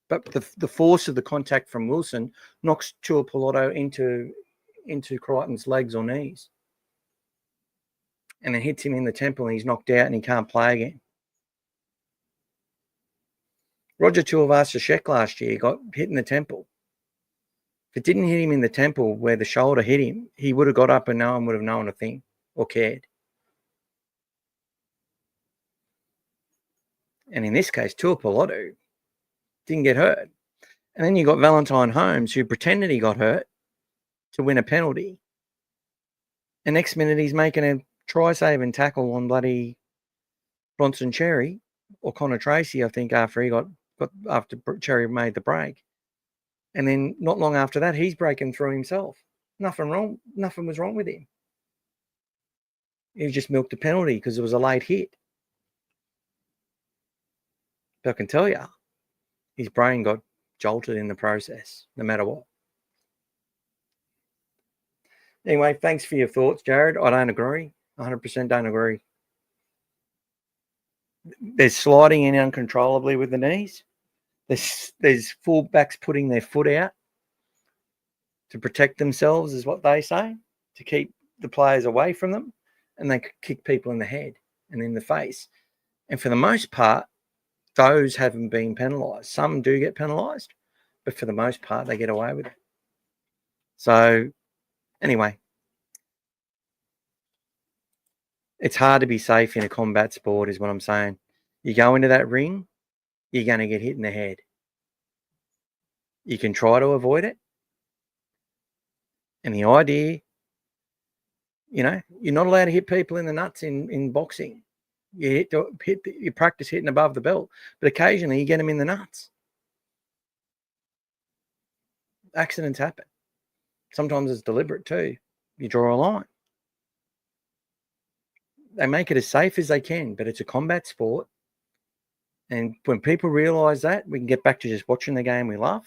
Speaker 1: But the force of the contact from Wilson knocks Tuapoloto into Crichton's legs or knees. And then hits him in the temple and he's knocked out and he can't play again. Roger Tuivasa-Sheck last year got hit in the temple. If it didn't hit him in the temple where the shoulder hit him, he would have got up and no one would have known a thing or cared. And in this case, Tuapoloto didn't get hurt. And then you got Valentine Holmes, who pretended he got hurt to win a penalty. And next minute, he's making a try-saving tackle on bloody Bronson Cherry or Connor Tracy, I think, after Cherry made the break. And then not long after that, he's breaking through himself. Nothing was wrong with him. He just milked a penalty because it was a late hit. But I can tell you, his brain got jolted in the process, no matter what. Anyway, thanks for your thoughts, Jared. I don't agree. 100% don't agree. There's sliding in uncontrollably with the knees. There's fullbacks putting their foot out to protect themselves, is what they say, to keep the players away from them, and they kick people in the head and in the face. And for the most part, those haven't been penalised. Some do get penalised, but for the most part, they get away with it. So, anyway, it's hard to be safe in a combat sport, is what I'm saying. You go into that ring, you're going to get hit in the head. You can try to avoid it. And the idea, you're not allowed to hit people in the nuts in boxing. You practice hitting above the belt, but occasionally you get them in the nuts. Accidents happen. Sometimes it's deliberate too. You draw a line. They make it as safe as they can, but it's a combat sport. And when people realise that, we can get back to just watching the game we love.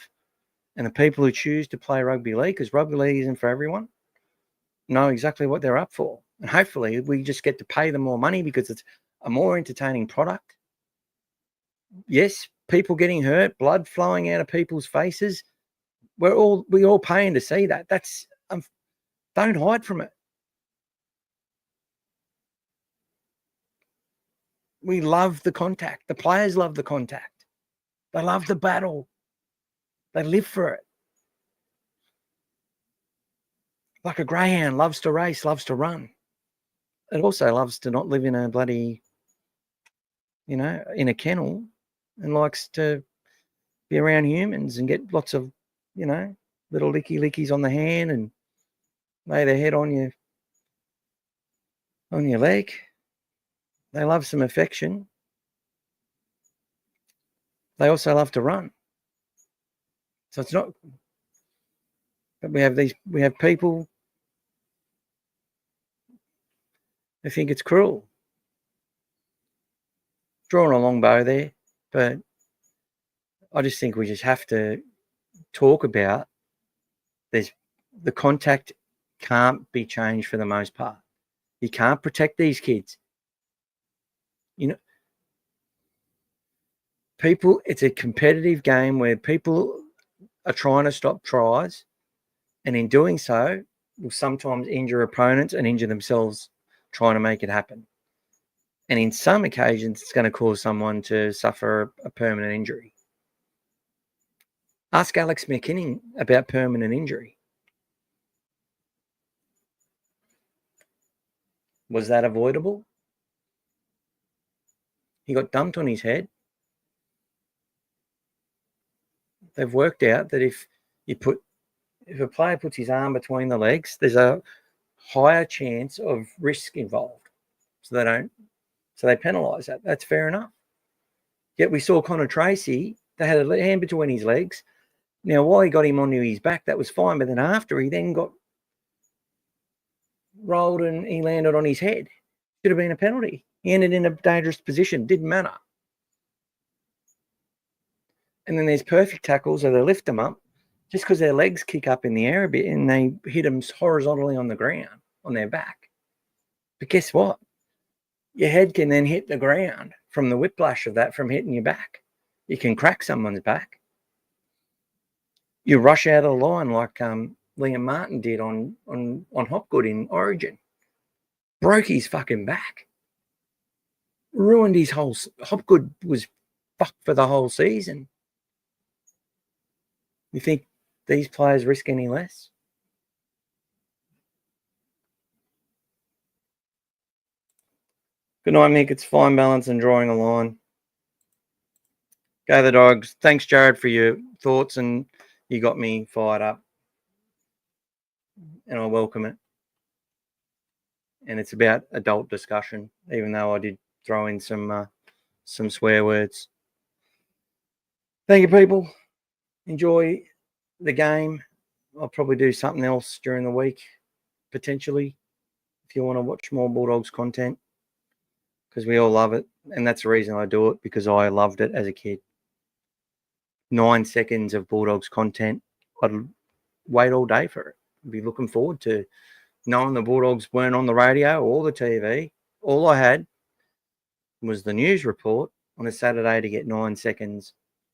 Speaker 1: And the people who choose to play rugby league, because rugby league isn't for everyone, know exactly what they're up for. And hopefully we just get to pay them more money because it's a more entertaining product. Yes, people getting hurt, blood flowing out of people's faces. We're all paying to see that. That's don't hide from it. We love the contact. The players love the contact. They love the battle. They live for it. Like a greyhound loves to race, loves to run. It also loves to not live in a bloody, in a kennel, and likes to be around humans and get lots of, little lickies on the hand and lay their head on your leg. They love some affection. They also love to run. So it's not, but we have people who think it's cruel. Drawing a long bow there, but I just think we just have to talk about the contact can't be changed for the most part. You can't protect these kids. It's a competitive game where people are trying to stop tries, and in doing so, will sometimes injure opponents and injure themselves trying to make it happen. And in some occasions, it's going to cause someone to suffer a permanent injury. Ask Alex McKinnon about permanent injury. Was that avoidable? He got dumped on his head. They've worked out that if a player puts his arm between the legs, there's a higher chance of risk involved. So they penalise that. That's fair enough. Yet we saw Connor Tracy, they had a hand between his legs. Now, while he got him onto his back, that was fine. But then after, he then got rolled and he landed on his head. Should have been a penalty. He ended in a dangerous position. Didn't matter. And then there's perfect tackles, so they lift them up just because their legs kick up in the air a bit and they hit them horizontally on the ground, on their back. But guess what? Your head can then hit the ground from the whiplash of that from hitting your back. You can crack someone's back. You rush out of the line like Liam Martin did on Hopgood in Origin. Broke his fucking back. Ruined his whole... Hopgood was fucked for the whole season. You think these players risk any less? Good night, Mick. It's fine balance and drawing a line. Go the Dogs. Thanks, Jared, for your thoughts, and you got me fired up. And I welcome it. And it's about adult discussion, even though I did throw in some swear words. Thank you, people. Enjoy the game. I'll probably do something else during the week, potentially, if you want to watch more Bulldogs content, because we all love it. And that's the reason I do it, because I loved it as a kid. 9 seconds of Bulldogs content. I'd wait all day for it. I'd be looking forward to knowing the Bulldogs weren't on the radio or the TV. All I had was the news report on a Saturday to get 9 seconds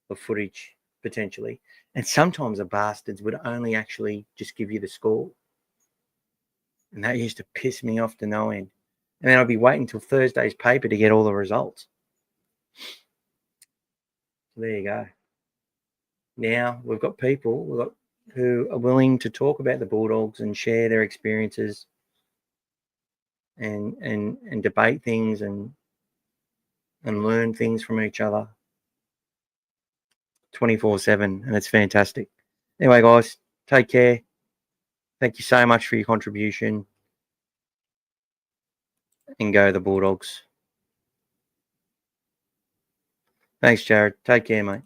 Speaker 1: of footage, potentially. And sometimes the bastards would only actually just give you the score. And that used to piss me off to no end. And then I'd be waiting till Thursday's paper to get all the results. So there you go. Now we've got people who are willing to talk about the Bulldogs and share their experiences and debate things and learn things from each other 24/7, and it's fantastic. Anyway, guys, take care. Thank you so much for your contribution, and go the Bulldogs. Thanks, Jared. Take care, mate.